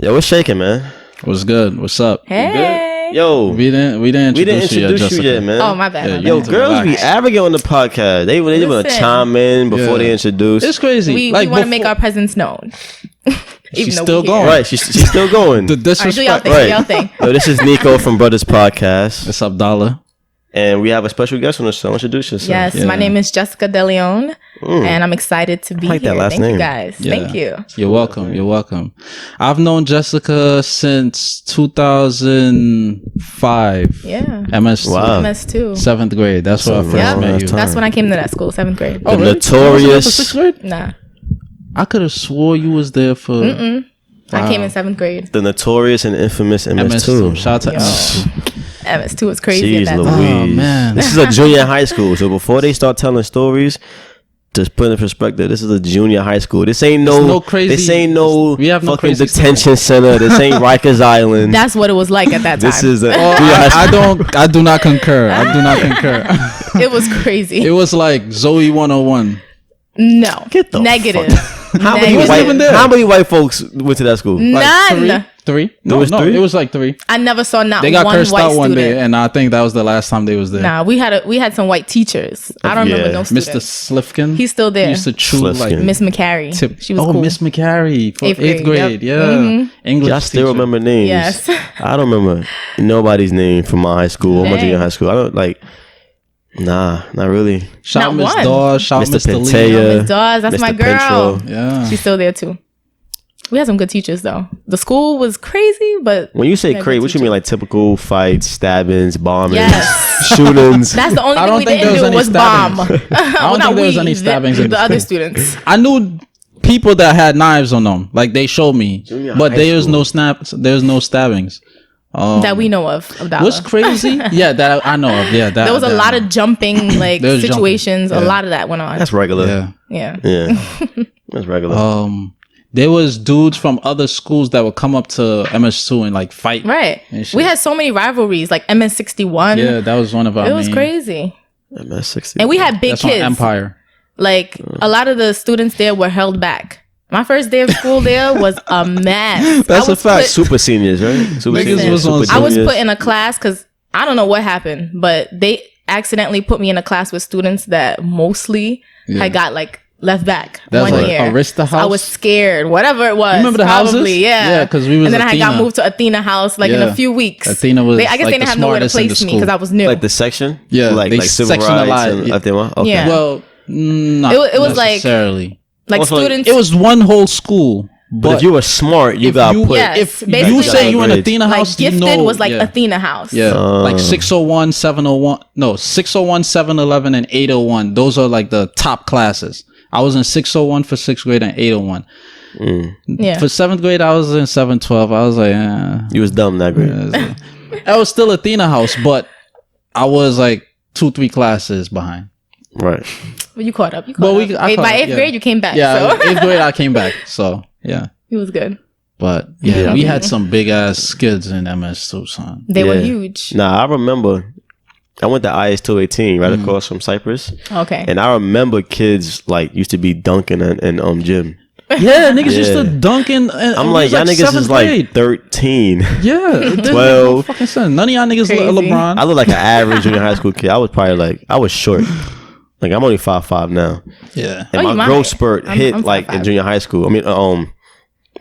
Yo, what's shaking, man? What's good? What's up? Hey. Yo, we didn't introduce you yet, man. Oh, my bad. Yo, girls be arrogant on the podcast. They want to chime in before they introduce. It's crazy. We want to make our presence known. She's still going. Right, she's still going. The disrespect. Right, do y'all thing. Yo, this is Nico from Brothers Podcast. It's Abdalla. And we have a special guest on the show. Introduce yourself. Yes, my name is Jessica DeLeon, and I'm excited to be here. That last Thank name. You guys. Yeah. Thank you. You're welcome. I've known Jessica since 2005. Yeah. MS2. Wow. MS2. 7th grade. That's where I first met you. That's when I came to that school, 7th grade. The notorious. 6th grade? Nah. I could have swore you was there for... Wow. I came in 7th grade. The notorious and infamous MS2. Shout out to MS2. MS2 was crazy at that Louise. time. Oh, man. This is a junior high school. So before they start telling stories, just put in perspective, this is a junior high school. This ain't no crazy. This ain't no we have no fucking crazy detention center. This ain't Rikers Island. That's what it was like at that time. This is a I do not concur. It was crazy. It was like Zoe 101. No. Get the negative. How many white folks went to that school? None. Like three? No, three? It was like 3. I never saw not they got one cursed white out one student. day, and I think that was the last time they was there. Nah, we had some white teachers. I don't remember no students. Mr. Slifkin. He's still there. He used to chew like Miss McCary. She was cool. Miss McCary from 8th grade. Yep. Yeah. Mm-hmm. English I still teacher. remember names. Yes. I don't remember nobody's name from my high school or my junior high school. I don't like. Nah, not really. Shout Not Miss one. Dawes. Shout Mr. Mr. Lee. Pentea. Miss Dawes, that's Mr. my girl. Pinchot. Yeah. She's still there too. We had some good teachers though. The school was crazy, but When you say crazy, what you mean? Like typical fights, stabbings, bombings, Yes. shootings? that's the only I thing don't we think didn't there do was was any bomb. stabbings. I don't think there was any stabbings in the the other school. students. I knew people that had knives on them. Like they showed me. Junior But high there's school. no snaps. There's no stabbings. That we know of Abdalla. What's crazy? Yeah, that I know of. Yeah, that There was a lot of jumping like There was situations. jumping. A Yeah. lot of that went on. That's regular. Yeah. yeah. That's regular. There was dudes from other schools that would come up to MS2 and like fight. Right. And shit. We had so many rivalries, like MS61. Yeah, that was one of our It was main- crazy. MS60. And we had big That's on kids. Empire. Like a lot of the students there were held back. My first day of school there was a mess. That's I a was fact. Super seniors, right? Super Niggas seniors, was on- super I was juniors. put in a class because I don't know what happened, but they accidentally put me in a class with students that mostly had got like left back That's one like year. Arista So I House? was scared, whatever it was. You remember the probably, houses? Yeah, Yeah, 'cause we was and then I Athena. got moved to Athena House like in Yeah. a few weeks. Athena was I guess like they didn't the have nowhere to smartest in the place me school. because I was new. Like the section? Yeah, Like they civil rights sectionalized and it. Athena? Okay. Yeah. Well, not It was like- necessarily. like Also, like, students. It was one whole school. But if you were smart, you if got you- put. Yes, if basically you say like- you in grades. Athena like House, gifted you know, was like yeah. Athena House. Yeah, like 601, 701, no, 601, 711, and 801. Those are like the top classes. I was in 601 for 6th grade and 801. Yeah. For 7th grade, I was in 712. I was like, You was dumb that grade. I was still Athena House, but I was like 2-3 classes behind. Right. But you caught up. You But caught we- up. I caught By up, 8th yeah. grade, you came back. Yeah, so. 8th grade, I came back. So, yeah. It was good. But yeah, we had some big ass skids in MS2, son. They were Yeah. huge. Nah, I remember. I went to IS 218 right across from Cypress, Okay. and I remember kids like used to be dunking in gym. Yeah, niggas used Yeah. to dunk in. I'm like, y'all niggas is like 13. yeah, it didn't 12. make no fucking sense. None of y'all niggas Crazy. LeBron. I look like an average junior high school kid. I was probably like, I was short. Like I'm only 5'5" now, Yeah, and Oh, you my might. growth spurt I'm hit like in 5'5". junior high school. I mean,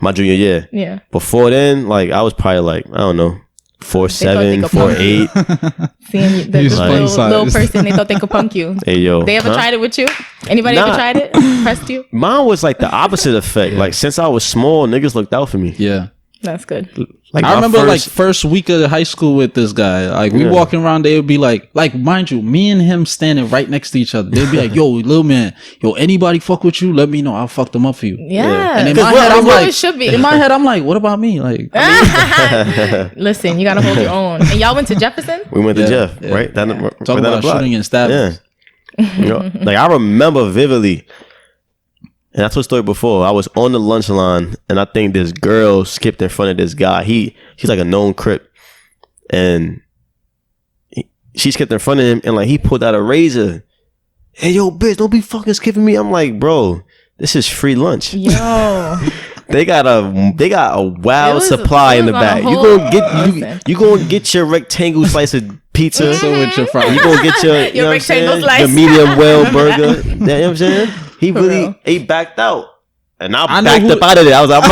my junior year. Yeah. Before then, like I was probably like I don't know, 4'7", they could 4'8". Seeing you, He's this playing little size. person, they thought they could punk you. Hey yo, They ever huh? tried it with you? Anybody Nah. ever tried it? Pressed you? Mine was like the opposite effect. Like since I was small, niggas looked out for me. yeah. That's good. Like I my remember like first- first week of high school with this guy. Like we Yeah. walking around, they would be like mind you, me and him standing right next to each other. They'd be like, "Yo, little man, yo, anybody fuck with you? Let me know. I'll fuck them up for you." Yeah. And in That's my head, I'm what like, it should be. in my head, I'm like, what about me? Like, Listen, you gotta hold your own. And y'all went to Jefferson? we went to Yeah, Jeff, yeah. right? Down the, right talk down the about block. shooting and stabbing. Yeah. You know, like I remember vividly, and I told a story before. I was on the lunch line, and I think this girl skipped in front of this guy. He's like a known Crip, and she skipped in front of him, and like he pulled out a razor. Hey, yo, bitch, don't be fucking skipping me. I'm like, bro, this is free lunch. Yo. They got a wild was- supply it in the was on a back. whole- You gonna get your rectangle slice of pizza. So with your fries. You gonna get your, you know what I'm rectangle saying? slice. Your medium well burger. You know what I'm saying? He For really real. he backed out. And I know backed who- up out of there. I was like,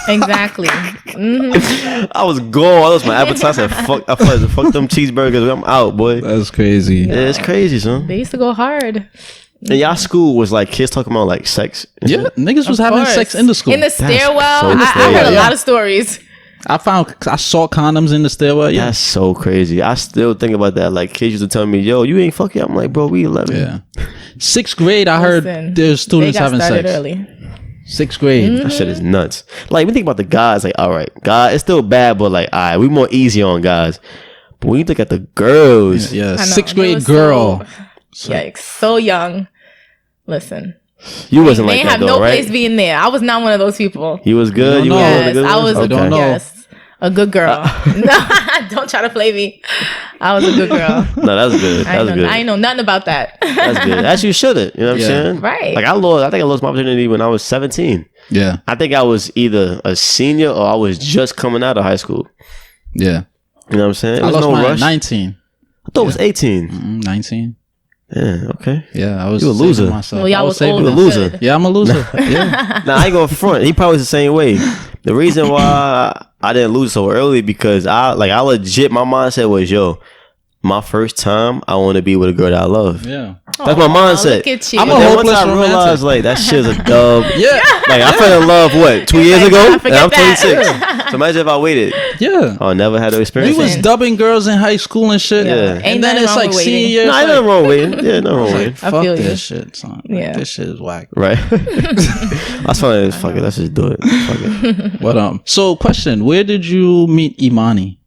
Exactly. Mhm. I was gone. That was my appetite. I said, fuck them cheeseburgers. I'm out, boy. That's crazy. Yeah, it's crazy, son. They used to go hard. And y'all school was like kids talking about like sex. and Yeah, shit? niggas was Of having course. sex in the school. In the stairwell. so I heard a Yeah. lot of stories. I saw condoms in the stairwell. Yeah. That's so crazy. I still think about that. Like kids used to tell me, "Yo, you ain't fucking." I'm like, bro, we 11. Yeah. 6th grade, I heard Listen, there's students they got having started sex. early. 6th grade. That shit is nuts. Like, we think about the guys, like, all right, God, it's still bad, but like, all right, we more easy on guys. But when you look at the girls, Yeah. I know, 6th they grade was girl. Yikes. So young. Listen. you wasn't They like that have though, no right? place being there. I was not one of those people. You was good. You You don't was know. one of the Yes, good I ones? was You don't know. yes, a good girl. No, don't try to play me. I was a good girl. No, that's good. That's good. I ain't know nothing about that. That's good. Actually, you shouldn't. You know what Yeah. I'm saying? Right. Like, I think I lost my opportunity when I was 17. Yeah. I think I was either a senior or I was just coming out of high school. Yeah. You know what I'm saying? It I was lost no mine at rush. 19. I thought it was 18. 19. Yeah, okay. Yeah, I was You a saving loser. myself. Well, y'all I was saving old You a and loser. good. Yeah, I'm a loser. Yeah. Nah, I ain't going front. He probably was the same way. The reason why I didn't lose so early because I legit, my mindset was, yo, my first time, I want to be with a girl that I love. Yeah. That's my mindset. Look at you. I'm But a then hopeless once I romantic. realized, like, that shit's a dub. Yeah. Like, I fell in love, what, 2 years like, ago? nah, And forget I'm that. 26. So imagine if I waited. Yeah. I never had to We experience was it. dubbing girls in high school and shit. Yeah. Ain't And then nothing it's wrong like with waiting. senior year. No, it's ain't like, nothing wrong with it. Yeah, nothing wrong with it. fuck feel this you. shit, son. Like, Yeah. this shit is whack. Right? That's funny. Fuck it. Let's just do it. Fuck it. But so question, where did you meet Imani?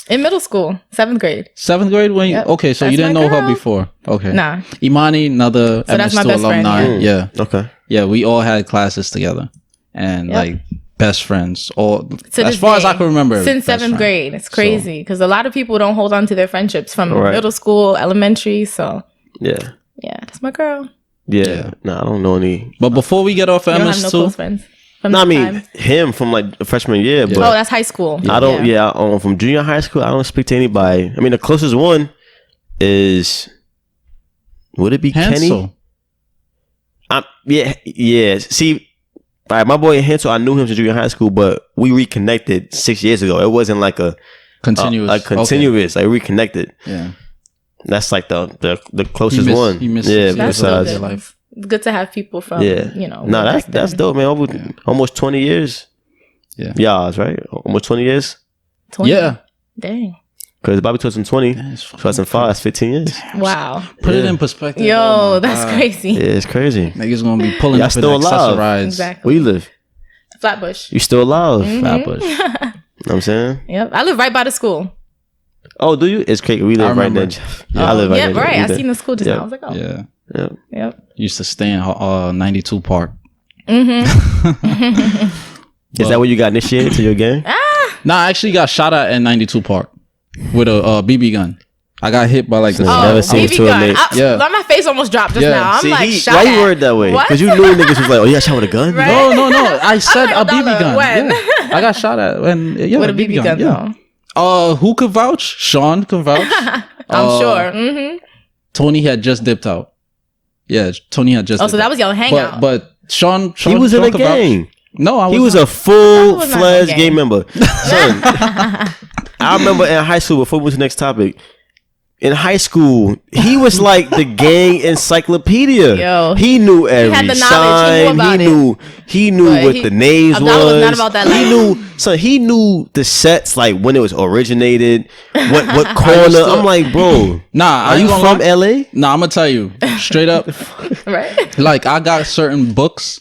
In middle school, 7th grade. 7th grade when you Yep. okay, so That's you didn't my know her girl. before. Okay. Nah. Imani, another So that's MS2 my best friend, alumni. Yeah. Okay. Yeah, we all had classes together. And Yep. like best friends. Or To as this far as day. I can remember. Since best 7th friend. grade. It's crazy because a lot of people don't hold on to their friendships from Right. middle school, elementary. So, Yeah. yeah, that's my girl. Yeah. Yeah. Nah, I don't know any. But before we get off You don't have no MS2, close friends. From No, I that mean, time. him from like the freshman year, but Oh, that's high school. I don't. From junior high school, I don't speak to anybody. I mean, the closest one is would it be Kenny? Hansel. Yeah. See, all right, my boy Hansel, I knew him since junior high school, but we reconnected 6 years ago. It wasn't like a Continuous. like continuous, like reconnected. Okay. Yeah. That's like the closest one. He missed yeah, six years That's of so your good. life. It's good to have people from, yeah. way that's back that's then. dope, man. Almost 20 years. Yeah. Y'all's right. Almost 20 years. 20. Yeah. Dang. Because Bobby 2020, That's fucking 2005, that's 15 years. Wow. Put it Yeah. in perspective. Yo, Oh my that's God. crazy. Yeah, it's crazy. Niggas gonna be pulling Y'all up still in alive. accessorize. Exactly. Where you live? Flatbush. You still alive? Flatbush. You know what I'm saying? Yep. I live right by the school. Oh, do you? It's crazy. We live right remember. there. Yeah, I live right Yeah, there. right. We I there. seen the school just Yeah. now. I was like, oh. Yeah. Yeah. Yep. Used to stay in 92 Park. Mm-hmm. Is that where you got initiated to your game? Nah, I actually got shot at in 92 Park with a BB gun. I got hit by like this. Oh. Never seems BB too gun. late. Yeah. My face almost dropped just Yeah. now. I'm See, like, shot why you at. worded that way? What? Because you knew niggas was like, oh, yeah, shot with a gun? Right. No. I said like, a BB Abdalla, gun. when? Yeah. I got shot at when With a BB gun, Yeah. though. Who could vouch? Sean could vouch. I'm sure. Mm-hmm. Tony had just dipped out. Yeah, Tony had just. Oh, dipped so that out. was y'all hangout. But Sean He was in Sean a could vouch. gang. No, I was. He was not. a full-fledged was not in a gang. gang member. Son, I remember in high school, before we move to the next topic, in high school, he was like the gang encyclopedia. Yo. He knew every had the knowledge. He knew sign. about he knew But what he- the names Abdalla was was. not about that He life. he knew the sets, like when it was originated, what corner. to- I'm like, bro, Nah, are you from LA? Nah, I'm gonna tell you straight up. Right? Like I got certain books,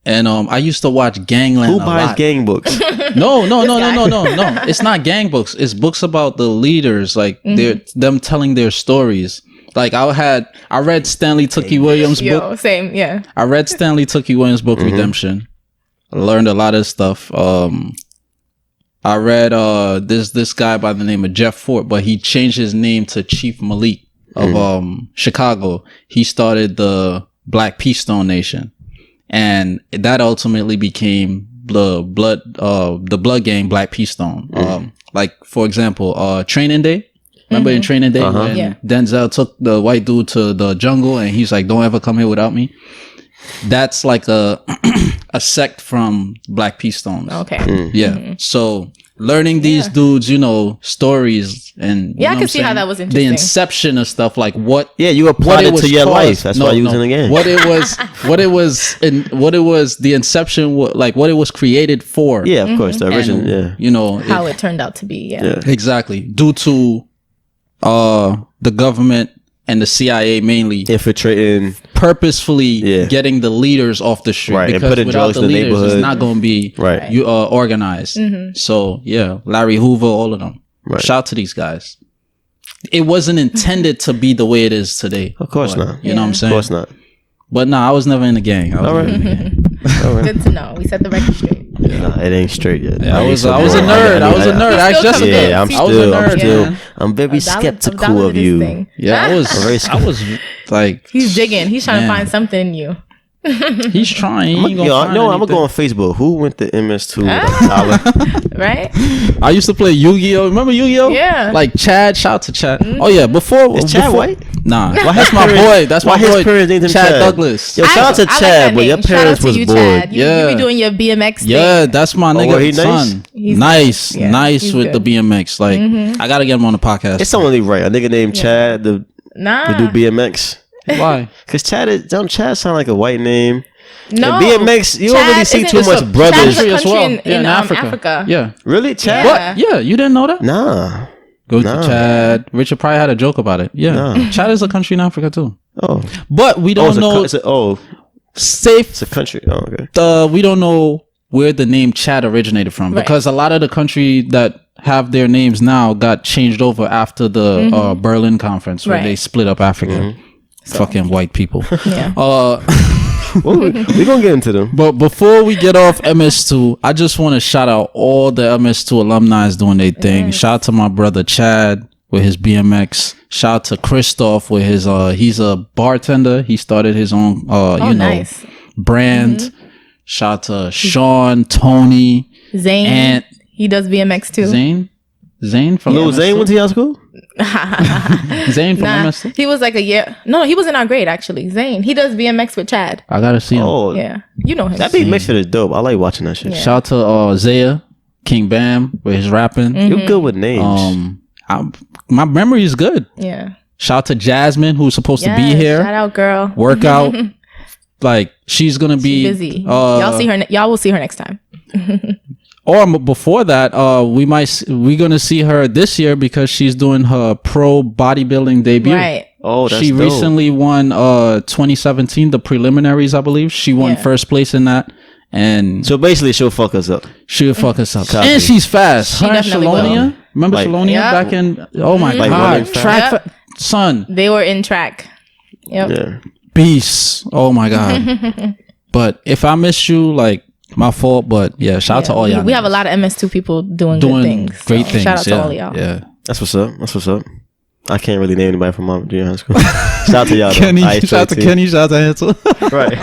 and I used to watch Gangland. Who a buys lot. gang books? No. It's not gang books. It's books about the leaders, like them telling their stories. Like I read Stanley Tookie Williams' book. Yo, same. Yeah. I read Stanley Tookie Williams' book Redemption. I learned a lot of stuff. I read this guy by the name of Jeff Fort, but he changed his name to Chief Malik of Chicago. He started the Black Peace Stone Nation, and that ultimately became the blood gang Black P Stone. Like for example, Training Day. Remember in Training Day when Denzel took the white dude to the jungle and he's like, "Don't ever come here without me." That's like a sect from Black P Stones. Okay. Yeah. So learning these dudes, you know, stories and I can see how that was the interesting. inception of stuff, like what. Yeah, you applied it to your life. That's why you was in the game. What it was, the inception, like what it was created for. Yeah, of course, the original. And, you know how it turned out to be. Yeah. Exactly. Due to the government and the CIA mainly infiltrating, purposefully getting the leaders off the street, right, because without the leaders, it's not going to be organized. So yeah, Larry Hoover, all of them. Right. Shout out to these guys. It wasn't intended to be the way it is today. Of course not. You know what I'm saying? Of course not. But no, I was never in the gang. All right. Good to know. We set the record straight. Nah, it ain't straight yet. Yeah, I was a nerd. I was a nerd. I'm very skeptical of you. Yeah, I was like, he's digging. He's trying to find something in you. He's trying. I'm gonna go on Facebook. Who went to MS2? Right? I used to play Yu-Gi-Oh. Remember Yu-Gi-Oh? Yeah. Like Chad. Shout out to Chad. Oh yeah. Is Chad white? Nah. That's my boy. That's my boy. Chad Douglas. Yo, shout out to Chad, but your parents was bored. You be doing your BMX thing. Yeah, that's my nigga. He son. Nice. Nice with the BMX. Like I gotta get him on the podcast. It's only right. A nigga named Chad to do BMX. Why? Because Chad sound like a white name. No, and BMX. You don't really see too much brothers. Chad is a country in Africa. Yeah, really, Chad? What? Yeah, you didn't know that? Nah. Go to Chad. Richard probably had a joke about it. Yeah, Chad is a country in Africa too. Oh, but we don't know. It's a country. Oh, okay. We don't know where the name Chad originated from, because a lot of the country that have their names now got changed over after the Berlin Conference, where they split up Africa. Fucking white people. Yeah. We're gonna get into them. But before we get off MS2, I just want to shout out all the MS2 alumni doing their thing. Shout out to my brother Chad with his BMX. Shout out to Christoph with his he's a bartender. He started his own brand. Shout out to Sean, Tony, Zane. And he does BMX too. Zane from Lil Zane went to your school? Zane from MS2? He was like a year. No, he was in our grade actually. Zane. He does BMX with Chad. I gotta see him. Oh, yeah. You know him. That BMX shit is dope. I like watching that shit. Yeah. Shout out to Zaya, King Bam with his rapping. You're good with names. My memory is good. Yeah. Shout out to Jasmine, who's supposed to be here. Shout out, girl. Workout. Like she's gonna be busy. Y'all see her. Y'all will see her next time. Or before that, we're gonna see her this year because she's doing her pro bodybuilding debut. Right. Oh, that's she dope. recently won 2017 the preliminaries, I believe. She won first place in that, and so basically she'll fuck us up. Copy. And she's fast. Her and Shalonia. Remember Shalonia back in? Oh my god, track son. They were in track. Yep. Yeah. Beasts. Oh my god. But if I missed you, like. My fault, but yeah, shout out to all y'all. We have a lot of MS2 people doing good things. Great things. Shout out to all y'all. Yeah. That's what's up. I can't really name anybody from my junior high school. Shout out to y'all. Kenny, shout out to Kenny, shout out to Hansel. Right.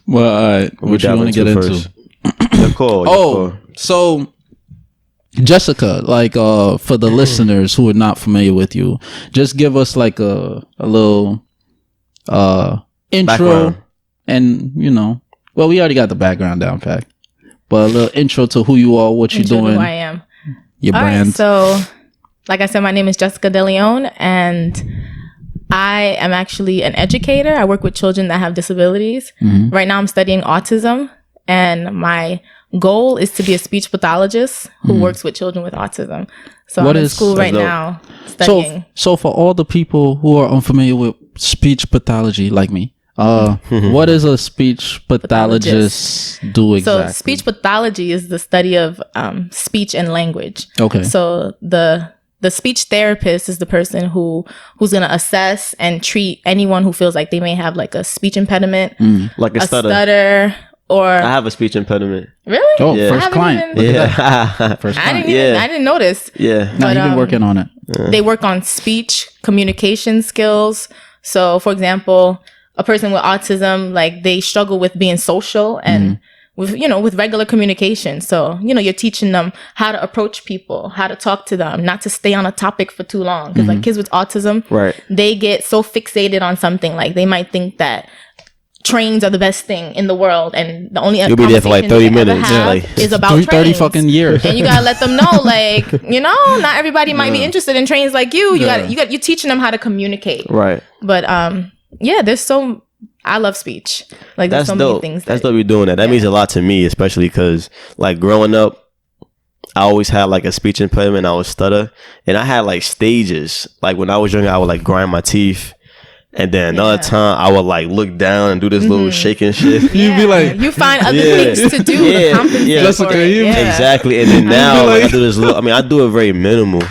Well, all right. What you want to get into? So Jessica, like for the listeners who are not familiar with you, just give us like a little intro. Background. And, you know, well, we already got the background down pat, but a little intro to who you are, what you're doing. Who I am. Your brand. Right, so, like I said, my name is Jessica De Leon, and I am actually an educator. I work with children that have disabilities. Mm-hmm. Right now, I'm studying autism, and my goal is to be a speech pathologist who works with children with autism. So I'm in school right now studying. So for all the people who are unfamiliar with speech pathology, like me, what does a speech pathologist do exactly? So speech pathology is the study of speech and language. Okay. So the speech therapist is the person who's going to assess and treat anyone who feels like they may have like a speech impediment, like a stutter. Or I have a speech impediment. Really? Oh, yeah. First client. First client. I didn't notice. Yeah. No, you've been working on it. They work on speech, communication skills. So, for example, a person with autism, like they struggle with being social and with, you know, with regular communication. So, you know, you're teaching them how to approach people, how to talk to them, not to stay on a topic for too long. Because like kids with autism, they get so fixated on something. Like they might think that trains are the best thing in the world, and the only you'll be there for like 30 minutes is about 30 fucking years. And you gotta let them know, like, you know, not everybody might be interested in trains like you. You're teaching them how to communicate. Right. But yeah, I love speech. Like there's so many things. That's dope you're doing that. That means a lot to me, especially because like growing up, I always had like a speech impediment. I would stutter, and I had like stages. Like when I was younger, I would like grind my teeth. And then another time, I would like look down and do this little shaking shit. You'd be like, you find other things to do to compensate for it. Exactly. And then now, like, I do this little. I mean, I do it very minimal.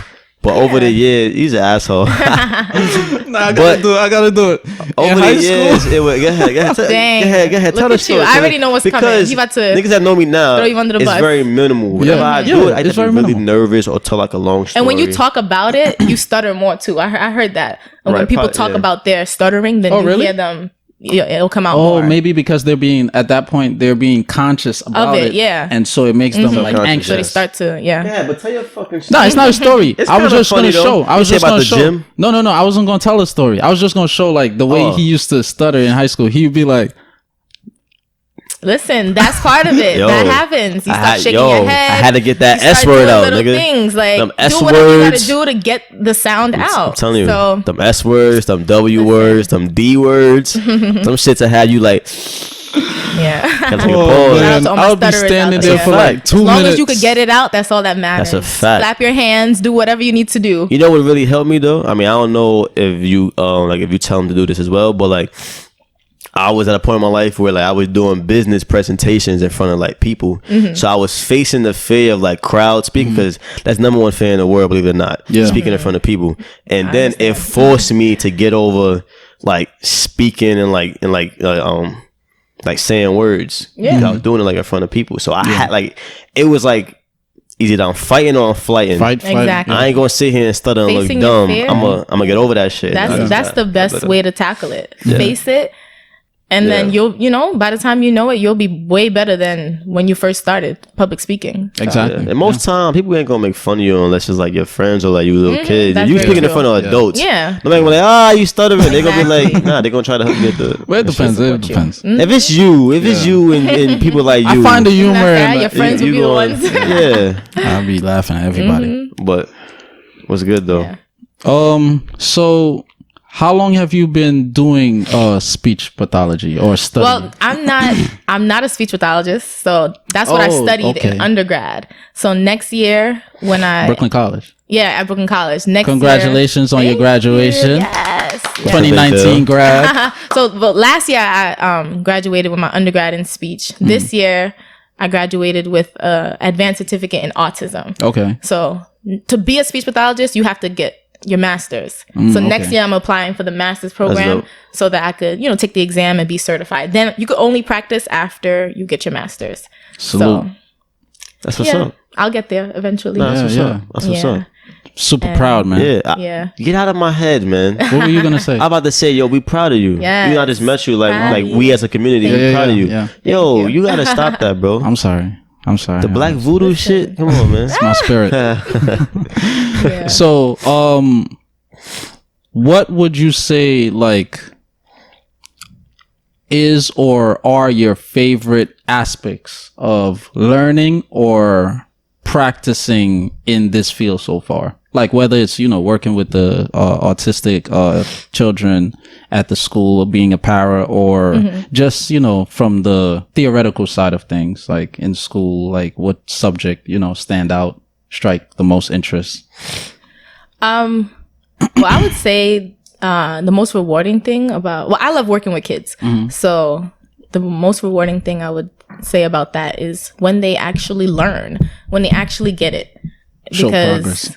But over the years, he's an asshole. I gotta do it. Over the years, it would. Go ahead. Tell the story. I already know what's coming. He about to niggas that know me now, throw you under the bus. It's very minimal. Whenever I do it, I just get really nervous or tell like a long story. And when you talk about it, you stutter more too. I heard that. And when people talk about their stuttering, then you hear them. It'll come out more. Maybe because they're being conscious about it. Yeah. And so it makes them like anxious. So they start to, Yeah, but tell your fucking story. No, it's not a story. I was just going to show. I was just going to show. Gym? No. I wasn't going to tell a story. I was just going to show like the way he used to stutter in high school. He'd be like, listen, that's part of it. That happens. You start shaking your head. I had to get that S word out, nigga. Things like them S do whatever words. you gotta do to get the sound out. I'm telling you, so, them S words, them W words, them D words, some shit to have you like. Yeah. I'll be standing there for like 2 minutes. As long as you could get it out, that's all that matters. That's a fact. Clap your hands, do whatever you need to do. You know what really helped me though? I mean, I don't know if you if you tell them to do this as well, but like. I was at a point in my life where like I was doing business presentations in front of like people, so I was facing the fear of like crowd speaking because that's number one fear in the world, believe it or not, speaking in front of people. And then it forced me to get over like speaking and like saying words. I was doing it like in front of people, so I had like it was like either I'm fighting or I'm flighting. Fight. Exactly. I ain't gonna sit here and stutter and Facing look dumb. your fear. I'm gonna get over that shit. That's the best way to tackle it. Face it. And then by the time you know it, you'll be way better than when you first started public speaking. Exactly. And most time, people ain't gonna make fun of you unless it's like your friends or like you little kids. That's You very speaking in true. front of adults. Yeah. They're gonna be like, you stuttering. They're gonna be like, nah, they're gonna try to help you get the. Well, it depends. If it's you and people like you. I find the humor in your friends will be the ones. Yeah. I'll be laughing at everybody. But what's good though? So how long have you been doing speech pathology or studying? Well, I'm not a speech pathologist, so that's what I studied in undergrad. So next year when Brooklyn College. Yeah, at Brooklyn College. Congratulations on your graduation. Yes. 2019 grad. But last year I graduated with my undergrad in speech. This year I graduated with advanced certificate in autism. Okay. So to be a speech pathologist, you have to get your master's. So next year I'm applying for the master's program so that I could, take the exam and be certified. Then you could only practice after you get your master's. Salute. So that's what's up. I'll get there eventually. That's what's up. That's what's up. Super proud, man. Get out of my head, man. What were you gonna say? I'm about to say, yo, we proud of you. Yes. You know, I just met you, like we as a community, we proud of you. Yeah. Yo, you gotta stop that, bro. I'm sorry. The black voodoo shit. Come on, man. It's my spirit. So, what would you say, like, is or are your favorite aspects of learning or practicing in this field so far? Like whether it's, working with the autistic children at the school or being a para or just, from the theoretical side of things, like in school, like what subject, strike the most interest? Well, I would say the most rewarding thing I love working with kids. So the most rewarding thing I would say about that is when they actually learn, when they actually get it. Show progress.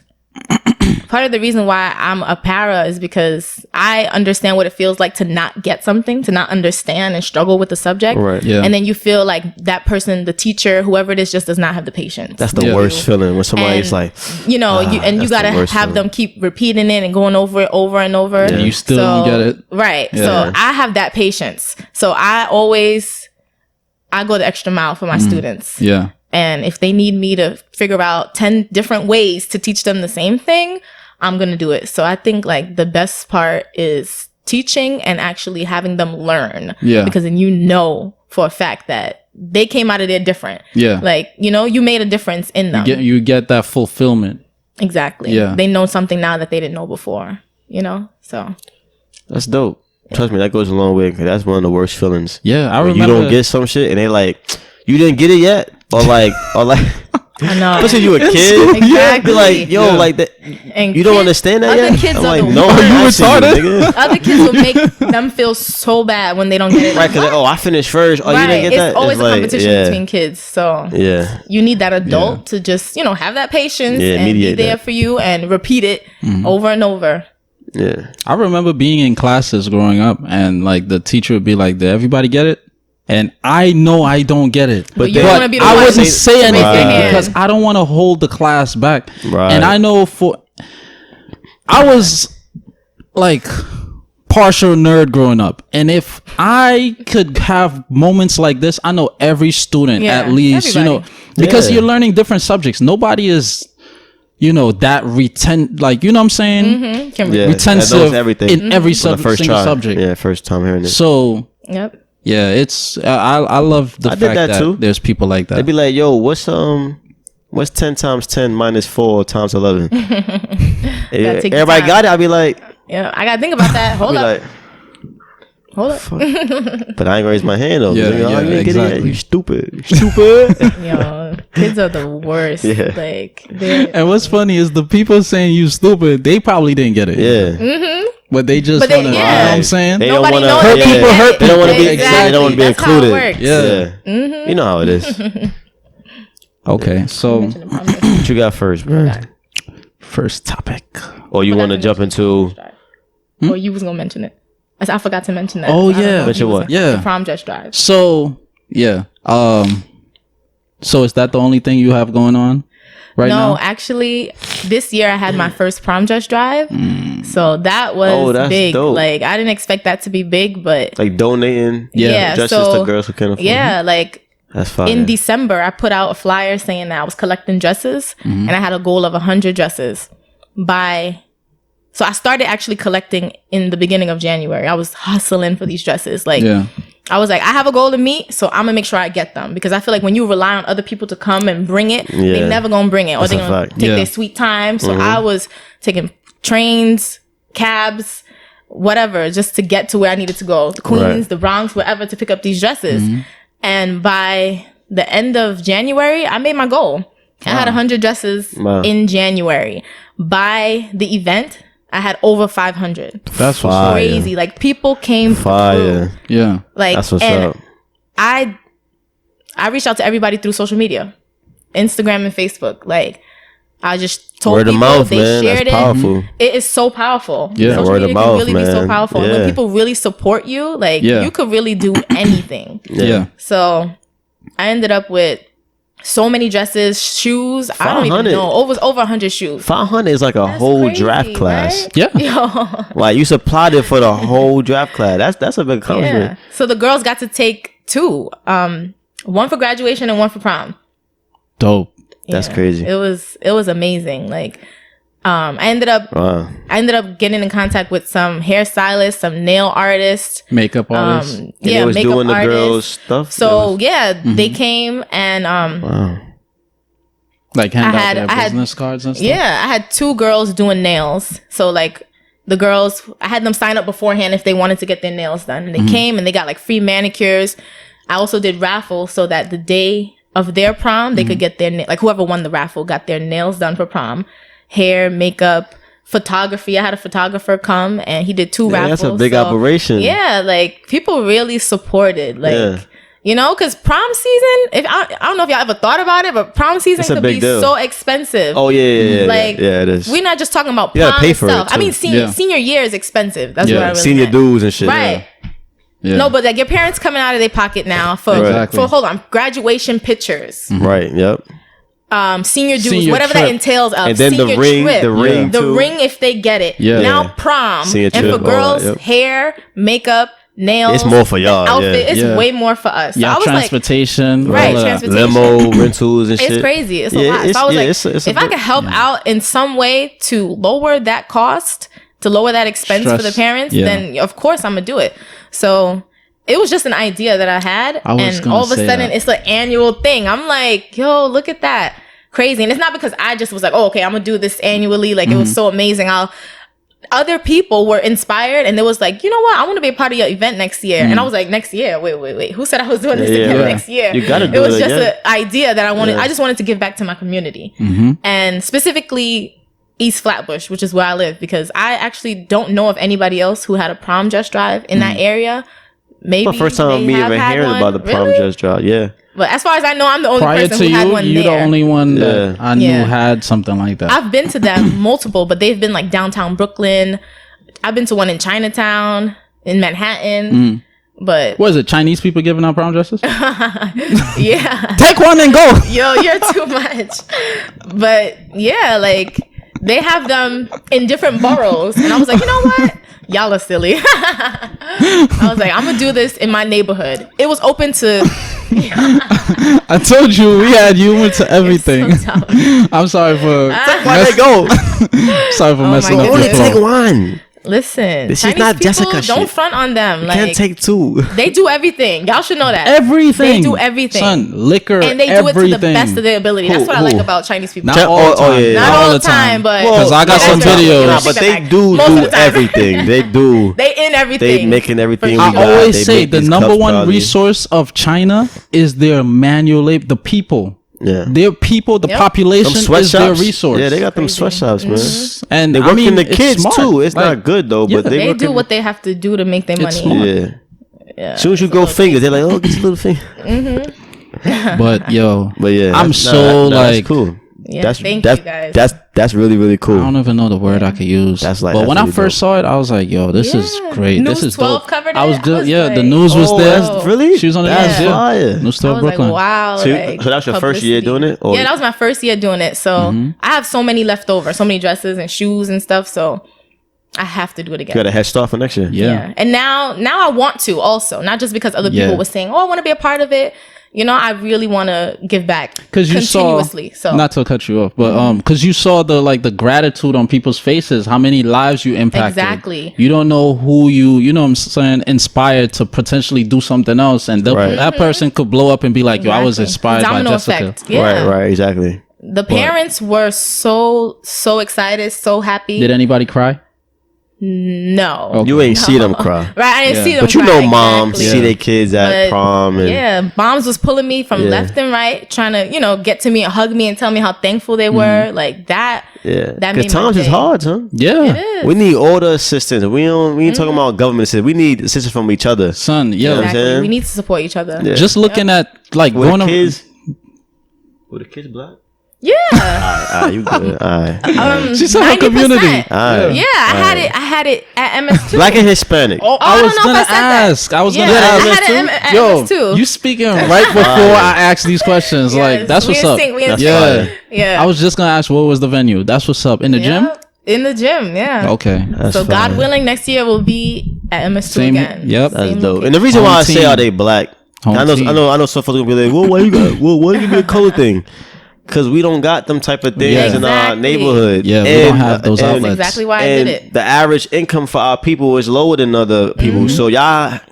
part of the reason why I'm a para is because I understand what it feels like to not get something, to not understand and struggle with the subject. Right. Yeah. And then you feel like that person, the teacher, whoever it is, just does not have the patience. That's the worst feeling when somebody's And, like, you gotta the worst have feeling. them keep repeating it and going over it over and over. And you still don't get it. Right. Yeah. So I have that patience. So I go the extra mile for my students. Yeah. And if they need me to figure out 10 different ways to teach them the same thing, I'm going to do it. So I think like the best part is teaching and actually having them learn. Yeah. Because then you know for a fact that they came out of there different. Yeah. Like, you made a difference in them. You get that fulfillment. Exactly. Yeah. They know something now that they didn't know before, So that's dope. Trust me, that goes a long way. 'Cause that's one of the worst feelings. Yeah, I When remember. you don't get some shit and they like, you didn't get it yet, or like, I know. especially you a kid, Exactly. be like, yo, Yeah. like that. And You don't kids- understand that other yet? kids I'm are like, the no, worst. I'm You asking you, retarded? nigga. Other kids will make them feel so bad when they don't get it. Right, because I finished first. Oh, you Right. didn't get It's that. always a like, competition yeah, between kids. So yeah, you need that adult to just, have that patience Yeah, and be mediate there that. for you and repeat it over and over. yeah. I remember being in classes growing up, and like the teacher would be like, "Did everybody get it?" And I know I don't get it, But you don't wanna be the I one wouldn't to say raise your anything hand. because I don't want to hold the class back. Right. And I know I was like partial nerd growing up, and if I could have moments like this, I know every student Yeah, at least, everybody. because Yeah. you're learning different subjects. Nobody is, that like, you know what I'm saying? Can Yeah. Retentive That knows everything. in every For the first single try. subject. Yeah, first time hearing it. So Yep. yeah, it's I love the I did fact that that too. there's people like that. They'd be like, yo, what's 10 times 10 minus 4 times 11? Gotta take your Everybody time. got it. I'd be like, Yeah. I got to think about that. Hold I'd be up. like, Hold up. but I ain't gonna raise my hand though. Yeah, Nigga, oh, yeah, you didn't get it yet? exactly. You stupid. You stupid. Yo, kids are the worst. Yeah. Like, they're- And what's funny is the people saying you stupid, they probably didn't get it. Yeah. But they just But they- want to, yeah. you know what I'm saying? They Nobody don't knows wanna, that they people get hurt it. They don't want to be. Exactly. They don't want to be That's how it included. works. Yeah. You know how it is. Okay, so What you got first, bro? first topic. Or you want to jump into? Or you was going to mention it. I forgot to mention that. Oh, I don't yeah. know if Mention you was- what? Yeah. The prom dress drive. So, yeah. So is that the only thing you have going on right No, now? actually, this year I had my first prom dress drive. So that was Oh, that's big. dope. Like, I didn't expect that to be big, but Like donating yeah, dresses so to girls who can't afford. yeah, like That's fine. in December, I put out a flyer saying that I was collecting dresses and I had a goal of 100 dresses so I started actually collecting in the beginning of January. I was hustling for these dresses. Like, Yeah. I was like, I have a goal to meet, so I'm gonna make sure I get them, because I feel like when you rely on other people to come and bring it, Yeah. they never gonna bring it, or That's they're a gonna fact. take Yeah. their sweet time. So I was taking trains, cabs, whatever, just to get to where I needed to go, the Queens, Right. the Bronx, wherever, to pick up these dresses. And by the end of January, I made my goal. I had 100 dresses Wow. in January. By the event, I had over 500. That's what's Fire. Crazy. Like, people came through. Fire. Yeah. Like, That's what's and up. I reached out to everybody through social media, Instagram and Facebook. Like, I just told Word of people, mouth, they man. shared That's powerful. it is so powerful. Yeah. Social Word media of can mouth, really be so man. powerful. And Yeah. when people really support you, like, Yeah. you could really do anything. Yeah. So I ended up with so many dresses, shoes. I don't even 500. know. Over 100 shoes. 500 is like a That's whole crazy, draft class. right? Yeah. Yo. Like you supplied it for the whole draft class. That's a big accomplishment. Yeah. So the girls got to take two. One for graduation and one for prom. Dope. That's Yeah. crazy. It was amazing. Like, I ended up getting in contact with some hairstylists, some nail artists, Makeup artist. And they was makeup doing the artists. girls stuff. So they came and Wow. Like hand I out had- their I had- business cards and stuff. yeah, I had two girls doing nails. So like the girls, I had them sign up beforehand if they wanted to get their nails done. And they came and they got like free manicures. I also did raffles so that the day of their prom, they could get their like whoever won the raffle got their nails done for prom, hair, makeup, photography. I had a photographer come and he did two raffles. That's a big So, operation. Yeah, like people really supported. Like Yeah. You know, because prom season, if I don't know if y'all ever thought about it, but prom season could be so expensive. Oh, yeah. Like, it is. We're not just talking about you prom gotta pay for itself. it, I mean, senior year is expensive. That's what I really senior meant. dues and shit. Right. Yeah. No, but like your parents coming out of their pocket now for hold on, graduation pictures. Right, yep. Senior dues, whatever trip. that entails of. And then senior the ring, trip, the ring if they get it. Yeah. Now prom. Senior and trip, for girls, that, hair, makeup, nails. It's more for y'all. Outfit, it's way more for us. So I was transportation. Like, transportation. Limo, rentals and shit. It's crazy. It's a lot. So I was like, if I could help out in some way to lower that cost, to lower that expense for the parents, then of course I'm going to do it. So it was just an idea that I had. And all of a sudden it's an annual thing. I'm like, yo, look at that. Crazy. And it's not because I just was like, oh, okay, I'm going to do this annually. Like, it was so amazing. Other people were inspired and they was like, you know what? I want to be a part of your event next year. And I was like, next year? Wait. Who said I was doing this again next year? You gotta do it. Was just an idea that I wanted. I just wanted to give back to my community. And specifically East Flatbush, which is where I live, because I actually don't know of anybody else who had a prom dress drive in that area. Maybe the first time me ever hearing about the prom dress drive. Yeah. But as far as I know, I'm the only Prior person to who had one you're there. the only one that I knew had something like that. I've been to them multiple, but they've been like downtown Brooklyn. I've been to one in Chinatown, in Manhattan. But what is it? Chinese people giving out prom dresses? Yeah. Take one and go. Yo, you're too much. But yeah, like they have them in different boroughs. And I was like, you know what? Y'all are silly. I was like, I'm going to do this in my neighborhood. It was open to... I told you we had humor to everything. So I'm sorry for... Why they go? Sorry for messing up. Only take one. Listen, this Chinese is not people, Jessica don't shit. front on them. Like, can't take two. They do everything. Y'all should know that. Everything. They do everything. Son, liquor, and they do it to the best of their ability. That's what I like about Chinese people. Not all the time. Not all the time, but... Because I got some videos. Nah, but they do everything. They do. They in everything. They making everything. I always say the number one resource of China is their manual labor, the people. Yeah, their people, the population is their resource. Yeah, they got them sweatshops, man. And they working the kids too. It's like, not good though, but they do what they have to do to make their money. Yeah. As soon as you go fingers, they're like, oh, get your little finger. But yeah, I'm so like cool. Yeah, thank you guys. That's really, really cool. I don't even know the word I could use. But when I first saw it, I was like, yo, this is great. News this is 12 dope. Covered I was good. Yeah, the news was there. Really? She was on the news. Fire. News 12 Brooklyn. Like, wow. So that was your first year doing it? Or? Yeah, that was my first year doing it. So I have so many left over, so many dresses and shoes and stuff. So I have to do it again. You got a head start for next year. Yeah. And now I want to also, not just because other people were saying, oh, I want to be a part of it. You know, I really want to give back continuously. So not to cut you off, but because you saw the gratitude on people's faces, how many lives you impacted. Exactly. You don't know who you know what I'm saying, inspired to potentially do something else, and that person could blow up and be like, yo, I was inspired by Jessica. Effect. Yeah. Right, exactly. The parents were so excited, so happy. Did anybody cry? No. Okay. You ain't see them cry. Right, I didn't see them cry. But you know moms see their kids at but, prom. And moms was pulling me from left and right, trying to, get to me and hug me and tell me how thankful they were. Like that. Yeah. That made times is hard, huh? Yeah. It is. We need all the assistance. We ain't talking about government assistance. We need assistance from each other. Son, exactly. We need to support each other. Yeah. Just looking at like were the kids black? Yeah. All right, you good. All right. She said her community. Yeah, I had it at MS2. Black and Hispanic. I was gonna ask. I was gonna ask. MS2. You speaking right before I asked these questions. Like that's what's up. Yeah. I was just gonna ask what was the venue. That's what's up. In the gym? In the gym, yeah. Okay. So God willing, next year will be at MS2 again. Yep. That's dope. And the reason why I say are they black, I know some folks gonna be like, well, why you be a color thing? Because we don't got them type of things in our neighborhood. Yeah, we don't have those outlets. That's exactly why I did it. The average income for our people is lower than other people. So y'all have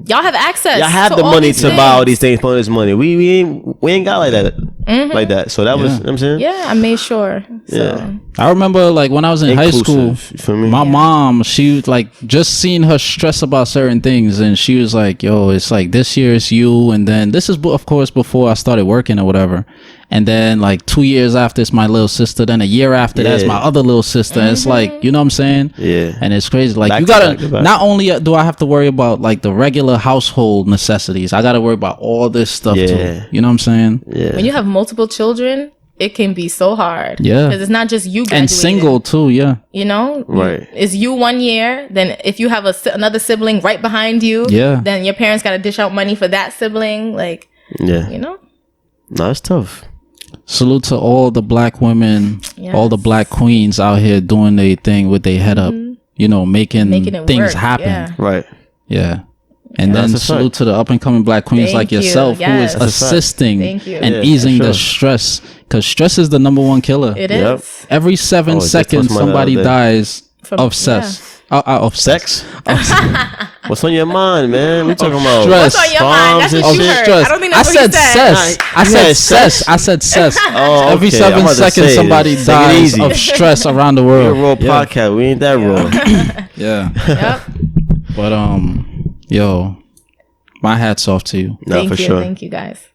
access. Y'all have the money to buy all these things for this money. We ain't got like that. like that. So that was, you know what I'm saying? Yeah, I made sure. So. Yeah. I remember like when I was in high school, Inclusive, you feel me? my mom, she was like just seeing her stress about certain things, and she was like, yo, it's like this year it's you, and then this is of course before I started working or whatever, and then like 2 years after it's my little sister, then a year after that's my other little sister. And it's like, you know what I'm saying? Yeah. And it's crazy, like Back you to gotta back to back. not only do I have to worry about like the regular household necessities, I gotta worry about all this stuff too. You know what I'm saying? Yeah. When you have multiple children, it can be so hard. Yeah. Because it's not just you graduating. And single too. Yeah. You know? Right. It's you 1 year. Then if you have another sibling right behind you, then your parents got to dish out money for that sibling. Like, you know? No, it's tough. Salute to all the black women, all the black queens out here doing their thing with their head up, you know, making things happen. Yeah. Right. Yeah. And then salute to the up and coming black queens like yourself who is assisting and easing the stress, because stress is the #1 killer. It is. Every 7 seconds somebody dies of sex. Of sex? What's on your mind, man? We talking about stress. What's on your mind? That's what you heard. Stress. I don't think that's what you said. I said cess. Oh, Every 7 seconds somebody dies of stress around the world. We're a raw podcast. We ain't that raw. Yeah. Yep. But yo, my hat's off to you. No, for sure. Thank you, guys.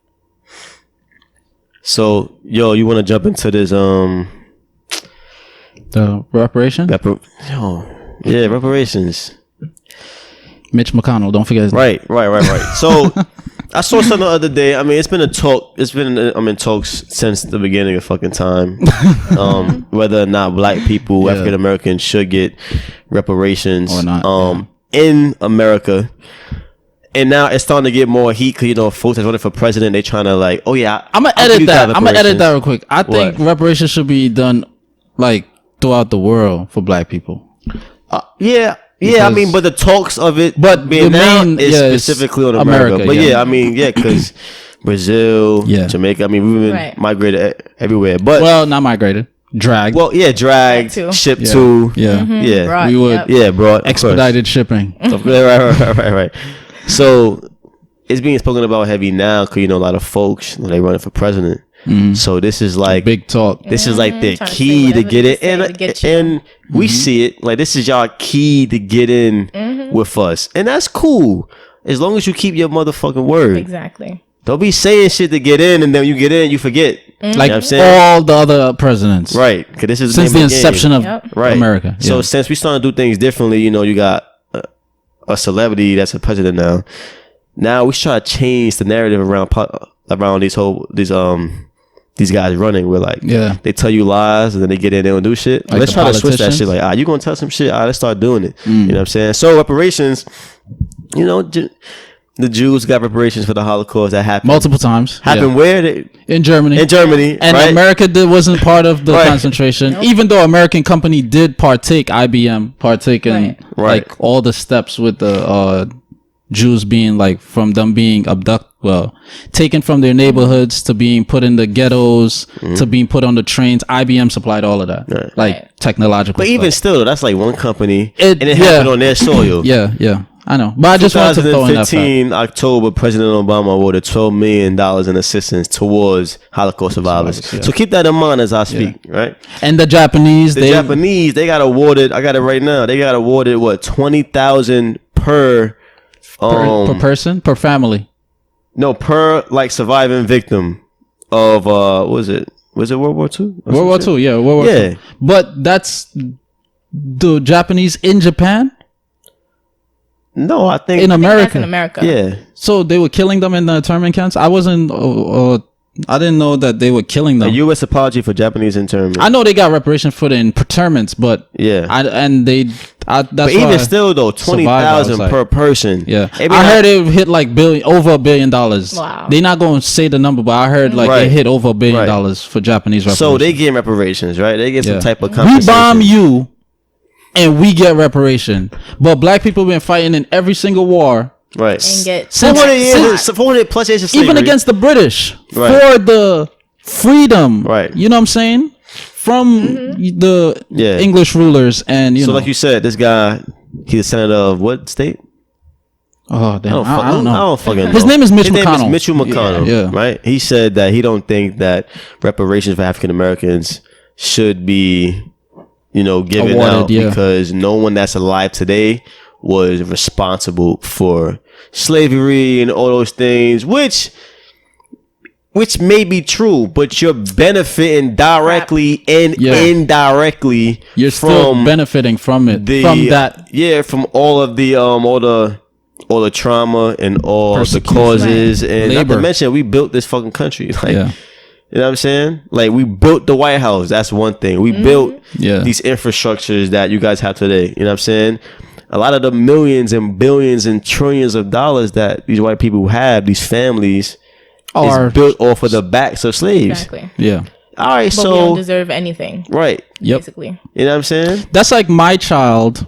So, yo, you want to jump into this the reparation? Reparations. Mitch McConnell, don't forget his name. Right. So I saw something the other day. I mean, it's been a talk. I'm in talks since the beginning of fucking time. Whether or not black people, African Americans, should get reparations or not. In America. And now it's starting to get more heat because, you know, folks that's running for president, they trying to like, oh yeah, I'm gonna edit that. I'm gonna edit that real quick. I think reparations should be done like throughout the world for black people. I mean, but the talks of it, but being the now main, is specifically on America. But I mean, because Brazil, Jamaica, I mean, we've been migrated everywhere. But not migrated, dragged. Well, dragged, shipped to, Brought, we would, brought expedited shipping. Right. So it's being spoken about heavy now because, you know, a lot of folks, they running for president. So this is like big talk. This is like their key to get it, and we see it like this is y'all key to get in with us, and that's cool as long as you keep your motherfucking word. Exactly. Don't be saying shit to get in, and then you get in, you forget. Like you know what I'm saying? All the other presidents, right? Because this is since the inception of America. So since we starting to do things differently, you know, you got a celebrity that's a president now. Now we try to change the narrative around these guys running. We're like, they tell you lies and then they get in there and do shit. Like let's try to switch that shit. Like, you gonna tell some shit? Let's start doing it. You know what I'm saying? So reparations, you know, the Jews got reparations for the Holocaust that happened multiple times. Happened where? In Germany. And America wasn't part of the concentration. Nope. Even though American company did IBM partake in like all the steps with the Jews being like from them being taken from their neighborhoods to being put in the ghettos to being put on the trains. IBM supplied all of that, technological. But even still, that's like one company, and it happened on their soil. I know, but I just wanted to throw in that fact. 2015 October, President Obama awarded $12 million in assistance towards Holocaust survivors. So keep that in mind as I speak, right? And the Japanese, they got awarded. I got it right now. They got awarded what, $20,000 per person, per family. No, per like surviving victim of what was it? Was it World War II? World War II, World War II. But that's the Japanese in Japan. No, I think in America. Yeah. So they were killing them in the internment camps. I didn't know that they were killing them. A U.S. apology for Japanese internment. I know they got reparations for the internments, but but even still though, 20,000 per person. Yeah, I heard it hit like over $1 billion. Wow. They're not going to say the number, but I heard like it hit over $1 billion for Japanese reparations. So they get reparations, right? They get some type of compensation. We bomb you, and we get reparation. But black people been fighting in every single war. Right. And get 400 plus years of slavery. Even against the British for the freedom. Right. You know what I'm saying? From the English rulers and you know. So like you said, this guy, he's a senator of what state? Oh, damn. I don't fucking know. His name is Mitch McConnell. Name is Mitchell McConnell. Yeah. Right? He said that he don't think that reparations for African Americans should be, given Awarded, out yeah. because no one that's alive today was responsible for slavery and all those things, which may be true, but you're benefiting directly and indirectly. You're still benefiting from it. From that. Yeah, from all of the all the trauma and all the causes. And not to mention, we built this fucking country. Like, you know what I'm saying? Like, we built the White House. That's one thing. We built these infrastructures that you guys have today. You know what I'm saying? A lot of the millions and billions and trillions of dollars that these white people have, these families, is built off of the backs of slaves. Exactly. Yeah. All right, but we don't deserve anything. Right. Yep. Basically. You know what I'm saying? That's like my child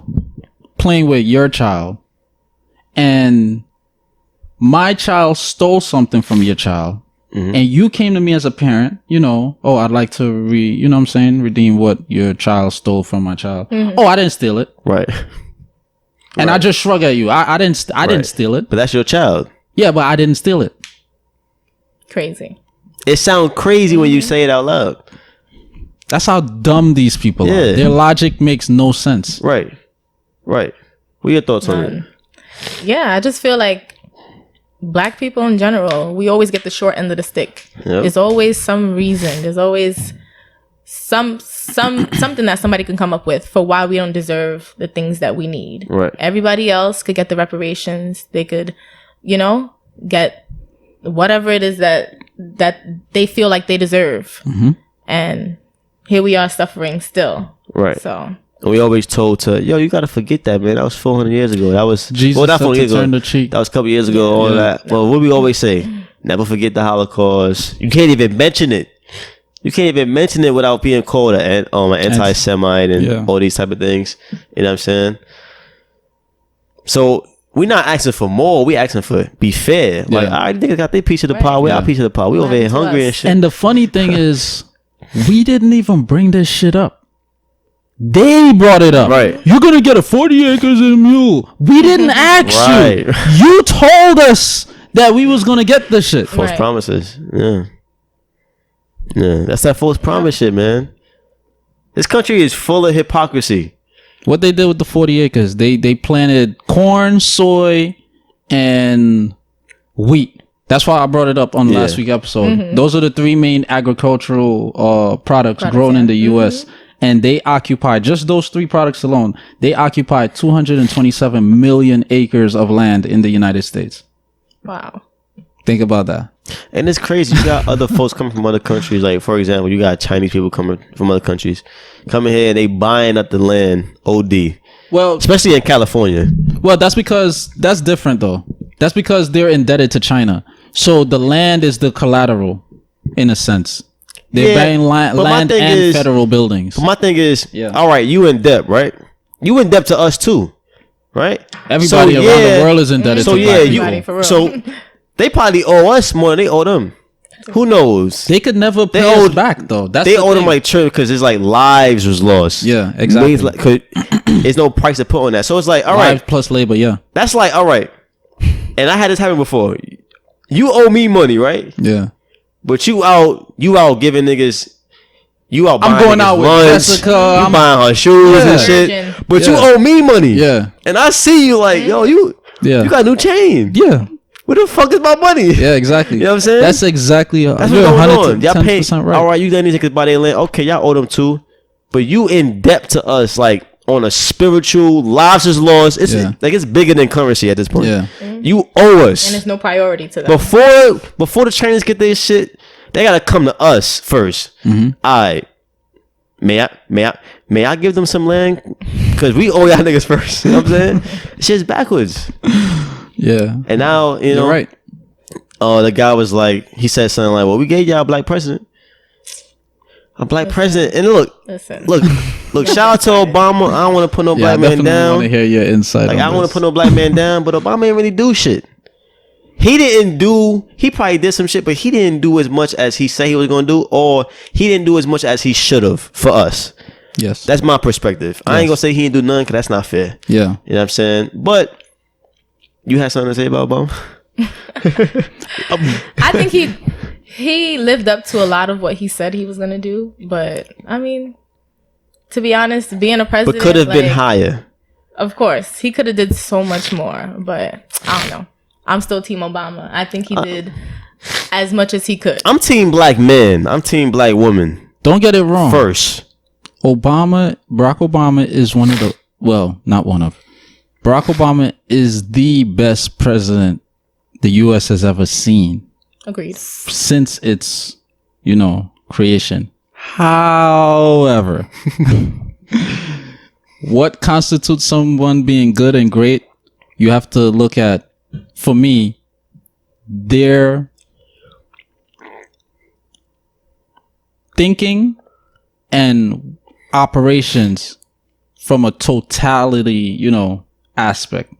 playing with your child, and my child stole something from your child, and you came to me as a parent, I'd like to redeem what your child stole from my child. Oh, I didn't steal it. Right. And I just shrug at you. I didn't steal it. But that's your child. Yeah, but I didn't steal it. Crazy. It sounds crazy when you say it out loud. That's how dumb these people are. Their logic makes no sense. Right. What are your thoughts on it? Yeah, I just feel like Black people in general, we always get the short end of the stick. Yep. There's always some reason. There's always something that somebody can come up with for why we don't deserve the things that we need. Right. Everybody else could get the reparations. They could, get whatever it is that they feel like they deserve. And here we are suffering still. Right. So we always told you got to forget that, man. That was 400 years ago. That was Jesus. Not 400 years ago. That was a couple years ago. All that. Well, what we always say, never forget the Holocaust. You can't even mention it. You can't even mention it without being called an anti-Semite and all these type of things. You know what I'm saying? So we're not asking for more. We asking for be fair. Like, all right, niggas got their piece of the pie. We our piece of the pie. We over here hungry and shit. And the funny thing is, we didn't even bring this shit up. They brought it up. Right. You're gonna get a 40 acres and a mule. We didn't ask you. You told us that we was gonna get this shit. False promises. Yeah. Yeah, that's that false promise shit, man. This country is full of hypocrisy. What they did with the 40 acres, they planted corn, soy, and wheat. That's why I brought it up on the last week episode. Those are the three main agricultural products grown in the U.S. And they occupy, just those three products alone, they occupy 227 million acres of land in the United States. Wow. Think about that. And it's crazy. You got other folks coming from other countries. Like, for example, you got Chinese people coming from other countries coming here and they buying up the land OD. Well, especially in California. Well, that's different though. That's because they're indebted to China. So the land is the collateral in a sense. They're buying land and federal buildings. But my thing is, all right, you in debt, right? You in debt to us too, right? Everybody around the world is indebted to Black people. So they probably owe us more than they owe them. Who knows? They could never pay us back though. They owe them like trip because it's like lives was lost. Yeah, exactly. There's no price to put on that. So it's like, all right, lives plus labor. Yeah, that's like, all right. And I had this happen before. You owe me money, right? Yeah. But you out giving niggas. You out buying I'm going out lunch, with Jessica. You buying her shoes and shit. But you owe me money. Yeah. And I see you like, yo, you got a new chain. Yeah. Where the fuck is my money? Yeah, exactly. You know what I'm saying? That's exactly. That's what's going on. Y'all pay. Right. All right, you letting these niggas buy their land. Okay, y'all owe them too. But you in debt to us, like on a spiritual, lives is lost. It's like it's bigger than currency at this point. Yeah. You owe us. And it's no priority to them. Before the Chinese get their shit, they gotta come to us first. All right. May I give them some land? Because we owe y'all niggas first. You know what I'm saying? Shit's backwards. Yeah. And now, you know, you're right. The guy was like, he said something like, well, we gave y'all a black president. A black president. And look, shout out to Obama. I don't want to put no black man down. I want to hear your insight. Like, I don't want to put no black man down, but Obama ain't really do shit. He probably did some shit, but he didn't do as much as he said he was going to do, or he didn't do as much as he should have for us. Yes. That's my perspective. I ain't going to say he didn't do none because that's not fair. Yeah. You know what I'm saying? But You had something to say about Obama? I think he lived up to a lot of what he said he was gonna do, but I mean, to be honest, being a president, But could have been higher. Of course, he could have did so much more, but I don't know. I'm still Team Obama. I think he did as much as he could. I'm Team Black men. I'm Team Black women. Don't get it wrong. First, Barack Obama is one of the, well, not one of. Barack Obama is the best president the U.S. has ever seen. Agreed. Since its, creation. However, what constitutes someone being good and great? You have to look at, for me, their thinking and operations from a totality, aspect.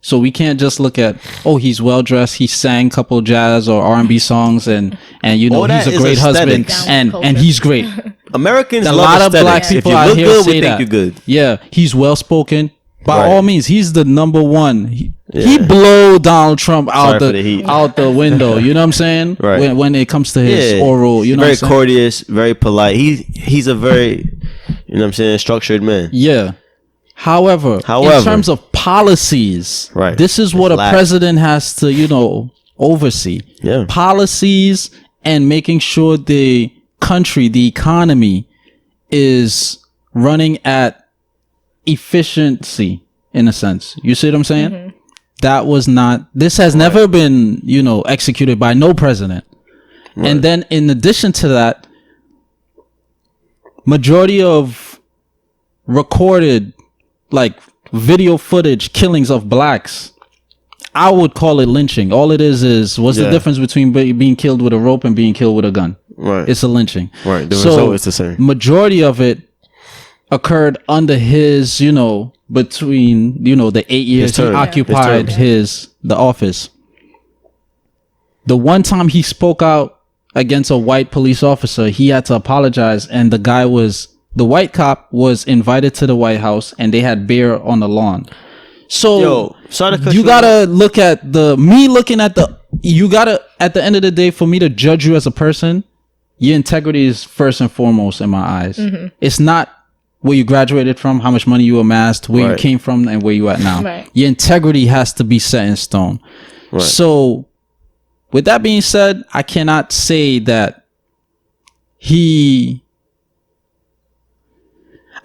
So we can't just look at, he's well dressed, he sang a couple jazz or R&B songs, and he's a great husband, and he's great. Americans, a love lot of aesthetics. black people if you out look here good, say we that. think you're good. Yeah, he's well spoken. By Right. all means, he's the number one. He blow Donald Trump out the window. You know what I'm saying? Right. When it comes to his oral, very what I'm saying? courteous, very polite. He's a very, structured man. Yeah. However, in terms of policies, Right. this is what a president has to, oversee. Yeah. Policies and making sure the country, the economy is running at efficiency in a sense. You see what I'm saying? Mm-hmm. This has never been, executed by no president. Right. And then in addition to that, majority of recorded video footage killings of blacks, I would call it lynching. All it is what's the difference between being killed with a rope and being killed with a gun? Right. It's a lynching. Right. The result is the same. Majority of it occurred under his, between, the 8 years he occupied the office. The one time he spoke out against a white police officer, he had to apologize, and the white cop was invited to the White House, and they had beer on the lawn. So you gotta look at at the end of the day, for me to judge you as a person, your integrity is first and foremost in my eyes. Mm-hmm. It's not where you graduated from, how much money you amassed, where you came from, and where you at now. Right. Your integrity has to be set in stone. Right. So with that being said, I cannot say that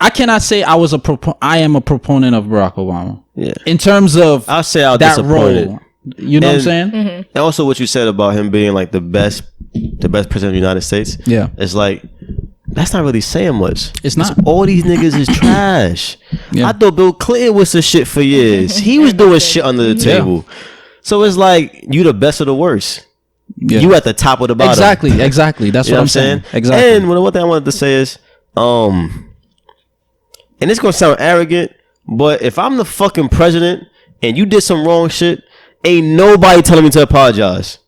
I cannot say I am a proponent of Barack Obama. Yeah. In terms of I'll say I was that disappointed. role. You know what I'm saying? Mm-hmm. And also what you said about him being the best president of the United States. Yeah. It's that's not really saying much. It's not. All these niggas is trash. Yeah. I thought Bill Clinton was some shit for years. He was doing shit under the table. So it's you the best of the worst. Yeah. You at the top of the bottom. Exactly. That's what I'm saying. Exactly. And one thing I wanted to say is, and it's gonna sound arrogant, but if I'm the fucking president and you did some wrong shit, ain't nobody telling me to apologize.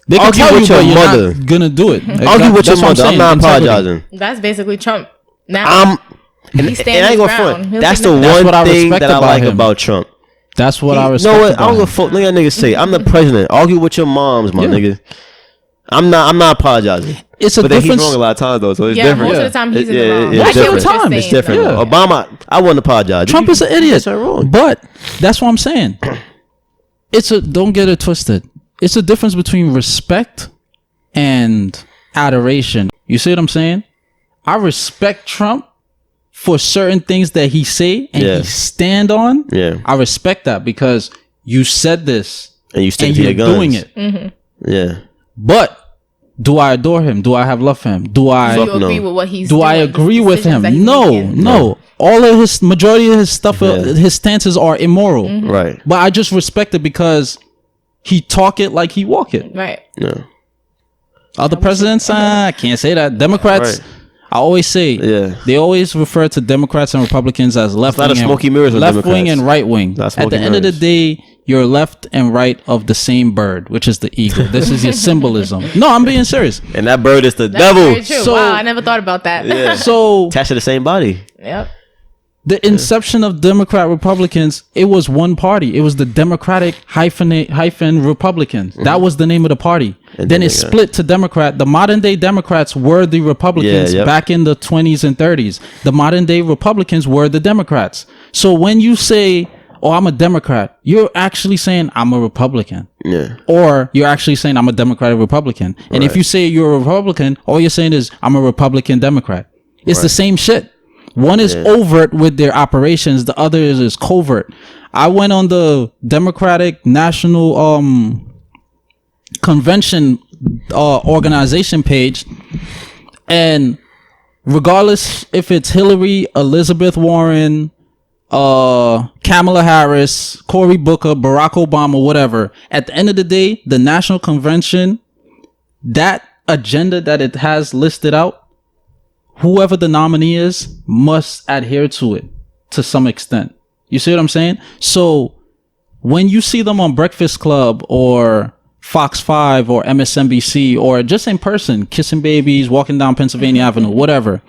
They can tell you, but you're not gonna do it. Argue with your mother. I'm not apologizing. That's basically Trump. Now and I ain't gonna front. That's the one thing that I like about Trump. That's what I respect. You know what? I don't give a fuck. Look at niggas say, I'm the president. Argue with your moms, my nigga. I'm not apologizing. It's a but difference. He's wrong a lot of times though, so it's different. Most of the time he's in the wrong. It's different. Yeah. Obama, I wouldn't apologize. Trump is an idiot. That's wrong. But that's what I'm saying. Don't get it twisted. It's a difference between respect and adoration. You see what I'm saying? I respect Trump for certain things that he say and he stand on. Yeah. I respect that because you said this and you stick to your guns. Doing it. Mm-hmm. Yeah. But do I adore him? Do I have love for him? Do I agree with what he's doing? Do I agree with him? No. All of majority of his stuff, his stances are immoral. Mm-hmm. Right. But I just respect it because he talk it like he walk it. Right. Yeah. Other presidents, I can't say that. Democrats, I always say, they always refer to Democrats and Republicans as left wing and right wing. At the end of the day, you're left and right of the same bird, which is the eagle. This is your symbolism. No, I'm being serious. And that bird is the devil. Very true. Wow, I never thought about that. Yeah. So attached to the same body. Yep. The inception of Democrat Republicans, it was one party. It was the Democratic hyphen Republicans. That was the name of the party. And then it split to Democrat. The modern day Democrats were the Republicans back in the 20s and 30s. The modern day Republicans were the Democrats. So when you say, oh, I'm a Democrat, you're actually saying I'm a Republican. Yeah. Or you're actually saying I'm a Democratic Republican. And if you say you're a Republican, all you're saying is I'm a Republican Democrat. It's the same shit. One is overt with their operations. The other is covert. I went on the Democratic National Convention organization page, and regardless if it's Hillary, Elizabeth Warren, Kamala Harris, Cory Booker, Barack Obama, whatever, at the end of the day, the National Convention, that agenda that it has listed out, whoever the nominee is must adhere to it to some extent. You see what I'm saying? So when you see them on Breakfast Club or Fox 5 or MSNBC or just in person, kissing babies, walking down Pennsylvania Avenue, whatever,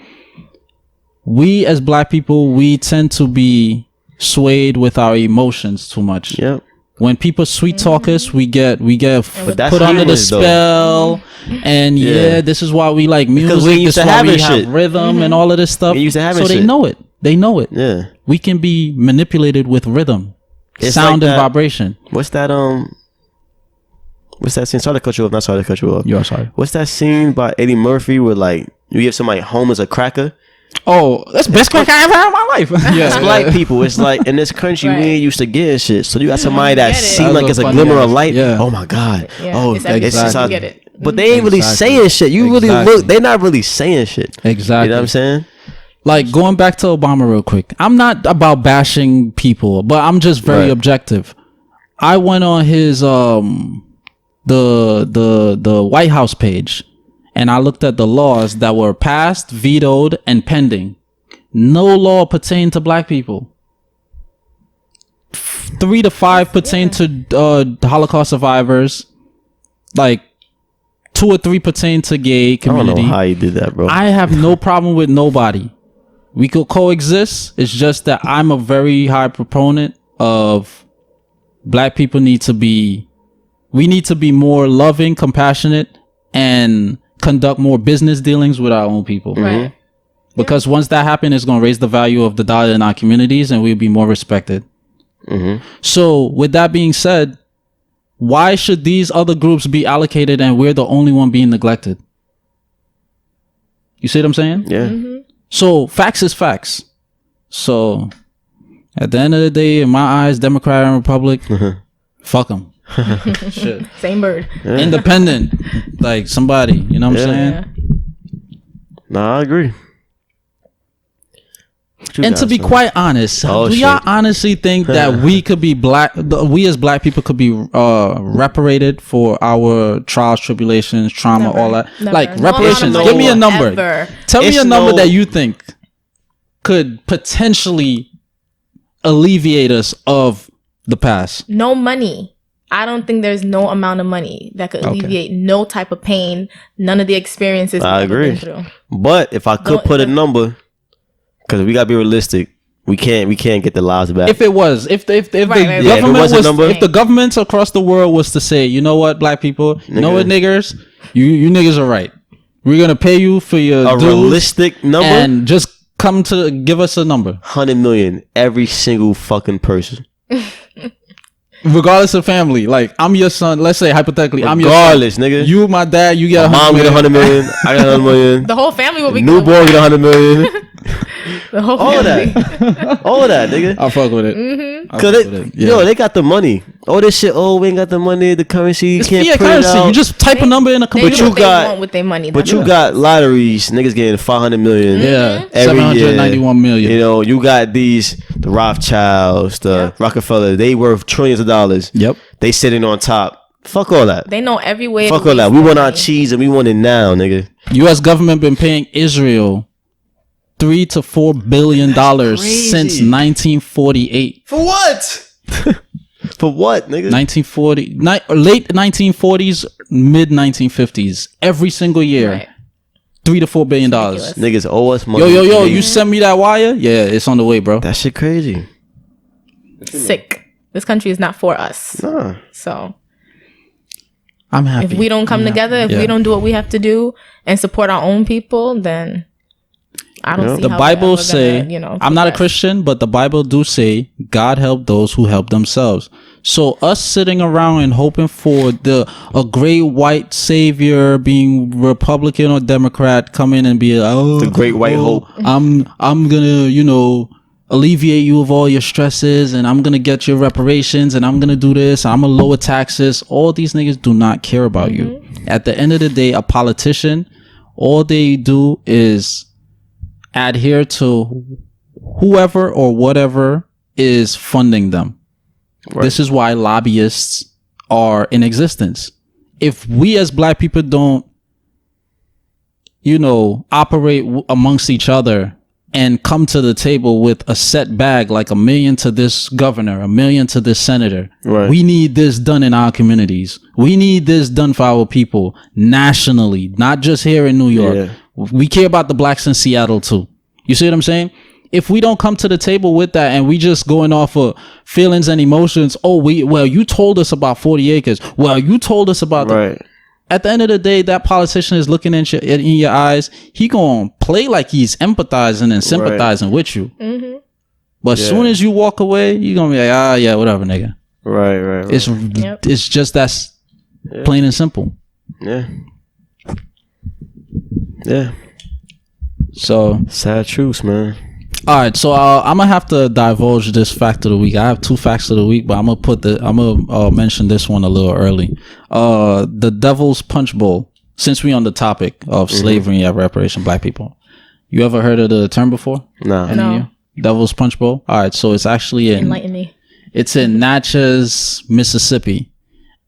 we as black people, we tend to be swayed with our emotions too much. Yep. When people sweet talk us, we get put under the spell, and this is why we like music. This is why we have rhythm and all of this stuff. So they know it. They know it. Yeah, we can be manipulated with rhythm, sound, and vibration. What's that? What's that scene? Sorry to cut you off. Not sorry to cut you off. You're sorry. What's that scene by Eddie Murphy where like you give somebody home as a cracker? Oh, that's the best crack I ever had in my life. It's black people. It's like in this country we ain't used to getting shit. So you got somebody that seems like it's a glimmer of light. Yeah. Oh my God. Oh, it's just how get it. But they ain't really saying shit. You really look. They're not really saying shit. Exactly. You know what I'm saying? Like going back to Obama real quick. I'm not about bashing people, but I'm just very objective. I went on his the White House page, and I looked at the laws that were passed, vetoed, and pending. No law pertained to black people. 3 to 5 pertain to Holocaust survivors. Like 2 or 3 pertain to gay community. I don't know how you did that, bro. I have no problem with nobody. We could coexist. It's just that I'm a very high proponent of black people we need to be more loving, compassionate, and conduct more business dealings with our own people. Right. Because once that happens, it's going to raise the value of the dollar in our communities and we'll be more respected. So with that being said, why should these other groups be allocated and we're the only one being neglected? You see what I'm saying? Yeah. So facts is facts. So at the end of the day, in my eyes, Democrat and Republic, fuck them. Shit. Same bird. Yeah. Independent, like somebody, you know what I'm saying? Yeah. Nah, I agree. And to be quite honest, do y'all honestly think that we could be we as black people could be reparated for our trials, tribulations, trauma, all that? Like reparations, give me a number. Tell me a number that you think could potentially alleviate us of the past. No money. I don't think there's no amount of money that could alleviate no type of pain, none of the experiences I agree. Been through. But if I could put a number, because we gotta be realistic, we can't get the lives back. If the governments across the world was to say, you know what, black people, you know what, niggers, you niggas are right. We're gonna pay you for your dues realistic number, and just come to give us a number. 100 million every single fucking person. Regardless of family, like I'm your son. Let's say hypothetically, I'm your son. Regardless, nigga. You, my dad, you get my mom get 100 million. I got 100 million. The whole family will be. Newborn get 100 million. The whole all family. All of that, nigga. I'll fuck with it. Yo, they got the money. All this shit. Oh, we ain't got the money. The currency. You can't print currency. It out. You just type a number in a computer. But you got with their money. But you got lotteries. Niggas getting 500 million. Yeah, every 791 million. You know, you got the Rothschilds, the Rockefeller. They worth trillions of dollars. Yep. They sitting on top. Fuck all that. They know every way. Fuck all that. We want our cheese and we want it now, nigga. U.S. government been paying Israel $3 to $4 billion since 1948. For what? For what, nigga? 1940, late 1940s, mid 1950s. Every single year. Right. $3 to $4 billion. ridiculous. Niggas owe us money. Yo, you send me that wire? Yeah, it's on the way, bro. That shit crazy. Sick. This country is not for us. Nah. So I'm happy. if we don't come together, if we don't do what we have to do and support our own people, then I don't see the how Bible we're say, gonna, I'm not a progress. Christian, but the Bible do say God help those who help themselves. So us sitting around and hoping for a great white savior, being Republican or Democrat, come in and be like, The great white hope. I'm gonna, alleviate you of all your stresses, and I'm gonna get your reparations, and I'm gonna do this, I'm gonna lower taxes. All these niggas do not care about you. At the end of the day, a politician, all they do is adhere to whoever or whatever is funding them. Right. This is why lobbyists are in existence. If we as black people don't, operate amongst each other and come to the table with a set bag, like $1 million to this governor, $1 million to this senator. Right. We need this done in our communities. We need this done for our people nationally, not just here in New York. Yeah. We care about the blacks in Seattle too. You see what I'm saying? If we don't come to the table with that and we just going off of feelings and emotions, you told us about 40 acres. Well, you told us about right. At the end of the day, that politician is looking in your eyes. He gonna play like he's empathizing and sympathizing with you. Mm-hmm. But as soon as you walk away, you gonna be like, yeah, whatever, nigga. Right. It's just that's plain and simple. Yeah. So sad truths, man. All right, so I'm gonna have to divulge this fact of the week. I have 2 facts of the week, but I'm gonna mention this one a little early. The Devil's Punch Bowl. Since we on the topic of slavery and reparation, black people, you ever heard of the term before? No. Devil's Punch Bowl. All right, so it's actually enlighten me. It's in Natchez, Mississippi,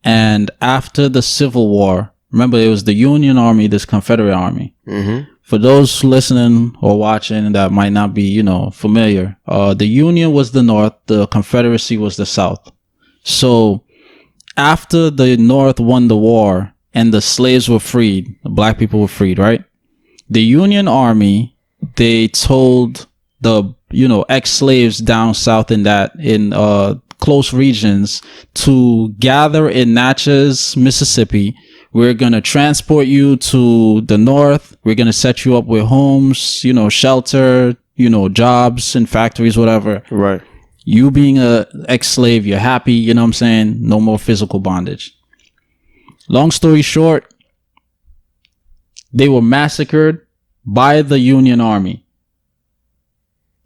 and after the Civil War, remember it was the Union Army, this Confederate Army. Mm-hmm. For those listening or watching that might not be, familiar, the Union was the North, the Confederacy was the South. So after the North won the war and the slaves were freed, the black people were freed, right? The Union Army, they told the, ex-slaves down south in close regions to gather in Natchez, Mississippi. We're going to transport you to the North. We're going to set you up with homes, shelter, jobs and factories, whatever. Right. You being a ex-slave, you're happy, you know what I'm saying? No more physical bondage. Long story short, they were massacred by the Union Army.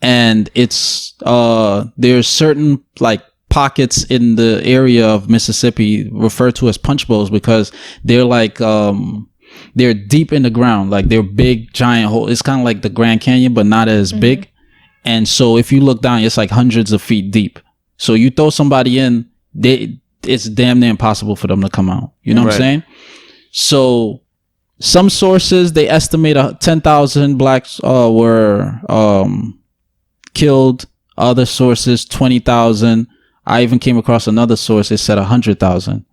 And it's, there's certain, pockets in the area of Mississippi referred to as punch bowls because they're they're deep in the ground, they're big giant holes. It's kind of like the Grand Canyon but not as big, and so if you look down it's hundreds of feet deep. So you throw somebody in, it's damn near impossible for them to come out, you know what I'm saying? So some sources they estimate 10,000 blacks were killed, other sources 20,000. I even came across another source. It said 100,000.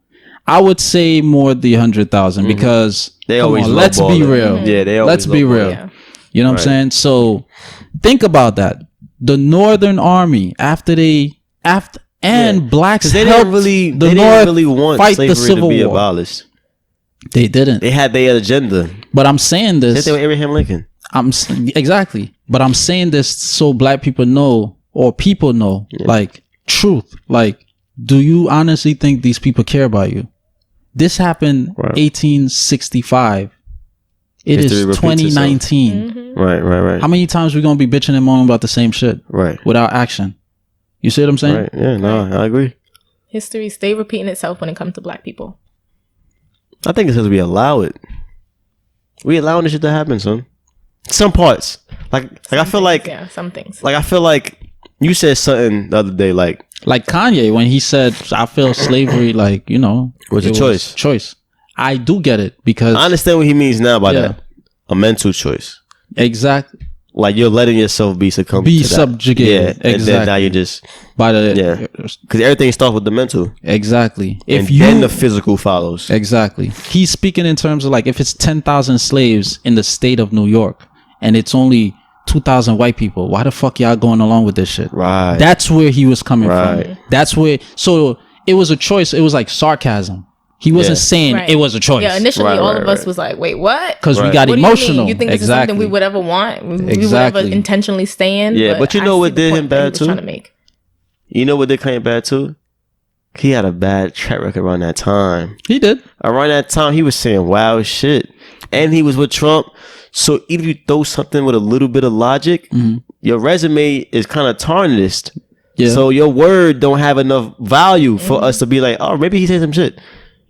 I would say more the 100,000 because let's be real. Yeah, let's be real. Yeah. You know what I'm saying? So think about that. The Northern Army blacks they helped didn't really want fight slavery the Civil to be War. Abolished. They didn't. They had their agenda. But I'm saying this. They were Abraham Lincoln. Exactly. But I'm saying this so black people know or people know truth. Do you honestly think these people care about you? This happened 1865. It is 2019. Right. How many times we gonna be bitching and moaning about the same shit? Right. Without action. You see what I'm saying? Right. Yeah, no, I agree. History stay repeating itself when it comes to black people. I think it's because we allow it. We allowing this shit to happen, son. Some parts. I feel like some things. I feel like you said something the other day, like Kanye when he said, "I feel slavery, was a choice." Choice. I do get it because I understand what he means now by that. A mental choice. Exactly. like you're letting yourself be succumbed to that. Subjugated. Yeah, and then now you're just by the because everything starts with the mental. Exactly. Then the physical follows. Exactly. He's speaking in terms of like if it's 10,000 slaves in the state of New York and it's only 2,000 white people, why the fuck y'all going along with this shit? Right. That's where he was coming from. That's where. So it was a choice. It was like sarcasm. He wasn't saying it was a choice. Yeah, initially all of us was like, wait, what? Because we got what emotional. You think this is something we would ever want? We would ever intentionally stay in? Yeah, but you know what did him bad too? You know what did him bad too? He had a bad track record around that time. He did. Around that time, he was saying wild shit. And he was with Trump. So if you throw something with a little bit of logic, your resume is kind of tarnished. Yeah. So your word don't have enough value for us to be like, oh, maybe he said some shit.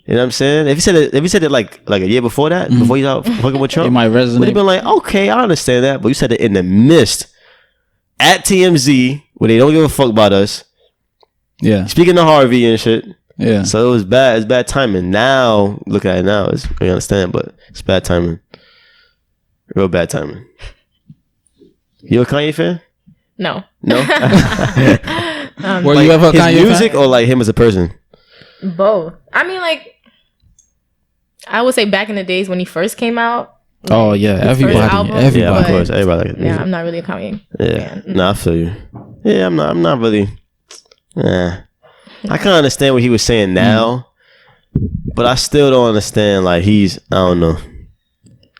You know what I'm saying? If he said it like a year before that, before he's out fucking with Trump, it might resonate. Would have been like, okay, I understand that. But you said it in the midst at TMZ where they don't give a fuck about us. Yeah. Speaking to Harvey and shit. Yeah. So it was bad. It's bad timing. Now, look at it now. You understand, but it's bad timing. Real bad timing. You a Kanye fan? No. No? Were you ever a Kanye fan? His music or like him as a person? Both. I mean, like, I would say back in the days when he first came out. Like, oh, yeah. Everybody. Yeah, of course. Everybody like it. Yeah, I'm not really a Kanye fan. Nah, I feel you. Yeah, I'm not really. Yeah. I can understand what he was saying now, but I still don't understand. Like, I don't know.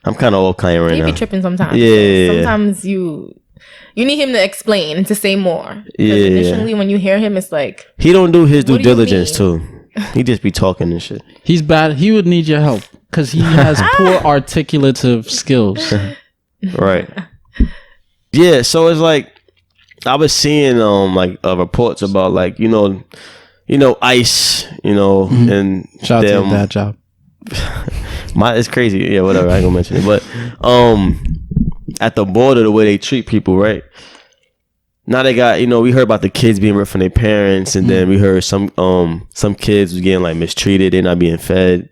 I'm kind of old Kanye right now. He be tripping sometimes. Yeah. Sometimes you need him to explain and to say more. Because initially when you hear him, it's like... He don't do his due diligence, too. He just be talking and shit. He's bad. He would need your help because he has poor articulative skills. Right. Yeah, so it's like, I was seeing reports about like, ICE, and shout out to your dad job. It's crazy. Yeah, whatever. I ain't gonna mention it. But at the border, the way they treat people, right? Now they got, we heard about the kids being ripped from their parents, and then we heard some kids was getting like mistreated, they're not being fed.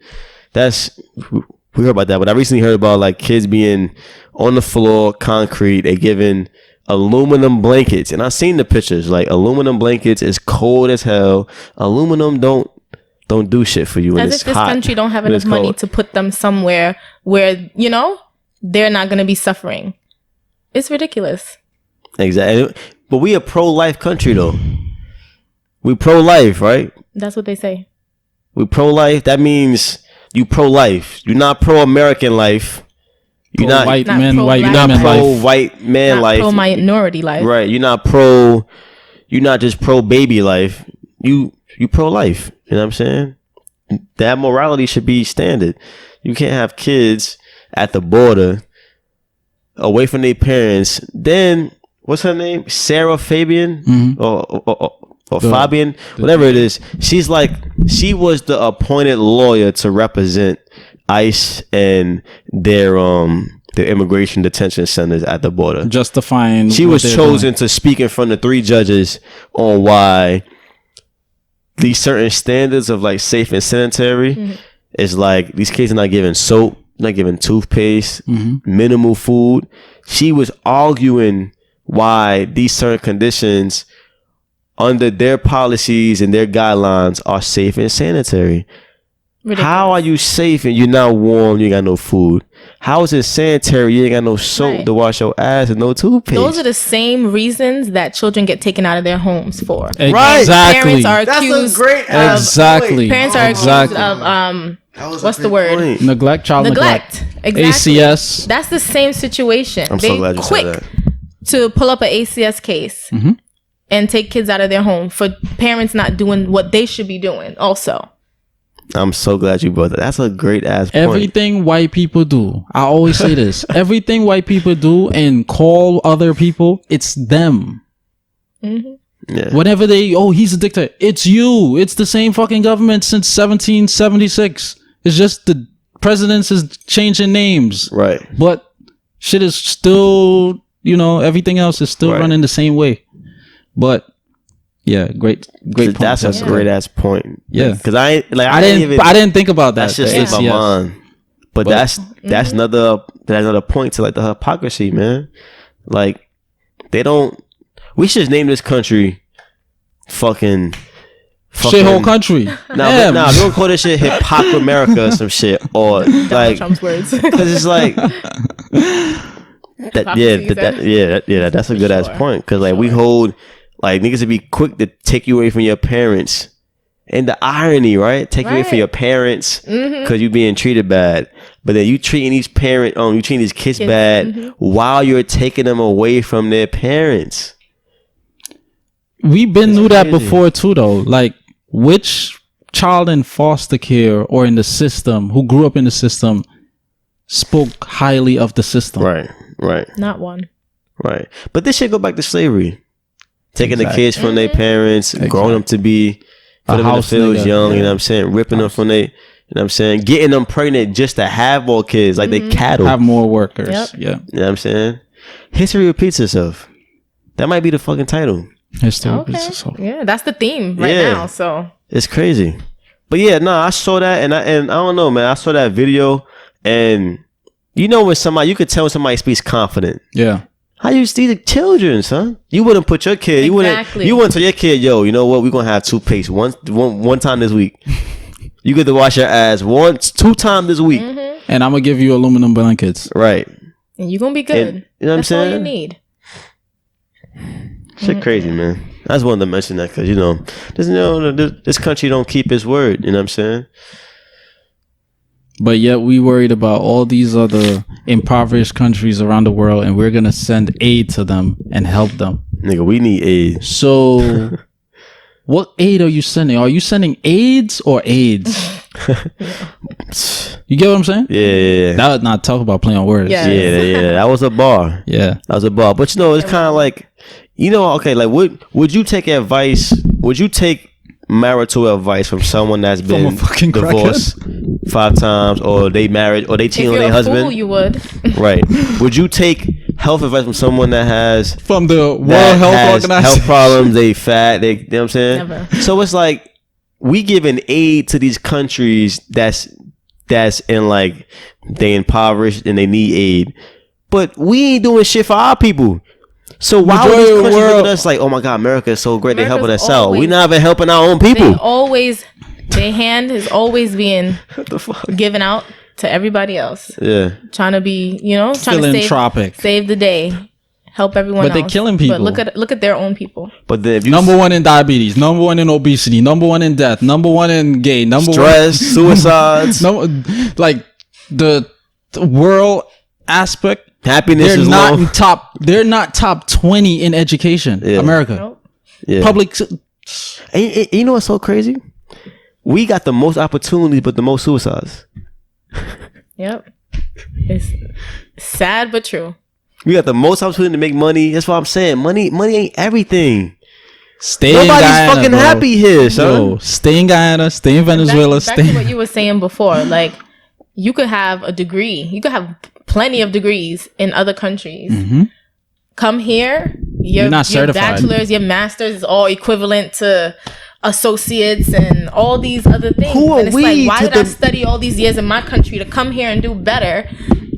We heard about that, but I recently heard about like kids being on the floor, concrete, they giving aluminum blankets, and I seen the pictures. Like aluminum blankets is cold as hell. Aluminum don't do shit for you. As if this country don't have enough money to put them somewhere where they're not gonna be suffering. It's ridiculous. Exactly. But we a pro-life country though. We pro-life, right? That's what they say. We pro-life. That means you pro-life. You're not pro-American life. You're not white man life. You're not pro-white man life. Pro-minority life. Right. You're not just pro-baby life. You pro-life. You know what I'm saying? That morality should be standard. You can't have kids at the border away from their parents. Then what's her name? Sarah Fabian or Fabian, whatever it is. She was the appointed lawyer to represent ICE and their immigration detention centers at the border. Justifying. She was chosen to speak in front of 3 judges on why these certain standards of like safe and sanitary is like these kids are not given soap, not given toothpaste, minimal food. She was arguing why these certain conditions under their policies and their guidelines are safe and sanitary. Ridiculous. How are you safe and you're not warm, you ain't got no food? How is it sanitary, you ain't got no soap to wash your ass and no toothpaste? Those are the same reasons that children get taken out of their homes for. Right. Exactly. Parents are accused of what's the word? Neglect, child neglect. Exactly. ACS. That's the same situation. I'm so glad you said that. To pull up an ACS case and take kids out of their home for parents not doing what they should be doing also. I'm so glad you brought that. That's a great ass point. Everything white people do, I always say this, everything white people do and call other people, it's them. Yeah. Whenever he's a dictator, it's you. It's the same fucking government since 1776. It's just the presidents is changing names. Right. But shit is still, everything else is still running the same way. But yeah, great point. That's a great ass point. Yeah, because I didn't think about that. That's just in my mind. But that's another point to like the hypocrisy, man. Like, they don't. We should just name this country fucking Shithole country. Nah, we don't call this shit Hip Hop America or some shit, or like Trump's words. because it's like that. That's a good ass point because like we hold like niggas to be quick to take you away from your parents, and the irony, right? Take you away from your parents because you being treated bad, but then you treating these you treating these kids bad while you're taking them away from their parents. We've been through that before too, though. Like, which child in foster care or in the system who grew up in the system spoke highly of the system? Right. Not one. Right. But this shit go back to slavery. Taking the kids from their parents, growing them to be put them in the fields young, you know what I'm saying? Ripping them from their, you know what I'm saying? Getting them pregnant just to have more kids, like they cattle. Have more workers. Yep. Yeah. You know what I'm saying? History repeats itself. That might be the fucking title. History repeats itself. Yeah, that's the theme now. So it's crazy. But yeah, I saw that and I don't know, man. I saw that video and you know when you could tell when somebody speaks confident. Yeah. How you see the children, son? You wouldn't put your kid. You wouldn't tell your kid, yo, you know what? We're gonna have toothpaste one time this week. You get to wash your ass 2 times this week, and I'm gonna give you aluminum blankets. Right. And you're gonna be good. And, you know what I'm saying? That's all you need. Shit, crazy, man. I just wanted to mention that because this country don't keep its word. You know what I'm saying? But yet we worried about all these other impoverished countries around the world, and we're gonna send aid to them and help them. Nigga, we need aid. So, what aid are you sending? Are you sending AIDS or AIDS? You get what I'm saying? Yeah. That was not talk about playing on words. Yeah. That was a bar. Yeah, that was a bar. But it's kind of like, okay, like would you take advice? Would you take marital advice from someone that's been divorced 5 times, or they married, or they cheating on their husband? Fool, you would. Right. Would you take health advice from someone that has from the World Health Organization health problems? They fat. They, you know what I'm saying? Never. So it's like we giving aid to these countries that's in like they impoverished and they need aid, but we ain't doing shit for our people. So why would these countries look at us like, oh my God, America is so great, they're helping us out? We're not even helping our own people. Their hand is always being given out to everybody else. Yeah. Trying to be, trying philanthropic. to save the day, help everyone else. But they're killing people. But look at their own people. But then number 1 in diabetes, number 1 in obesity, number 1 in death, number 1 in gay, number stress, suicides. Like the world aspect. Happiness they're is not low. They're not top 20 in education. Yeah. America. Nope. Yeah. Public. And you know what's so crazy? We got the most opportunities, but the most suicides. Yep. It's sad but true. We got the most opportunity to make money. That's what I'm saying. Money ain't everything. Nobody's fucking happy here, son. Yo, stay in Guyana, stay in Venezuela. Back to what you were saying before. Like, you could have a degree. You could have plenty of degrees in other countries. Mm-hmm. Come here, your not certified. bachelor's, your master's is all equivalent to associates and all these other things. Who are and it's we like, why did I study all these years in my country to come here and do better?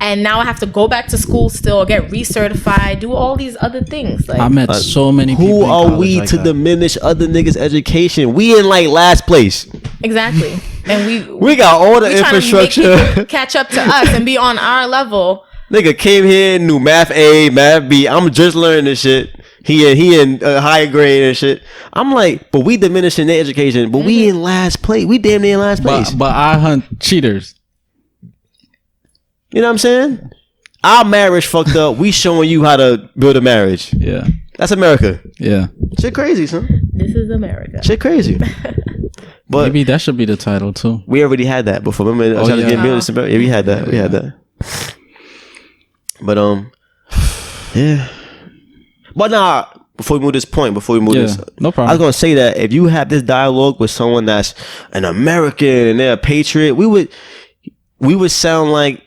And now I have to go back to school still, get recertified, do all these other things. Like, I met so many people. Who are we to diminish other niggas' education? We in like last place. Exactly. And we got all the infrastructure. Trying to make people catch up to us and be on our level. Nigga came here, knew math A, math B. I'm just learning this shit. He in higher grade and shit. I'm like, but we diminishing their education, but we in last place. We damn near in last place. But I hunt cheaters. You know what I'm saying? Our marriage fucked up. We showing you how to build a marriage. Yeah. That's America. Yeah. Shit crazy, son. This is America. Shit crazy. But maybe that should be the title too. We already had that before. Remember? Yeah, we had that. We had that. But yeah. But nah, before we move this, no problem. I was gonna say that if you have this dialogue with someone that's an American and they're a patriot, we would sound like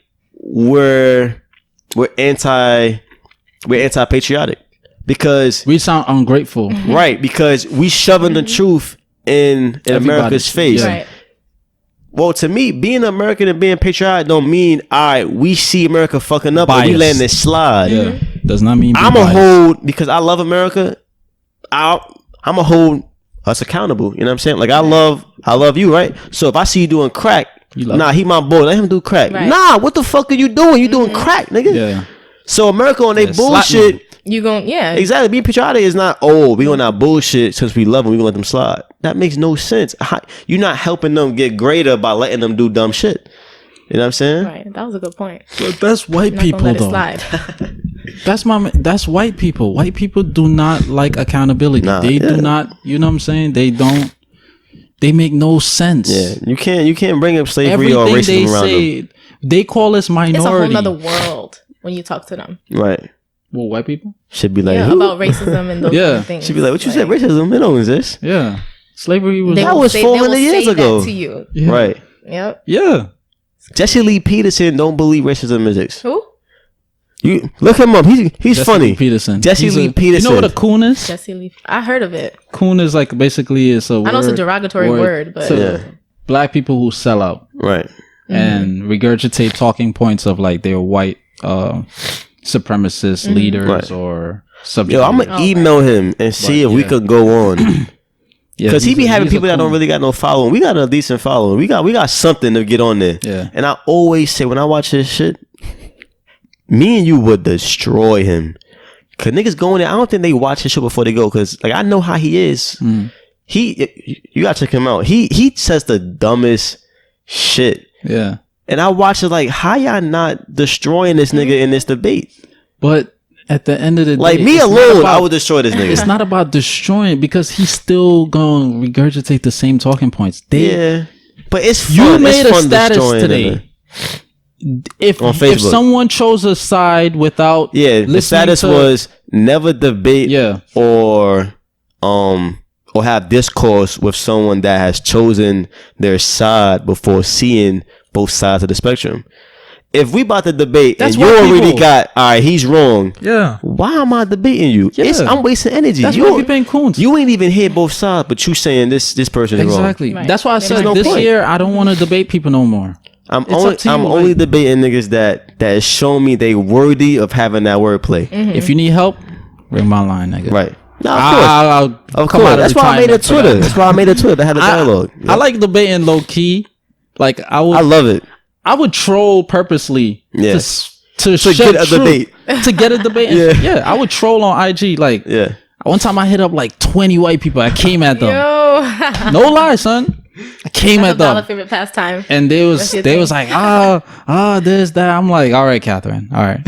we're anti-patriotic because we sound ungrateful, right? Because we shoving the truth in America's face. Right. Well, to me, being American and being patriotic don't mean, all right, we see America fucking up and we letting it slide. Yeah. does not mean I'm a hold, because I love America. I'm a hold us accountable. You know what I'm saying? Like I love you, right? So if I see you doing crack, he my boy. Let him do crack. Right. Nah, what the fuck are you doing? You doing crack, nigga? Yeah. So America on their bullshit. You gon' exactly. Being patriotic is not we on our bullshit since we love them. We gonna let them slide. That makes no sense. You're not helping them get greater by letting them do dumb shit. You know what I'm saying? Right. That was a good point. But that's white people though. That's white people. White people do not like accountability. They do not. You know what I'm saying? They don't. They make no sense. Yeah, you can't bring up slavery or racism around them. They call us minority. It's a whole nother world when you talk to them. Right. Well, white people should be like about racism and those kind of things. Should be like, what you said? Racism, it don't exist. Yeah, slavery was. That was 400 years ago. That to you. Yeah. Right. Yep. Yeah. Jesse Lee Peterson don't believe racism exists. Who? You look him up. He's Jesse funny. Lee Peterson. Jesse Lee Peterson. You know what a coon is? Jesse Lee. I heard of it. Coon is like basically it's a word. I know it's a derogatory word, but black people who sell out, right, and regurgitate talking points of like their white supremacist leaders or subject. Yo, I'm gonna email him and see if we could go on. Because he be having people that don't really got no following. We got a decent following. We got something to get on there. Yeah. And I always say when I watch this shit, me and you would destroy him. Cause niggas go in there. I don't think they watch his show before they go. Cause like I know how he is. You gotta check him out. He says the dumbest shit. Yeah. And I watch it like, how y'all not destroying this nigga in this debate? But at the end of the day, like me alone, I would destroy this nigga. It's not about destroying because he's still gonna regurgitate the same talking points. But it's fun. You made a status today. If someone chose a side without the status was never debate or have discourse with someone that has chosen their side before seeing both sides of the spectrum. If we about to debate and you already got, all right, he's wrong. Yeah. Why am I debating you? I'm wasting energy. That's why we're paying coons. You ain't even hear both sides, but you saying this person is wrong. Exactly. Right. That's why I said this year I don't want to debate people no more. I'm only debating niggas that show me they worthy of having that wordplay. If you need help, ring my line, nigga. Right. No, of course. That's why I made a Twitter. That's why I made a Twitter to have a dialogue. I like debating low key. Like I love it. I would troll purposely to get a debate. To get a debate. I would troll on IG. Like, one time I hit up like 20 white people. I came at them. No lie, son. I came at them. That's favorite pastime. And they was like, this, that. I'm like, all right, Catherine. All right.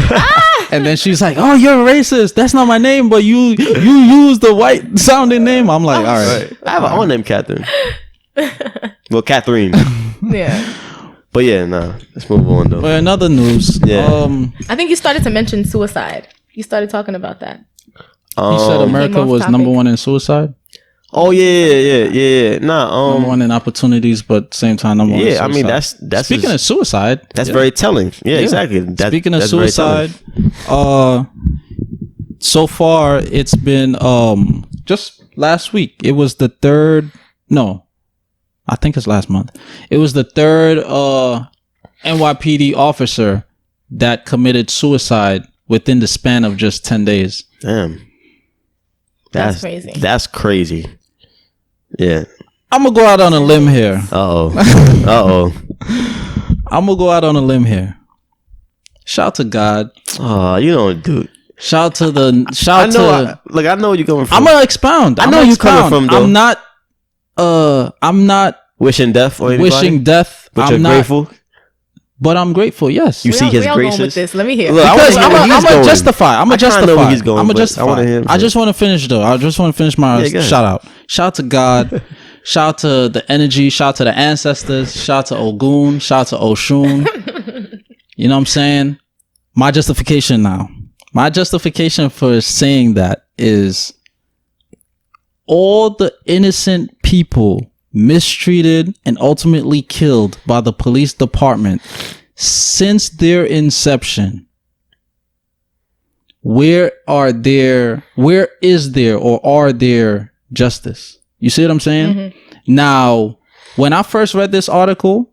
And then she's like, oh, you're a racist. That's not my name, but you use the white sounding name. I'm like, all right. I have an own name, Catherine. Well, Catherine. Yeah. But let's move on though. Well, another news. I think you started to mention suicide. You started talking about that. You said America was number one in suicide? Oh yeah. Number one in opportunities, but same time number one in suicide. I mean that's speaking of suicide. That's very telling. Yeah, exactly. Speaking of suicide, so far it's been just last week. It was the third. No. I think it's last month. It was the third NYPD officer that committed suicide within the span of just 10 days. Damn. That's crazy. That's crazy. Yeah. I'm going to go out on a limb here. Uh-oh. I'm going to go out on a limb here. Shout out to God. Oh, you don't do it. Shout to the... I know where you're coming from. I'm going to expound. I know you're coming from, though. I'm not wishing death or anybody? Wishing death. But you're grateful? But I'm grateful, yes. You see his graces? Going with this. Let me hear. Look, because I'm going to justify. I just want to finish, though. I just want to finish my shout out. Shout out to God. Shout out to the energy. Shout out to the ancestors. Shout out to Ogun. Shout out to Oshun. You know what I'm saying? My justification now. My justification for saying that is all the innocent people mistreated and ultimately killed by the police department since their inception. Where is there or are there justice? You see what I'm saying? Mm-hmm. Now, when I first read this article,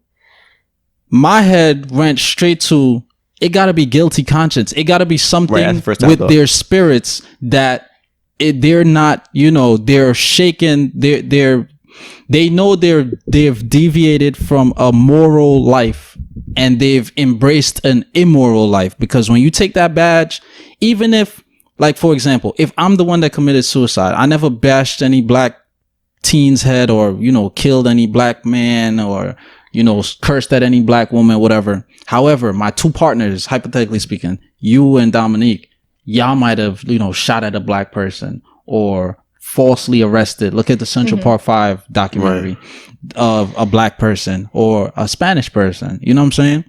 my head went straight to it gotta be guilty conscience. It gotta be something with their spirits that they're not, they're shaken. They know they've deviated from a moral life and they've embraced an immoral life. Because when you take that badge, even if, like, for example, if I'm the one that committed suicide, I never bashed any black teen's head or, killed any black man or, cursed at any black woman, whatever. However, my two partners, hypothetically speaking, you and Dominique, y'all might have, shot at a black person or falsely arrested. Look at the Central Park 5 documentary of a black person or a Spanish person. You know what I'm saying?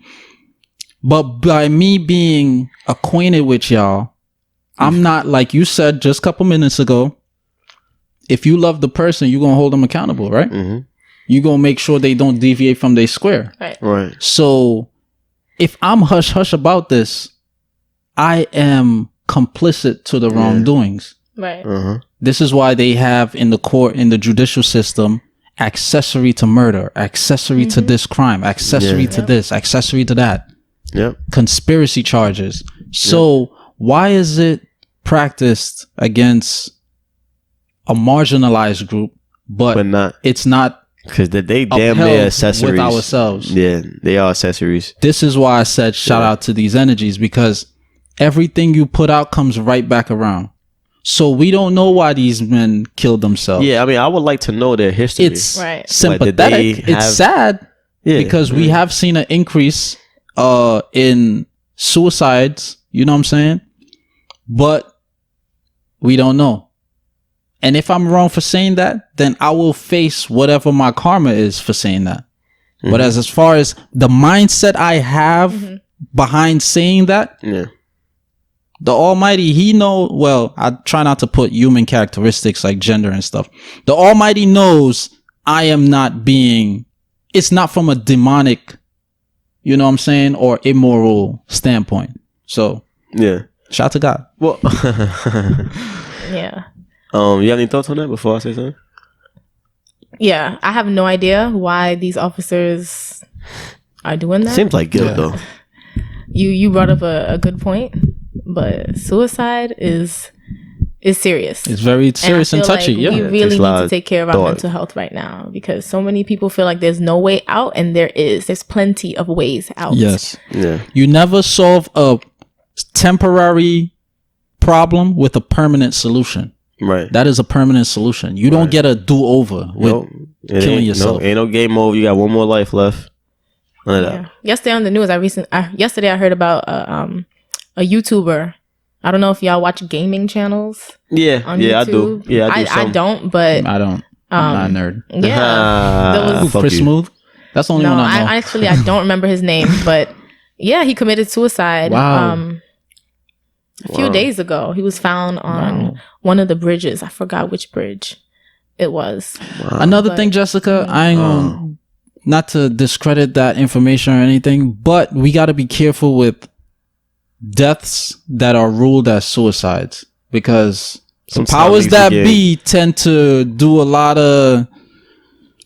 But by me being acquainted with y'all, I'm not, like you said just a couple minutes ago, if you love the person, you're going to hold them accountable, right? You're going to make sure they don't deviate from their square. Right. So if I'm hush-hush about this, I am complicit to the wrongdoings. Right. This is why they have in the court, in the judicial system, accessory to murder, accessory to this crime, accessory to this, accessory to that. Yep. Conspiracy charges. So why is it practiced against a marginalized group, but not, it's not, because they damn near accessories with ourselves? Yeah, they are accessories. This is why I said shout out to these energies, because everything you put out comes right back around. So we don't know why these men killed themselves. Yeah, I mean, I would like to know their history. It's sympathetic. It's sad because we have seen an increase in suicides. You know what I'm saying? But we don't know. And if I'm wrong for saying that, then I will face whatever my karma is for saying that. But as far as the mindset I have behind saying that, the Almighty, He knows. Well, I try not to put human characteristics like gender and stuff. The Almighty knows I am not being, it's not from a demonic, you know what I'm saying, or immoral standpoint. So, shout out to God. Well, yeah. You have any thoughts on that before I say something? Yeah, I have no idea why these officers are doing that. Seems like guilt, though. You brought up a good point, but suicide is serious. It's very serious and touchy. Like we really need to take care of our mental health right now, because so many people feel like there's no way out, and there's plenty of ways out. Yes. Yeah. You never solve a temporary problem with a permanent solution. Right. That is a permanent solution. You don't get a do-over with killing yourself. Ain't no game over. You got one more life left. None of that. Yesterday on the news, yesterday I heard about a YouTuber. I don't know if y'all watch gaming channels. Yeah, on YouTube. I do. Yeah, I don't, but I don't. I'm not a nerd. Yeah, Chris Smooth. That's the only one I know. I don't remember his name, but yeah, he committed suicide. Wow. A few days ago, he was found on one of the bridges. I forgot which bridge it was. Another thing, Jessica, I ain't gonna, not to discredit that information or anything, but we got to be careful with deaths that are ruled as suicides, because the powers that be tend to do a lot of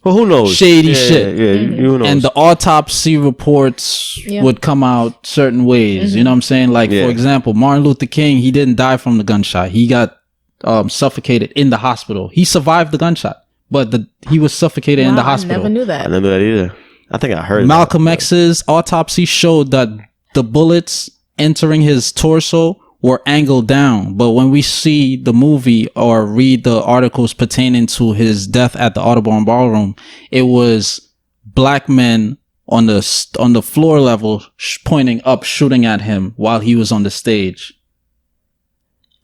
who knows shady shit. Who knows? And the autopsy reports would come out certain ways. You know what I'm saying? Like, for example, Martin Luther King, he didn't die from the gunshot. He got suffocated in the hospital. He survived the gunshot, but he was suffocated in the hospital. I never knew that. I never knew that either. I think I heard Malcolm X's autopsy showed that the bullets entering his torso were angled down, but when we see the movie or read the articles pertaining to his death at the Audubon Ballroom, it was black men on the floor level pointing up, shooting at him while he was on the stage.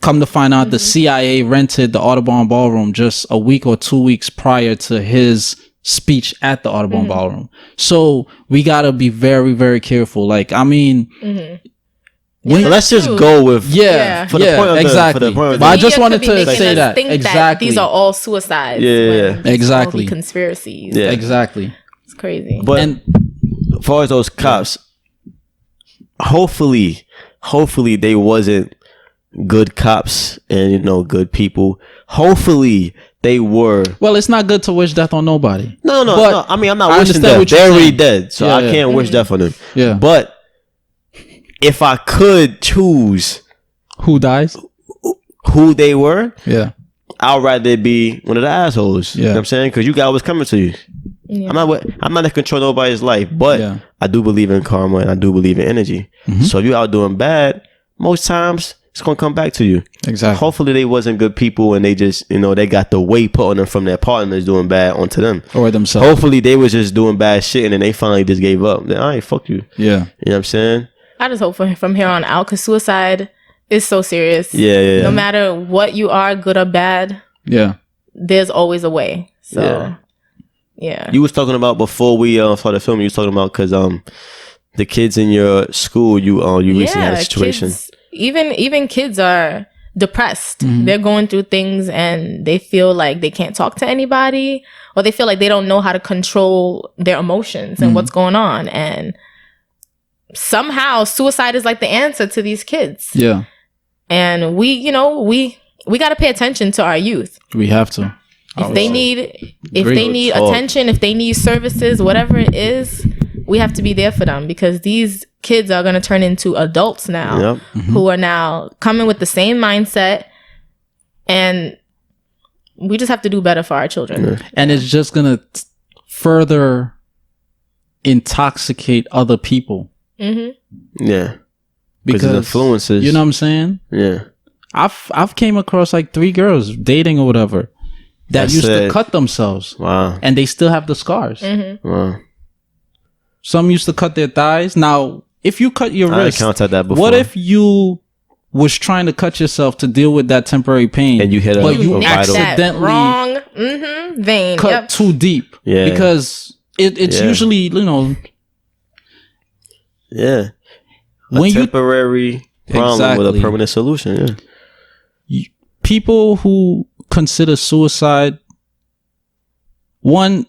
Come to find out, the CIA rented the Audubon Ballroom just a week or 2 weeks prior to his speech at the Audubon Ballroom. So we gotta be very, very careful. Like, I mean, let's just go with for the point of exactly. But I just wanted to say that exactly. These are all suicides. Yeah, exactly. Conspiracies. Yeah, exactly. It's crazy. But as far as those cops, hopefully they wasn't good cops and good people. Hopefully they were. Well, it's not good to wish death on nobody. No. I mean, I'm not wishing death. They're already dead, so I can't wish death on them. Yeah, but if I could choose Who dies? who they were, Yeah. I'd rather it be one of the assholes. You know Yeah. what I'm saying? Because you got what's coming to you. Yeah. I'm not in control of nobody's life, but Yeah. I do believe in karma and I do believe in energy. So if you're out doing bad, most times it's gonna come back to you. Exactly. Hopefully they wasn't good people and they just, they got the weight put on them from their partners doing bad onto them. Or themselves. Hopefully they was just doing bad shit and then they finally just gave up. Then, all right, fuck you. Yeah. You know what I'm saying? I just hope from here on out, because suicide is so serious. Yeah. No matter what you are, good or bad, Yeah. there's always a way. So, yeah. You was talking about before we started filming. You was talking about because the kids in your school, you recently had a situation. Kids, even kids are depressed. They're going through things and they feel like they can't talk to anybody, or they feel like they don't know how to control their emotions and what's going on. And somehow suicide is like the answer to these kids. Yeah. And we got to pay attention to our youth. We have to. If they need talk. attention, if they need services, whatever it is, we have to be there for them, because these kids are going to turn into adults now who are now coming with the same mindset, and we just have to do better for our children. And it's just going to further intoxicate other people. Yeah. Because it influences. You know what I'm saying? Yeah. I've came across like 3 girls dating or whatever that used to cut themselves. Wow. And they still have the scars. Wow. Some used to cut their thighs. Now, if you cut your wrist, I encountered that before. what if you was trying to cut yourself to deal with that temporary pain, and you hit but a you vital accidentally wrong vein cut too deep? Yeah. Because it's usually, Yeah. When a temporary problem with a Exactly. permanent solution. Yeah. people who consider suicide, one,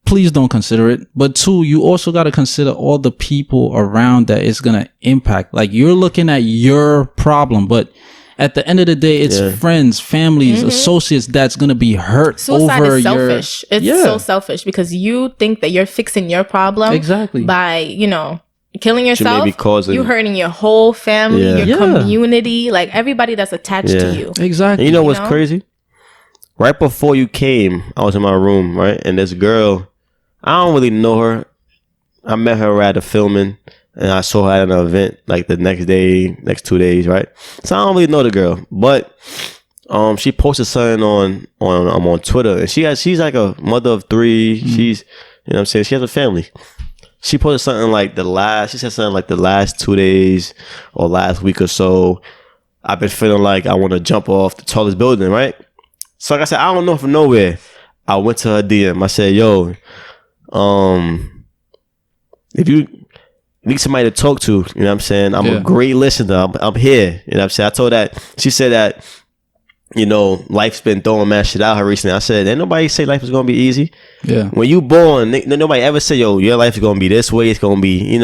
please don't consider it. But 2, you also got to consider all the people around that it's going to impact. Like, you're looking at your problem, but at the end of the day, it's friends, families, associates that's going to be hurt. Suicide over is selfish. It's Yeah. so selfish, because you think that you're fixing your problem Exactly. by, killing yourself. may be causing- You hurting your whole family, Yeah. your Yeah. community, like everybody that's attached to you. Exactly. And you know what's know? crazy? Right before you came, I was in my room, right? And this girl, I don't really know her. I met her at a filming, and I saw her at an event like the next 2 days, right? So I don't really know the girl, but she posted something on Twitter, and she's like a mother of 3. She's, you know what I'm saying, she has a family. She posted something like the last 2 days or last week or so, I've been feeling like I want to jump off the tallest building, right? So like I said, I don't know from nowhere. I went to her DM. I said, yo, if you need somebody to talk to, you know what I'm saying? I'm a great listener. I'm here. You know what I'm saying? I told that, she said that, life's been throwing mad shit out her recently. I said, ain't nobody say life is going to be easy. Yeah. When you born, nobody ever say, yo, your life is going to be this way. It's going to be,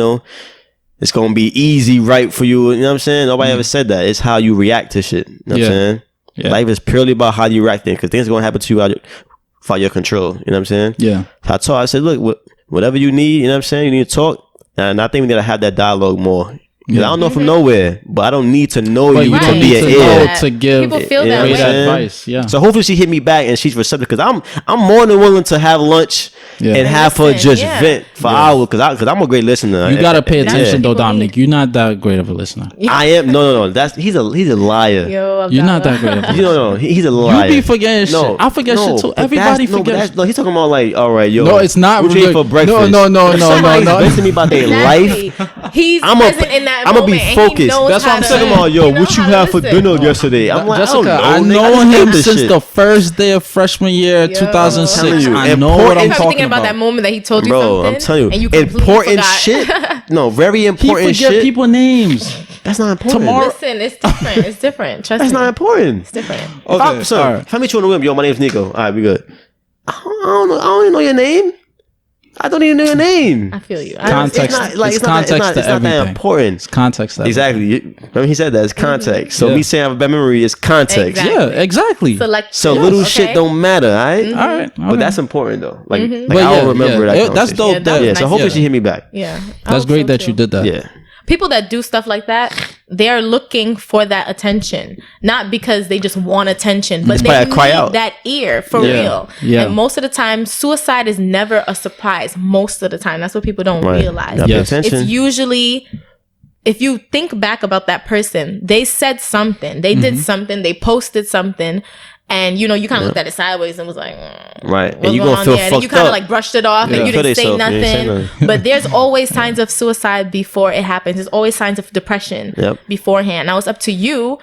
it's going to be easy, right for you. You know what I'm saying? Nobody ever said that. It's how you react to shit. You know what I'm saying? Yeah. Life is purely about how you react, because things are going to happen to you out of your control. You know what I'm saying? Yeah. So I said, look, whatever you need, you know what I'm saying? You need to talk. And I think we need to have that dialogue more. Because I don't know from nowhere, but I don't need to know you to be an ear. To give People feel that great way. advice. Yeah. So hopefully she hit me back and she's receptive, because I'm more than willing to have lunch and have her just vent for hours, because I'm a great listener. You gotta pay attention though, people Dominic. You're not that great of a listener. I am. No. He's a liar. Yo, You're not that great of a listener. No. He's a liar. You be forgetting shit. I forget shit too. but Everybody that's- forgets. No, he's talking about like, all right, yo. No, it's not. What you ate for breakfast? No. Somebody's venting me about their life. He's I'm present in that gonna moment. be and he focused. knows That's what how I'm to- saying. Talking about, yo, he knows what you how to had for listen. dinner yesterday? I'm like, Jessica, I I don't know. know nigga. him This since shit. the first day of freshman year, Yo. 2006. I'm telling you, I know what important- I'm Probably talking thinking about that moment that he told you Bro, something. I'm telling you, and you completely important forgot. shit. No, very He important forget shit. people names. That's not important. Tomorrow- Listen, it's different. It's different. Trust That's me. not important. It's different. Okay, If all right. I meet you in the room, yo, my name's Nico. All right, we good. I don't even know your name. I don't even know your name. I feel you. Context. It's not, It's it's context not to that everything. important. It's context. That Exactly. Remember he said that. It's context. So Yeah. me saying I have a bad memory is context. Exactly. Yeah, exactly. Select. So Yes, little okay. shit don't matter, all right? All right. But that's important though. Like, But I'll yeah, remember yeah. that. That's conversation. dope. Yeah, that was Yeah, so nice. hopefully Yeah. she hit me back. Yeah. I That's hope great so, that too. you did that. Yeah. people that do stuff like that, they're looking for that attention, not because they just want attention, but they need that ear for real. Yeah. And most of the time, suicide is never a surprise. Most of the time, that's what people don't realize. It's usually, if you think back about that person, they said something, they did something, they posted something. And you kind of looked at it sideways and was like, right. And you gonna feel fucked up. And you kind of like brushed it off and you didn't say nothing. But there's always signs of suicide before it happens. There's always signs of depression beforehand. Now it's up to you,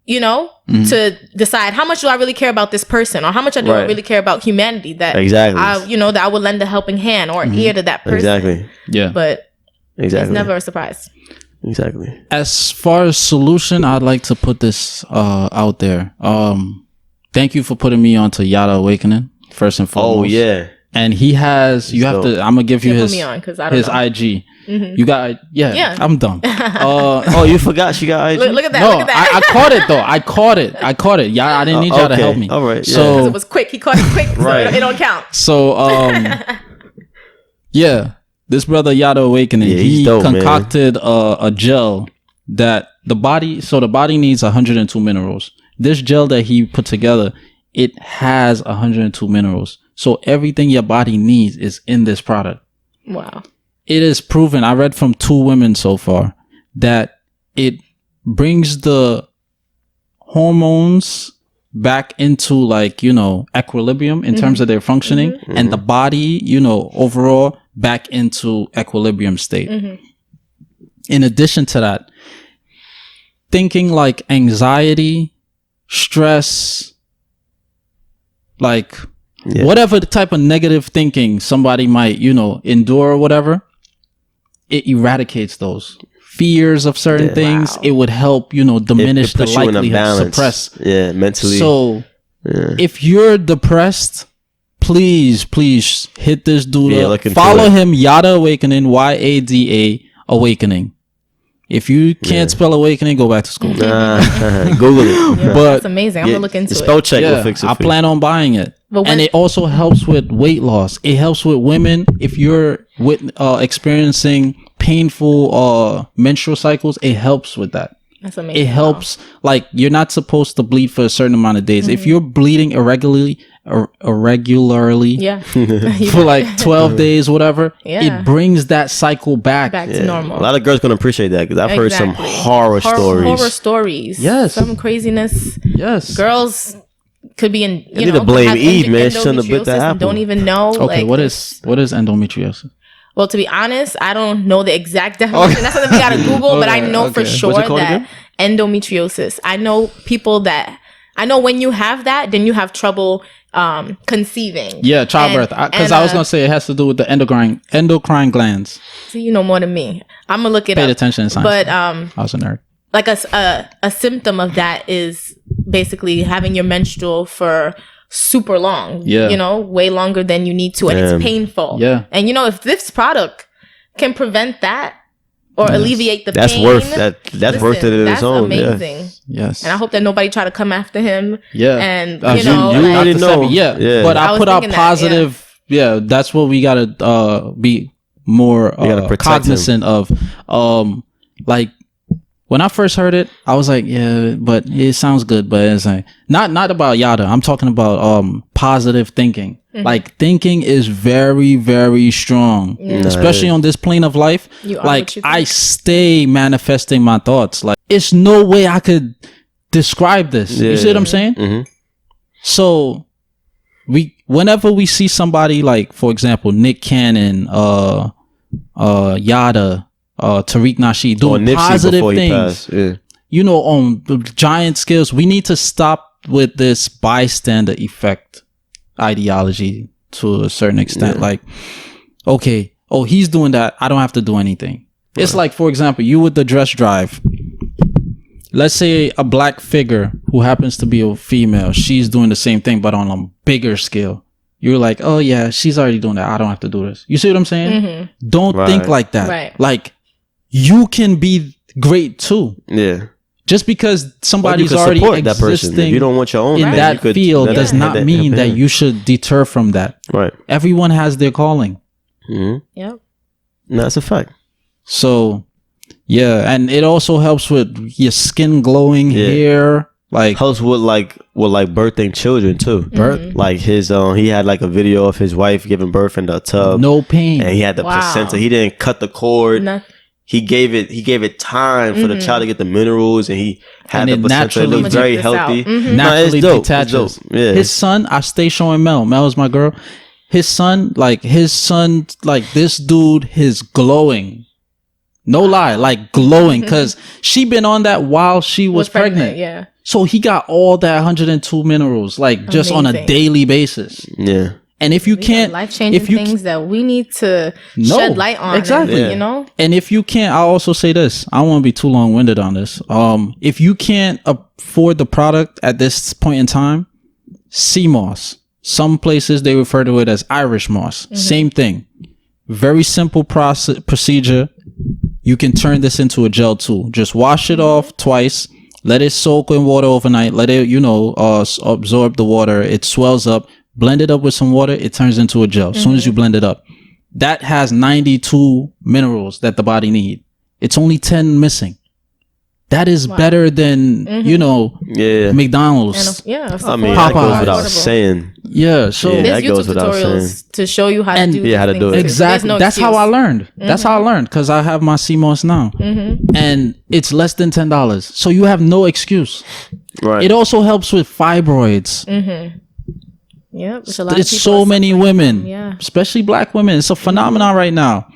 to decide how much do I really care about this person, or how much I don't really care about humanity. That that I would lend a helping hand or ear to that person. Exactly. Yeah. But it's never a surprise. Exactly. As far as solution, I'd like to put this out there. Thank you for putting me onto Yada Awakening, first and foremost. Oh, yeah. And he has, I'm going to give you his IG. Mm-hmm. You got, I'm dumb. You forgot she got IG? Look at that. No, look at that. I caught it though. I caught it. Yeah, I didn't need y'all to help me. All right. Yeah. So it was quick. He caught it quick. Right. So it don't count. So, this brother Yada Awakening, he dope, concocted a gel that the body needs 102 minerals. This gel that he put together, it has 102 minerals. So everything your body needs is in this product. Wow. It is proven, I read from 2 women so far, that it brings the hormones back into equilibrium in terms of their functioning, and the body, overall back into equilibrium state. In addition to that, thinking like anxiety, stress, whatever the type of negative thinking somebody might, endure or whatever, it eradicates those fears of certain things. It would help, diminish the likelihood, suppress. Yeah, mentally. So if you're depressed, please hit this dude up. Follow him, Yada Awakening, YADA Awakening. If you can't spell awakening, go back to school. Google it. But that's amazing. I'm gonna look into spell check will fix it. I plan on buying it. And it also helps with weight loss. It helps with women. If you're experiencing painful menstrual cycles, it helps with that. That's amazing. It helps. You're not supposed to bleed for a certain amount of days. If you're bleeding irregularly for 12 days, whatever, it brings that cycle back to normal. A lot of girls gonna appreciate that, because I've heard some horror stories. Yes, some craziness. Yes, girls could be in. You need to blame Eve, man. Shouldn't have bit that apple. Don't even know. Okay, what is endometriosis? Well, to be honest, I don't know the exact definition. That's something we gotta Google, but I know for sure that endometriosis. I know when you have that, then you have trouble conceiving. Yeah, childbirth. Because I was gonna say it has to do with the endocrine glands. So you know more than me. I'm gonna look it up. Paid attention in science. But I was a nerd. Like a symptom of that is basically having your menstrual for super long. Yeah. Way longer than you need to, and it's painful. Yeah. And if this product can prevent that or alleviate the pain, that's worth it in its own. Amazing. Yes. And I hope that nobody try to come after him. Yeah. And you already know. Yeah. But I put out positive. That's what we gotta be more cognizant of. When I first heard it, I was like, yeah, but it sounds good, but it's like not about Yada. I'm talking about positive thinking. Thinking is very, very strong, especially on this plane of life. I stay manifesting my thoughts. It's no way I could describe this. You see what I'm saying? So whenever we see somebody for example, Nick Cannon, Yada, Tariq Nasheed doing positive things, on giant scales, we need to stop with this bystander effect ideology to a certain extent. He's doing that, I don't have to do anything. Right. It's for example, you with the dress drive, let's say a black figure who happens to be a female, she's doing the same thing but on a bigger scale. You're like, oh yeah, she's already doing that, I don't have to do this. You see what I'm saying? Don't think like that. Right. You can be great too. Yeah. Just because somebody's already existing, you don't want your own in that field does not mean that you should deter from that. Right. Everyone has their calling. Yep. No, that's a fact. So Yeah, and it also helps with your skin glowing, hair. Like helps with birthing children too. Like his he had like a video of his wife giving birth in the tub. No pain. And he had the placenta. He didn't cut the cord. He gave it time for the child to get the minerals, and he had the placenta. It looked very healthy. Naturally detaches. It's dope. Yeah. His son, I stay showing Mel. Mel is my girl. His son, this dude is glowing. No lie, like glowing, because she been on that while she was pregnant. Yeah. So he got all that 102 minerals, like just on a daily basis. Yeah. And if you can't, life-changing things that we need to shed light on. Exactly. And, you know? And if you can't, I'll also say this. I don't want to be too long-winded on this. If you can't afford the product at this point in time, sea moss. Some places they refer to it as Irish moss. Same thing. Very simple procedure. You can turn this into a gel too. Just wash it off twice. Let it soak in water overnight. Let it, absorb the water. It swells up. Blend it up with some water. It turns into a gel. As soon as you blend it up, that has 92 minerals that the body need. It's only 10 missing. That is better than, McDonald's. I mean, that goes without saying. Yeah, so there's YouTube tutorials to show you how to do how to do it. Exactly. That's how I learned. That's how I learned, because I have my CMOS now. And it's less than $10. So you have no excuse. Right. It also helps with fibroids. Yep. It's so many women, especially black women. It's a phenomenon right now.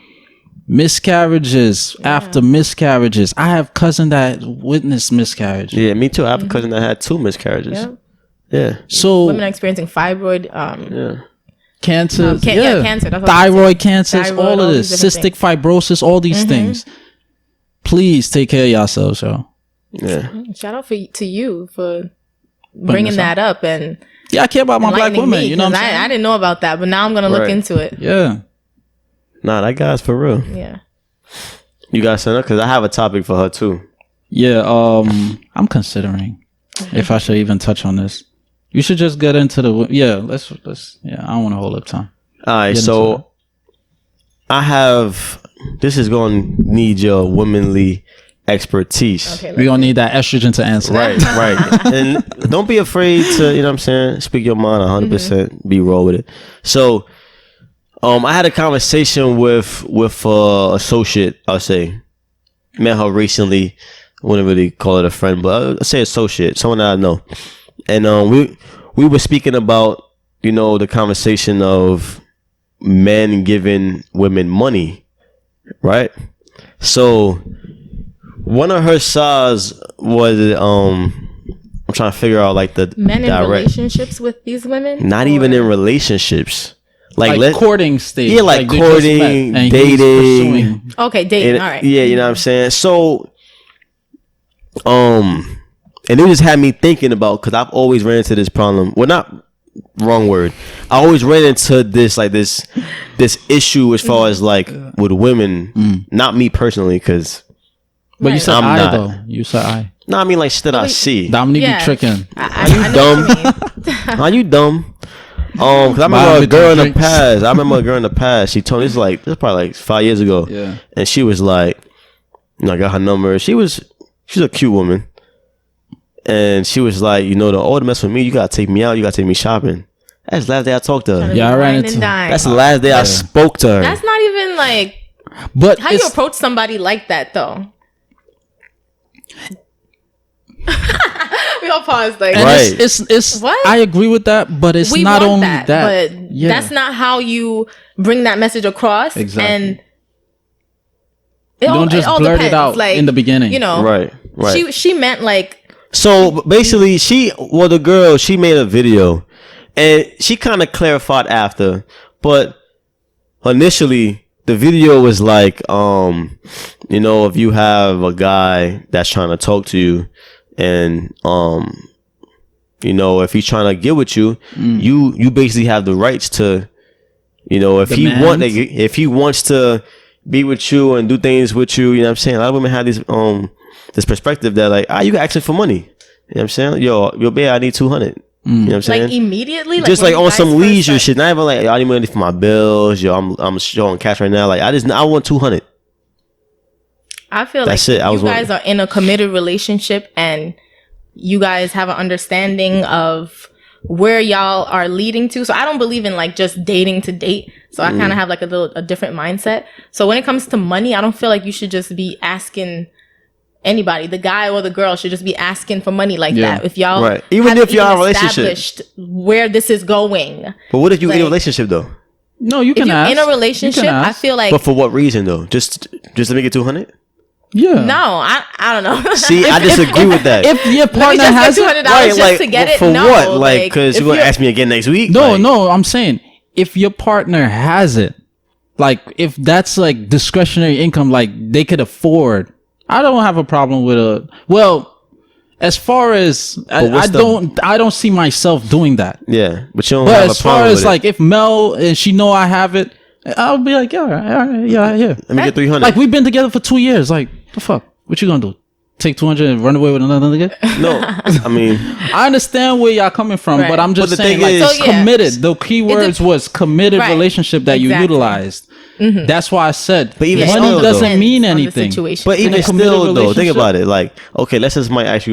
Miscarriages after miscarriages. I have cousin that witnessed miscarriage. Yeah, me too. I have a cousin that had 2 miscarriages. Yeah. So women are experiencing fibroid cancer. Cancer. Thyroid cancers, all of this. Cystic fibrosis, all these things. Please take care of yourselves, y'all. Yeah. Shout out to you for bringing that up and I care about my black women. You know what I'm saying? I didn't know about that, but now I'm gonna look into it. Yeah. Nah, that guy's for real. Yeah. You guys send her? Because I have a topic for her too. Yeah, I'm considering if I should even touch on this. You should just get into the let's I don't want to hold up time. All right, so I have this is going to need your womanly expertise. Okay, we're going to need that estrogen to answer. Right. And don't be afraid to, you know what I'm saying, speak your mind 100%, be raw with it. So I had a conversation with associate, I'll say. Met her recently. I wouldn't really call it a friend, but I'll say associate, someone that I know. And we were speaking about, the conversation of men giving women money, right? So one of her sides was I'm trying to figure out like the men in relationships with these women? Not even in relationships. Like courting stage. Yeah, like courting, dating. Okay, dating. All right. Yeah, you know what I'm saying? So, and it just had me thinking about, because I've always ran into this problem. Well, not wrong word. I always ran into this issue as far as like with women. Not me personally, because. But you said I'm I not. Though. You said I. No, I mean like shit I see. Dominique be tricking. Are you dumb? Are you dumb? Cause I remember a girl in the past. She told me this is probably like 5 years ago. Yeah. And she was like, I got her number. She's a cute woman. And she was like, to mess with me, you gotta take me out, you gotta take me shopping. That's the last day I talked to her. Yeah, I ran into her. That's the last day I spoke to her. That's not even like, but how do you approach somebody like that though? We all pause like, right. It's what? I agree with that, but it's not only that, but that's not how you bring that message across. Exactly. And you don't just blurt it out like, in the beginning. Right. She meant like. So basically, the girl, she made a video, and she kind of clarified after, but initially the video was like, if you have a guy that's trying to talk to you, and if he's trying to get with you, you basically have the rights to, if he wants to be with you and do things with you, you know what I'm saying? A lot of women have this perspective that like, you can ask him for money. You know what I'm saying? Yo, babe, I need 200. You know what I'm saying? Like immediately? Just like on some leisure shit. Not even like, I need money for my bills. Yo, I'm showing cash right now. Like I want 200. I feel That's like it. I was you guys are in a committed relationship and you guys have an understanding of where y'all are leading to. So I don't believe in like just dating to date. So I kind of have like a different mindset. So when it comes to money, I don't feel like you should just be asking anybody, the guy or the girl should just be asking for money like that. If y'all right, even if y'all in a relationship, established where this is going. But what if you in a relationship though? No, you can If you're ask. in a relationship, I feel like. But for what reason though? Just to make it 200? Yeah. No, I don't know. See, I disagree with that. If your partner has $200 it, just to get it. For No, what? Like, because if you're gonna ask me again next week? no, I'm saying if your partner has it, like if that's like discretionary income, like they could afford. I don't have a problem with a. Well, as far as I don't see myself doing that. Yeah, but you don't But have as a problem far as with like if Mel and she know I have it, I'll be like, yeah, all right, yeah. Let me get 300. Like we've been together for 2 years. Like the fuck, what you gonna do? Take 200 and run away with another nigga? No, I mean, I understand where y'all coming from, but I'm just saying, like, is, committed. The key words was committed relationship that you utilized. Mm-hmm. That's why I said, but even money still, doesn't mean anything. But even still, though, think about it. Like, okay, let's say Mel asks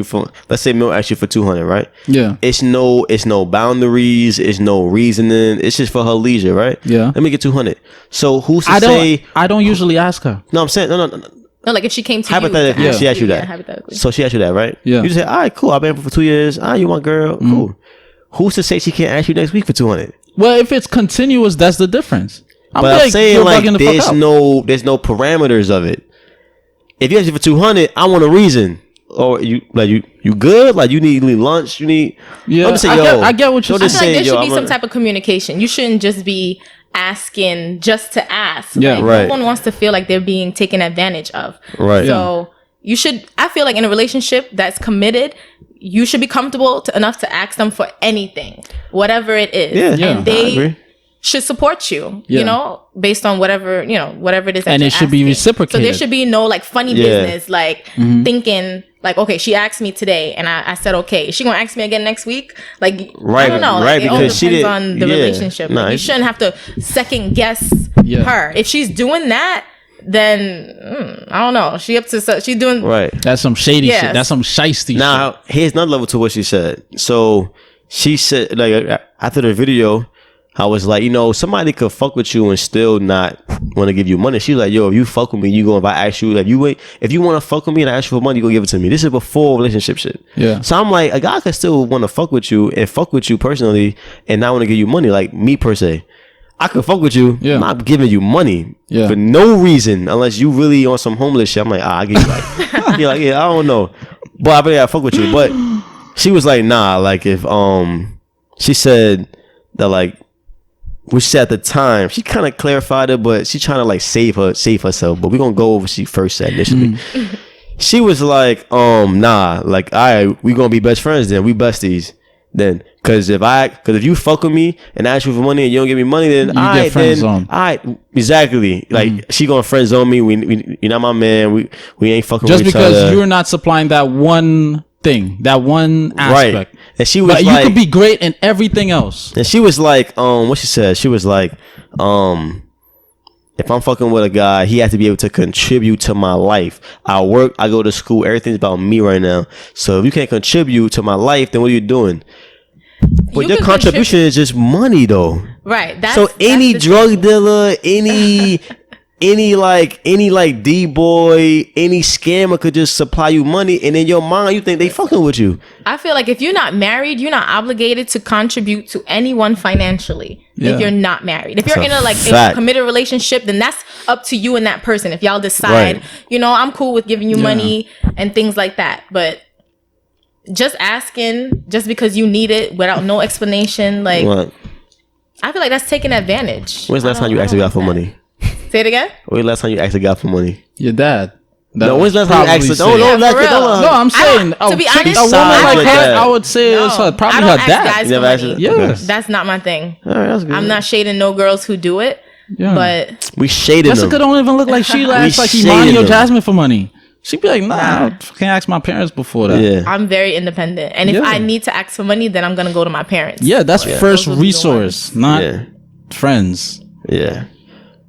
you for 200, right? Yeah. It's no boundaries. It's no reasoning. It's just for her leisure, right? Yeah. Let me get 200. So who's to say? I don't usually ask her. No, I'm saying no. No, like if she came to hypothetically, you, she asked you that. Yeah, hypothetically. So she asked you that, right? Yeah. You just say, all right, cool. I've been for 2 years. You my girl. Cool. Who's to say she can't ask you next week for 200? Well, if it's continuous, that's the difference. I'm saying like there's no parameters of it. If you ask me for 200, I want a reason. Or you good? Like you need lunch? You need? Yeah. I get what you're saying. I feel like there should be some type of communication. You shouldn't just be asking just to ask. Yeah, like, right. No one wants to feel like they're being taken advantage of. Right. So you should. I feel like in a relationship that's committed, you should be comfortable enough to ask them for anything, whatever it is. Yeah. And they should support you, you know, based on whatever it is that and you're it should be asking. reciprocated. So there should be no like funny business, like thinking like, okay, she asked me today and I said, okay, is she gonna ask me again next week? Like, I don't know. Like, it all depends on the relationship. Like, you shouldn't have to second guess her. If she's doing that, then I don't know. She's doing right. That's some shady shit. That's some shiesty shit. Now, here's another level to what she said. So she said, like, after the video, I was like, somebody could fuck with you and still not want to give you money. She's like, yo, if you fuck with me, if I ask you, like, if you want to fuck with me and I ask you for money, you go give it to me. This is before relationship shit. Yeah. So I'm like, a guy could still want to fuck with you and fuck with you personally and not want to give you money. Like me per se, I could fuck with you. Yeah. I'm not giving you money for no reason unless you really on some homeless shit. I'm like, I give you like, you're like, yeah, I don't know, but I really gotta fuck with you. But she was like, nah, like if she said that like. Which she said at the time, she kind of clarified it, but she trying to like save herself. But we're gonna go over what she first said initially. She was like, nah, like, all right, we gonna be best friends then. We besties then. Cause if you fuck with me and I ask you for money and you don't give me money, then you get friend zone. All right, exactly. Like she gonna friend zone me. We you're not my man. We ain't fucking just with each other. Just because you're not supplying that one thing, that one aspect. Right. And she was but like, you could be great in everything else. And she was like, what she said, she was like, if I'm fucking with a guy, he has to be able to contribute to my life. I work, I go to school, everything's about me right now. So if you can't contribute to my life, then what are you doing? But your contribution is just money though. Right. So any drug dealer, any D-boy, any scammer could just supply you money, and in your mind you think they fucking with you. I feel like if you're not married, you're not obligated to contribute to anyone financially. If you're not married, if you're in a committed relationship, then that's up to you and that person. If y'all decide, I'm cool with giving you money and things like that, but just asking just because you need it without no explanation, like what? I feel like that's taking advantage. When's the last time you actually got for money? Say it again. When's the last time you actually got for money? Your dad. No, when's the last time you actually? No, I'm saying to be honest, a woman like her, I would say it's probably her dad. You never asked? Yes. That's not my thing. All right, that's good. I'm not shading no girls who do it, but we shaded them. Jessica don't even look like she acts like Imani or Jasmine for money. She'd be like, nah, I can't ask my parents before that. Yeah. I'm very independent. And if I need to ask for money, then I'm going to go to my parents. Yeah, that's first resource, not friends. Yeah.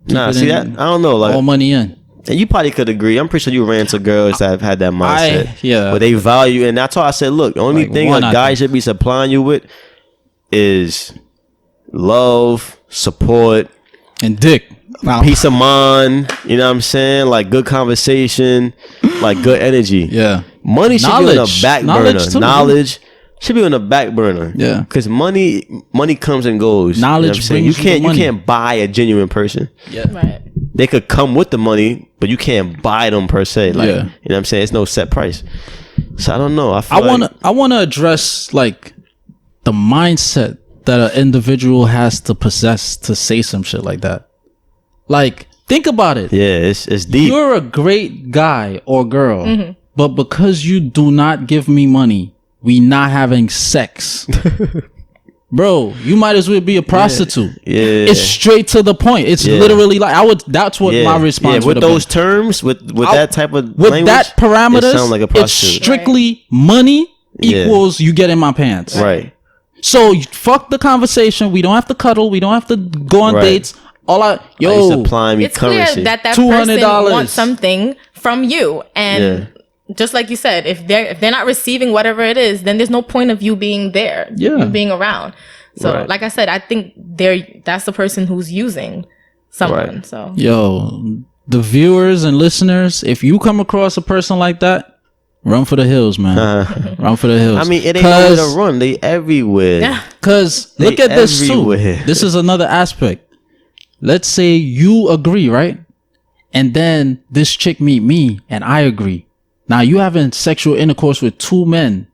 Nah, see that? I don't know. Like, all money in. And you probably could agree. I'm pretty sure you ran to girls that have had that mindset. Yeah. But they value, and that's why I said, look, the only Like, thing a guy should be supplying you with is love, support, and dick. Wow. peace of mind. You know what I'm saying? Like good conversation, like good energy. Yeah. Money should be on the back burner. Too, Knowledge should be on the back burner. Yeah. Because money comes and goes. Knowledge you know brings you money. You can't buy a genuine person. Yeah. Right. They could come with the money, but you can't buy them per se. Like, Yeah. you know what I'm saying? It's no set price. So I don't know. I want to address like the mindset that an individual has to possess to say some shit like that. Like, think about it. Yeah, it's deep. You're a great guy or girl, but because you do not give me money, we not having sex. Bro, you might as well be a prostitute. Yeah. It's straight to the point. It's literally like that's what my response would with have those been. terms, with that type of With language, that parameters, it sounds like a it's prostitute. strictly money equals you get in my pants. Right. So fuck the conversation. We don't have to cuddle. We don't have to go on dates. He's supplying me It's clear currency. that $200 person wants something from you, and just like you said, if they're not receiving whatever it is, then there's no point of you being there, you being around. So, like I said, I think that's the person who's using someone. Right. So, the viewers and listeners, if you come across a person like that, run for the hills, man. Run for the hills. I mean, it ain't nowhere to run. They everywhere. yeah, Because look at this everywhere. too. This is another aspect. Let's say you agree, right? And then this chick meet me and I agree. Now you having sexual intercourse with two men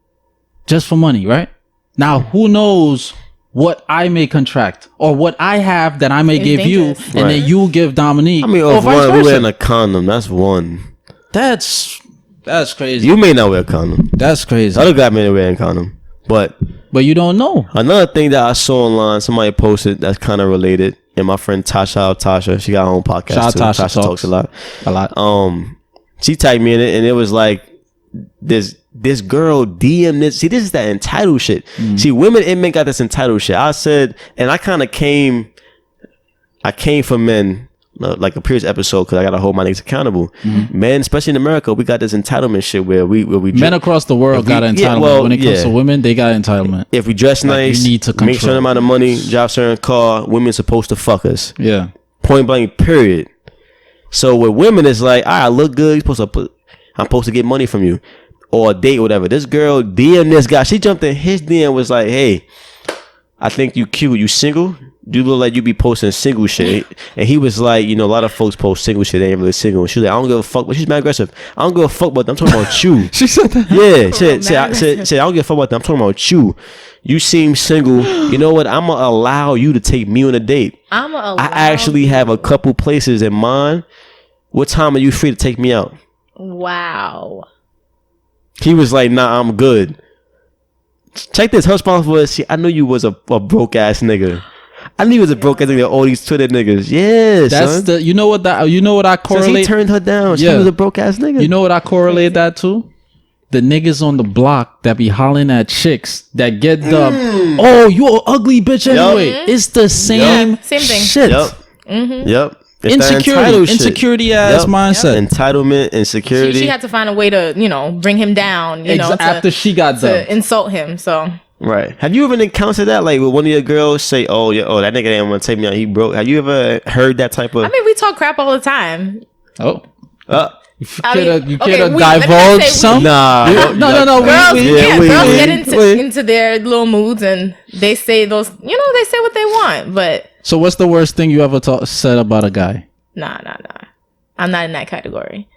just for money, right? Now who knows what I may contract or what I have that I may It's give dangerous. you and then you give Dominique. I mean, or if vice one, we versa. wearing a condom, that's one. That's crazy. You may not wear a condom. That's crazy. The other guy may not wear a condom. But you don't know. another thing that I saw online, somebody posted that's kind of related, and my friend Tasha, she got her own podcast Shout too. out Tasha Tasha talks a lot. A lot. She tagged me in it, and it was like this girl DM this. See, this is that entitled shit. See, women and men got this entitled shit. I said, and I kind of came for men, like a previous episode, because I gotta hold my niggas accountable. Men, especially in America, we got this entitlement shit where we Men across the world got entitlement. When it comes to women, they got entitlement. if we dress nice, you need to make certain control. amount of money, drive certain car, women supposed to fuck us. Yeah. Point blank, period. So with women, it's like, I look good. I'm supposed to get money from you, or a date, or whatever. This girl DM this guy. She jumped in his DM, was like, hey, I think you cute. You single? You look like you be posting single shit. And he was like, a lot of folks post single shit. They ain't really single. She was like, I don't give a fuck. But she's mad aggressive. I don't give a fuck about them. I'm talking about you. She said that. Yeah, said, I don't give a fuck about them. I'm talking about you. You seem single. You know what? I'm gonna allow you to take me on a date. I actually have a couple places in mind. What time are you free to take me out? wow. He was like, nah, I'm good. Check this. Her response was, I knew you was a broke ass nigga. I knew you was a broke ass nigga. All these Twitter niggas. Yeah, That's son. you know what I correlate. Since he turned her down. She was a broke ass nigga. You know what I correlate that to? The niggas on the block that be hollering at chicks that get dubbed. Oh, you an ugly bitch anyway. It's the same Same thing. shit. Yep. It's that entitled shit. Insecurity ass mindset. Entitlement, insecurity. She had to find a way to, bring him down, After she got dubbed. to insult him. So Right. Have you ever encountered that? Like, with one of your girls say, oh, that nigga didn't want to take me out. He broke. Have you ever heard that type of... I mean, we talk crap all the time. Oh. You I mean, care to we- divulge let me just say some? Nah. No. Girls, girls get we- into their little moods and they say those, they say what they want. But So what's the worst thing you ever said about a guy? nah. I'm not in that category.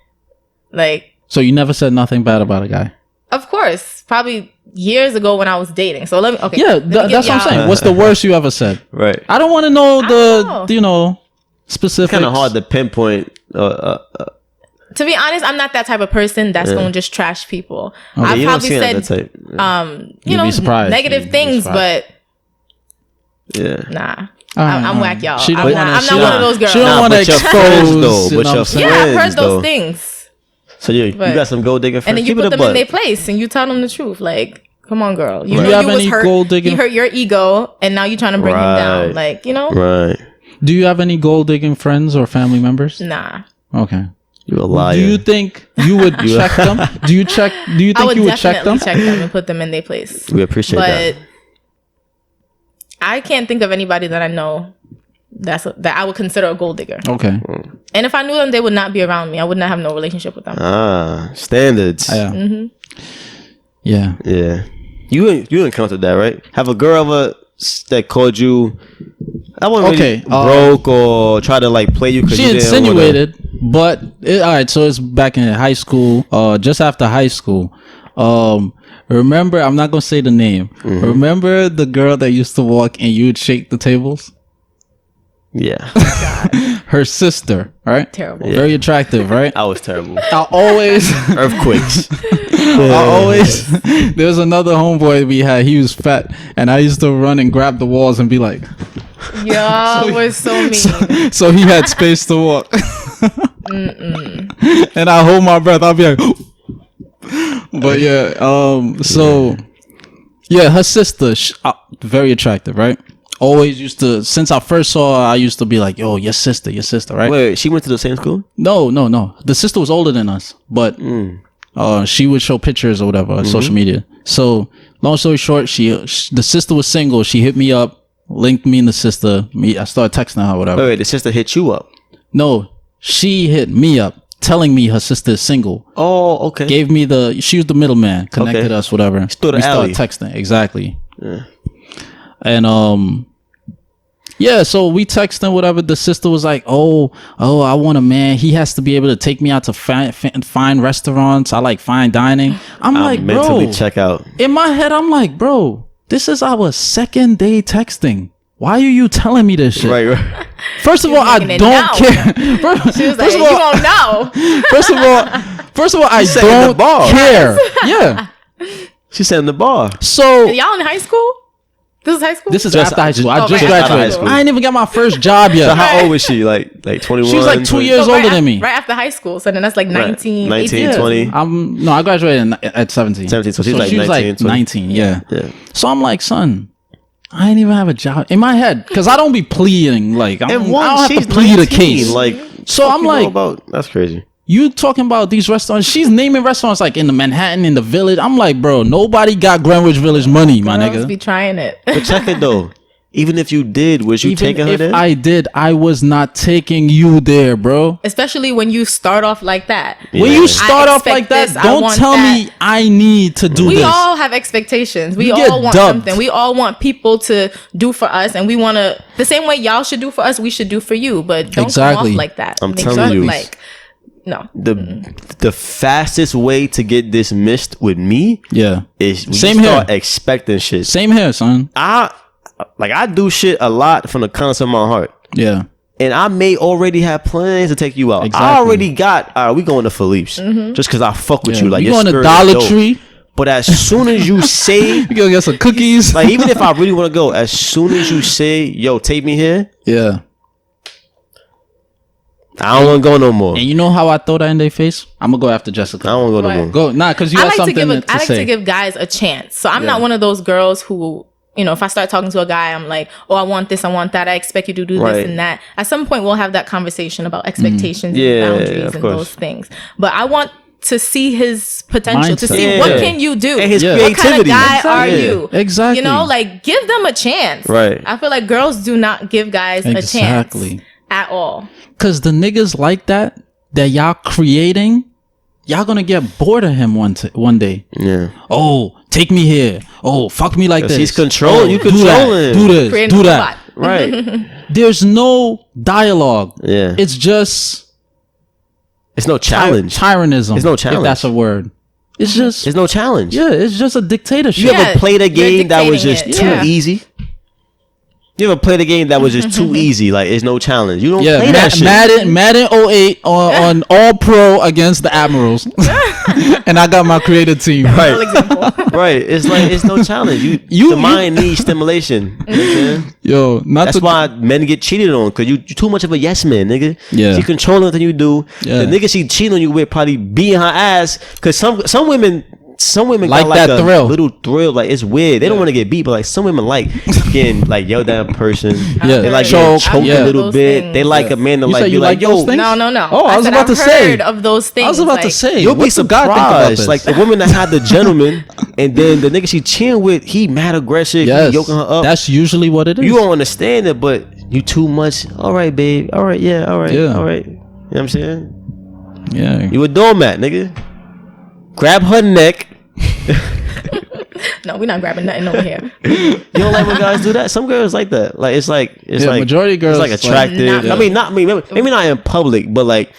Like, So you never said nothing bad about a guy? of course, probably years ago when I was dating. So let me, okay. Yeah, let me that's give what I'm y'all- saying. What's the worst you ever said? Right. I don't want to know I don't the, specifics. Kind of hard to pinpoint. To be honest, I'm not that type of person that's going to just trash people. I you don't probably seem like said, that type. You'd be surprised. negative You'd be things, surprised. but Yeah. nah. I'm whack, y'all. She I'm don't not wanna- one of those girls. She don't Nah, want to but your expose. friends, though, you but know your what I'm saying? Yeah, I've heard friends, those though. things. So you got some gold digging friends. And then you Keep it put a them buck. in their place and you tell them the truth. Like, come on, girl. You Do know you have you was any hurt. gold digging- You hurt your ego, and now you're trying to bring him down. Right. Like, Right. Do you have any gold digging friends or family members? Nah. Okay. You a liar. Do you think you would check them? Do you think you would check them? Check them and put them in their place. We appreciate that. But I can't think of anybody that I know that I would consider a gold digger. Okay. And if I knew them, they would not be around me. I would not have no relationship with them. Standards. Yeah. Yeah. Yeah. You encountered that, right? Have a girl ever that called you, I wasn't really broke or try to like play you? She insinuated, but all right. So it's back in high school. Just after high school. Remember, I'm not gonna say the name. Remember the girl that used to walk and you'd shake the tables? Yeah. Her sister, right? Terrible. Very attractive, right? I was terrible. I always Earthquakes. There was another homeboy we had. He was fat, and I used to run and grab the walls and be like, y'all were so mean. So he had space to walk. And I hold my breath. I'll be like, but yeah, so yeah, her sister, very attractive, right? Always used to, since I first saw her, I used to be like, yo, your sister, right? Wait, she went to the same school? No. The sister was older than us, but she would show pictures or whatever on social media. So long story short, the sister was single. She hit me up, linked me and the sister. I started texting her or whatever. Wait, the sister hit you up? No, she hit me up, telling me her sister is single. Oh, okay. Gave me she was the middleman, connected us, whatever. We started texting, exactly. Yeah. And yeah, so we texting whatever. The sister was like, oh, I want a man. He has to be able to take me out to fine restaurants. I like fine dining. I'm like, mentally bro, check out. In my head, I'm like, bro, this is our second day texting. Why are you telling me this shit? Right. First of all, I don't care. She was like, you won't know. First of all, I don't care. Yeah. She said in the bar. So y'all in high school? This is high school? This is after high school. I just right graduated. I ain't even got my first job yet. So how old was she? Like 21? She was like 2 years older than me. Right after high school. So then that's like 19, 19, 18. 20. No, I graduated at 17. 17, so she was like 19, yeah. So I'm like, son, I ain't even have a job in my head because I don't be pleading. Like, I don't have to plead a case. Like, so I'm like, that's crazy. You talking about these restaurants? She's naming restaurants like in the Manhattan, in the Village. I'm like, bro, nobody got Greenwich Village money, my nigga. Girls be trying it. But check it though. Even if you did, was you taking her there? If I did, I was not taking you there, bro. Especially when you start off like that. Yeah. When you start off like that, don't tell me I need to do this. We all have expectations. We all want something. We all want people to do for us, and we want to, the same way y'all should do for us, we should do for you. But don't come off like that. I'm telling you. Like, no. The fastest way to get dismissed with me, is same start expecting shit. Same here, son. I do shit a lot from the kindness of my heart. Yeah. And I may already have plans to take you out. Exactly. I already got, we going to Philippe's. Just because I fuck with you. Like, you going to Dollar Tree. But as soon as you say, you go get some cookies. Like, even if I really want to go, as soon as you say, yo, take me here. Yeah. I don't want to go no more. And you know how I throw that in their face? I'm going to go after Jessica. I don't want to go no more. Go. Nah, because you have something to say. I like to give guys a chance. So I'm not one of those girls who, you know, if I start talking to a guy, I'm like, oh, I want this, I want that. I expect you to do this and that. At some point, we'll have that conversation about expectations and boundaries and those things. But I want to see his potential, to see what can you do, and his creativity. What kind of guy are you? Exactly. You know, like, give them a chance. Right. I feel like girls do not give guys a chance at all. Because the niggas like that y'all creating, y'all gonna get bored of him one day. Yeah. Oh, take me here. Oh, fuck me like this. He's controlling. You controlling. Do this. Do that. Right. There's no dialogue. Yeah. It's just. It's no challenge. Tyrannism. It's no challenge. If that's a word. It's just. There's no challenge. Yeah, it's just a dictatorship. You ever played a game that was just too easy? You ever played a game that was just too easy? Like, it's no challenge. You don't play that shit. Madden 08 on All Pro against the Admirals. And I got my creative team. Right. Right. It's like, it's no challenge. The mind needs stimulation. Yo, that's why men get cheated on, because you're too much of a yes man, nigga. Yeah. She controlling everything you do. Yeah. The nigga she cheating on you with probably beating her ass, because some women, some women like got like that a thrill. little thrill. Like it's weird. They don't want to get beat, but like some women like getting like yelled at in person. Yeah, They like choke, choked yeah. a little Those bit. things. They like a man to You like say be you like, like those yo. things? No. Oh, I was said about to I've say. heard of those things. I was about to like, say. You'll be what's the guy think about surprised. this? Like the woman that had the gentleman, and then the nigga she cheering with, he mad aggressive. Yes, He yoking her up. that's usually what it is. You don't understand it, but you too much. All right, babe. All right, yeah. All right, Yeah. all right. You know what I'm saying? Yeah. You a doormat, nigga. Grab her neck. No, we're not grabbing nothing over here. You don't like when guys do that? Some girls like that. Like it's like majority of girls it's like attractive. Not I mean, not maybe not in public, but like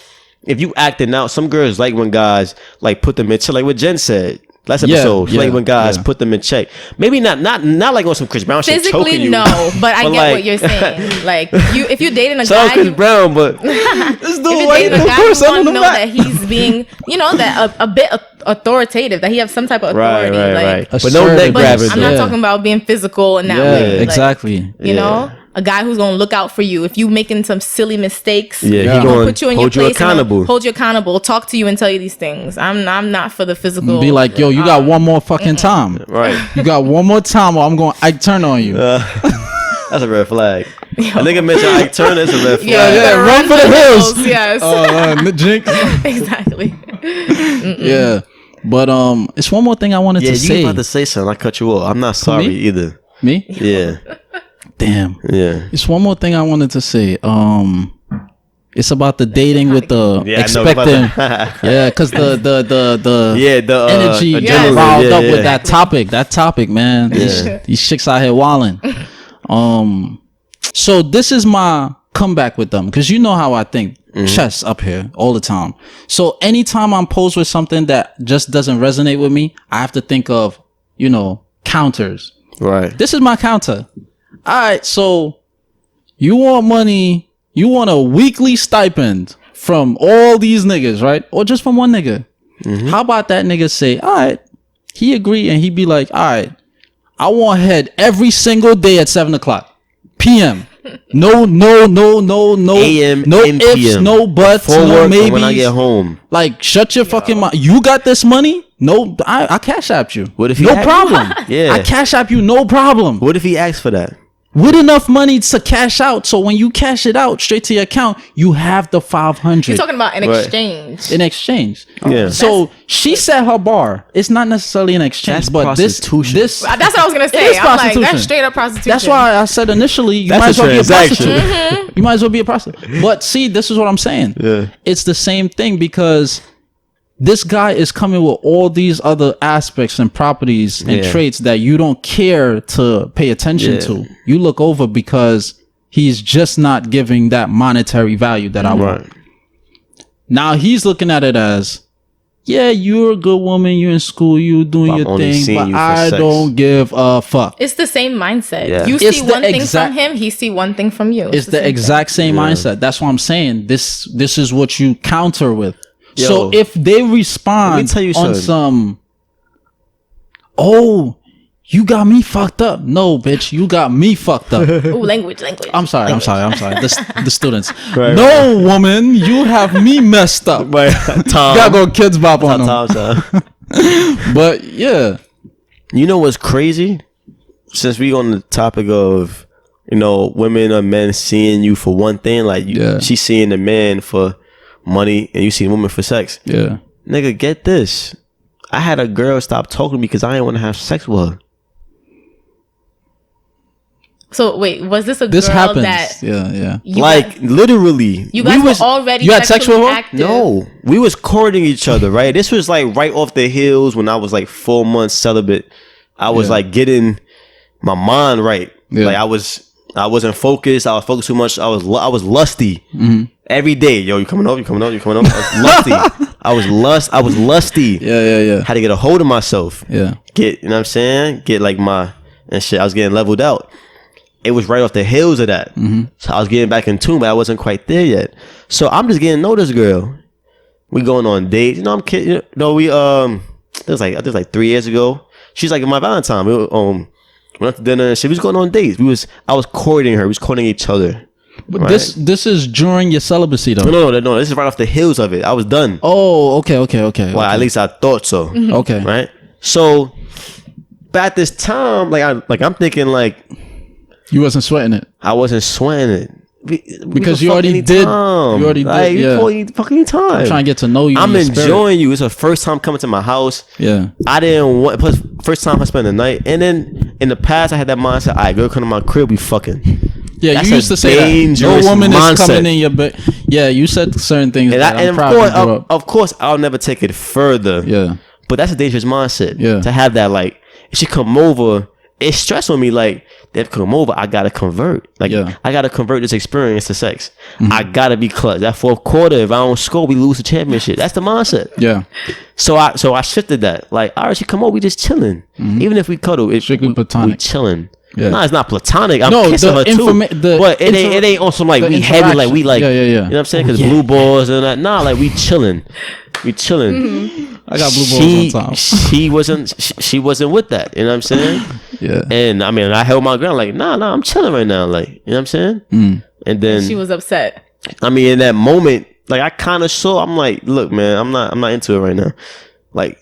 if you acting out, some girls like when guys like put them in check. Like what Jen said last episode, she like when guys put them in check. Maybe not like on some Chris Brown shit choking Physically, you. no, but I get like, what you're saying. Like if you're dating a Shout out guy, Chris Brown, but if you're dating a guy, you want to know that he's being, that a bit authoritative, that he has some type of authority. right. Like, But no neck But grabbing. I'm not talking about being physical in that way. Like, exactly. You know, a guy who's gonna look out for you if you making some silly mistakes. Yeah, Yeah. he He's gonna gonna put you in your hold you place, accountable. hold you accountable, talk to you and tell you these things. I'm not for the physical. Be like, yo, you got one more fucking time. Right. You got one more time, or I'm going. I turn on you. That's a red flag. A nigga mentioned Ike Turner, it's a red flag. Yeah, run for the hills. Yes, Jinx. exactly. Yeah, but it's one more thing I wanted Yeah, to you say. about to say something. I cut you off. I'm not sorry me? either. Me? Yeah. Damn. Yeah. It's one more thing I wanted to say. It's about the dating with the Yeah, I know about expecting. Yeah, because the Yeah, the energy adrenaline, riled yeah, up yeah. with that topic. That topic, man. These chicks out here wilding. So this is my comeback with them, because you know how I think. Chess up here all the time. So anytime I'm posed with something that just doesn't resonate with me, I have to think of, counters. Right. This is my counter. All right, so you want money, you want a weekly stipend from all these niggas, right? Or just from one nigga. How about that nigga say, all right, he agree, and he be like, all right, I want head every single day at 7:00 p.m. No, AM, no and ifs, PM. no buts, Before no work and maybes. when I get home. Like, shut your fucking mouth. You got this money? No, I cash app you. What if he no act- problem. Yeah. I cash app you, no problem. What if he asks for that? With enough money to cash out, so when you cash it out straight to your account, you have the 500 You're talking about an Right. exchange. in exchange. Yeah. So she set her bar. It's not necessarily an exchange, That's but this prostitution. this That's what I was gonna It say. is I'm like, prostitution. that's straight up prostitution. That's why I said initially you That's might as a well be a transaction. prostitute. You might as well be a prostitute. But see, this is what I'm saying. Yeah. It's the same thing, because this guy is coming with all these other aspects and properties and Yeah. traits that you don't care to pay attention Yeah. to. You look over because he's just not giving that monetary value that I want. Right. Now he's looking at it as, yeah, you're a good woman, you're in school, you're doing I'm your only thing, seeing but you for I sex. don't give a fuck. it's the same mindset. Yeah. You It's see the one thing exact- from him, he see one thing from you. It's the same exact same Yeah. mindset. That's what I'm saying. This is what you counter with. Yo, So if they respond let me tell you on something. some, oh, you got me fucked up. No, bitch, you got me fucked up. thing. Ooh, language. I'm sorry. The students. Right, No, woman, you have me messed up. But Tom. Gotta go kids bop on them. Tom. But yeah, You know what's crazy? Since we on the topic of, women or men seeing you for one thing, like she's seeing the man for money and you see the woman for sex. yeah. Nigga, get this. I had a girl stop talking to me because I didn't want to have sex with her. So wait, was this a This girl happens. that Yeah. you Like guys, literally. you guys we was, were already you had sex with sexually her? active? No, we was courting each other, right? This was like right off the heels when I was like 4 months celibate. I was Yeah. like getting my mind right. Yeah. Like I wasn't focused. I was focused too much. I was lusty every day. Yo, you coming up? I was lusty. I was lusty. Yeah. Had to get a hold of myself. Yeah. Get, you know what I'm saying? Get like and shit. I was getting leveled out. It was right off the heels of that. So I was getting back in tune, but I wasn't quite there yet. So I'm just getting to know this girl. We going on dates. I'm kidding. We it was like 3 years ago. She's like my Valentine. We went out to dinner and shit. We was going on dates. I was courting her. We was courting each other. But Right. this is during your celibacy though. No. This is right off the heels of it. I was done. Oh, okay. Well, at least I thought so. Okay. Right? So, but at this time, I'm thinking like You wasn't sweating it I wasn't sweating it. because you already did. You already did. Yeah. Fucking time. I'm trying to get to know you. I'm enjoying you. It's the first time coming to my house. Yeah. I didn't want. Plus, first time I spent the night, and then in the past I had that mindset. All right, girl, come to my crib, we fucking. Yeah, That's you used a to say that. dangerous No woman mindset. is coming in your bed. Yeah, you said certain things. And, that I'm and proud of course, I'll never take it further. Yeah. But that's a dangerous mindset. Yeah. To have that, like, if she come over, it's stress on me. Like, they've come over, I gotta convert. Like, I gotta convert this experience to sex. I gotta be clutch. That fourth quarter, if I don't score, we lose the championship. That's the mindset. Yeah. So I shifted that. Like, all right, she come over, we just chilling. Even if we cuddle, it's strictly platonic. We chilling. Yeah. No, it's not platonic. I'm kissing her too. But it ain't on some like we heavy, like we like. Yeah. You know what I'm saying? Because blue balls and that. Nah, like we chilling. We chilling. I got blue balls on top. She wasn't with that. You know what I'm saying? Yeah. And I mean, I held my ground. Like, nah, I'm chilling right now. Like, you know what I'm saying? And then She was upset. I mean, in that moment, like I kind of saw. I'm like, look, man, I'm not into it right now. Like,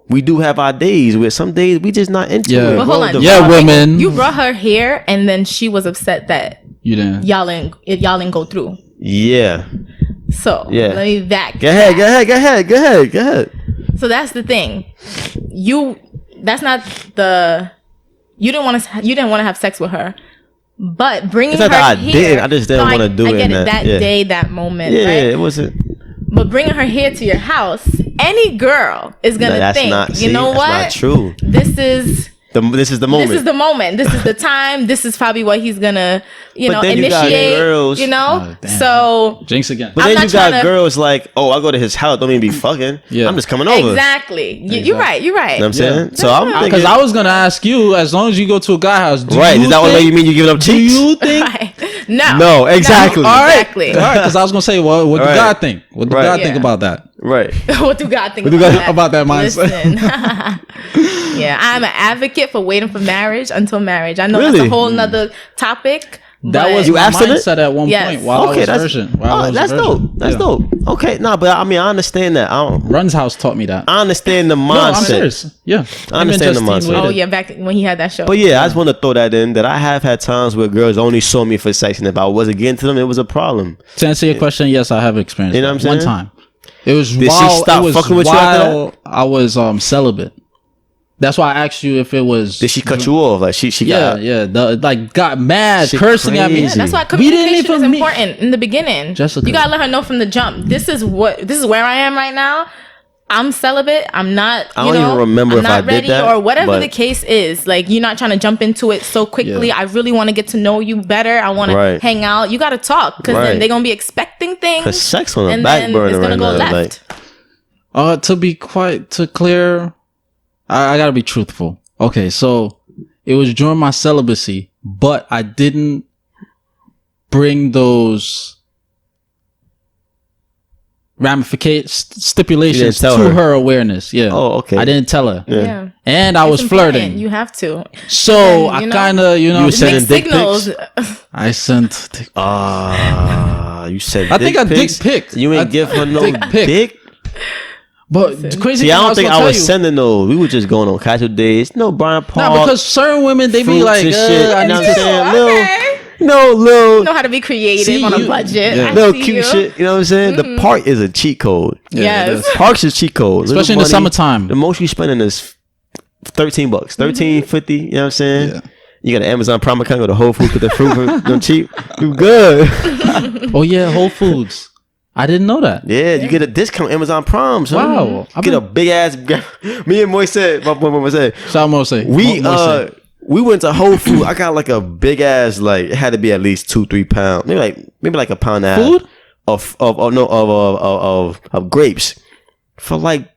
we do have our days where some days we just not into it. But hold on. Yeah, women. You brought her here, and then she was upset that You didn't. y'all didn't go through. Yeah. So Yeah. let me back. Go ahead. So that's the thing. That's not the. You didn't want to have sex with her, but bringing It's not her that I here. didn't. I just didn't want to do I it. get in it. That yeah. day, that moment. Yeah, right? it wasn't. But bringing her here to your house, any girl is gonna think, you know what? That's not true. This is the moment. This is the moment. This is the time. This is probably what he's gonna, But then you got initiate. girls- So Jinx again. But I'm then not you got tryna- girls like, oh, I go to his house. Don't mean be fucking. Yeah. I'm just coming over. exactly. You're right. You're right. You know what I'm saying? So I'm thinking. Because I was gonna ask you, as long as you go to a guy house, Right. Is that what you mean you giving up Do cheeks? you think? Right. No. No, exactly. No, All right. Exactly. All right. Because I was gonna say, well, what do Right. God think? What do Right. God think Yeah. about that? Right. What do God think What do about God that? about that mindset? Listen. Yeah, I'm an advocate for waiting for marriage until marriage. I know that's Really? a whole nother topic. That but was You my abstinent? mindset at one Yes. point while I was virgin. that's dope. That's dope. Okay, no, but I mean, I understand that. Run's house taught me that. I understand the mindset. No, I'm serious. Yeah, I understand the mindset. Oh yeah, back when he had that show. But yeah, I just want to throw that in that I have had times where girls only saw me for sex, and if I wasn't getting to them, it was a problem. To answer your question, yes, I have experienced. You know what I'm One saying? time, it was Did she while stop it was fucking with you after that? while I was celibate. That's why I asked you if it was. Did she cut you off? Like she got got mad, Shit cursing at me. crazy. Yeah, that's why We didn't communication is even meet. important in the beginning. Jessica. You gotta let her know from the jump. This is where I am right now. I'm celibate. I'm not. I don't even remember I'm if not I did ready that, or whatever but- the case is. Like you're not trying to jump into it so quickly. Yeah. I really want to get to know you better. I want Right. to hang out. You gotta talk because Right. then they're gonna be expecting things. the sex on the and back then burner it's gonna right go now. left. Like, To be quite clear, I gotta be truthful. Okay, so it was during my celibacy, but I didn't bring those stipulations You to didn't tell her awareness. Yeah. Oh, okay. I didn't tell her. Yeah. And I It's was important. flirting. You have to. So And, I you know, kind of, You were sending Mixed dick signals. I sent. you said. I think I dick pics? picked. You ain't give her no dick pic. dick. But the crazy See, thing I don't think gonna I tell was you- sending those. We were just going on casual days. No, Brian Paul. Nah, because certain women they be fruits like, and shit. I You know need what I'm to. saying? Okay. Little You know how to be creative See, on a you- budget. yeah. I little see cute you. shit. You know what I'm saying? The park is a cheat code. Yeah, it Yes. is. Parks is cheat code. Little Especially in the money, summertime. The most you spending is $13, $13.50. You know what I'm saying? Yeah. You got an Amazon Prime account, go to Whole Foods, get the fruit for them cheap. You good? Oh yeah, Whole Foods. I didn't know that. Yeah, you get a discount Amazon Prime. So Wow. you get a big ass. Me and Moise said, my boy said, Shout out Mose. we went to Whole Foods. I got like a big ass, like it had to be at least 2-3 pounds, maybe like a pound and a half Food? of grapes for like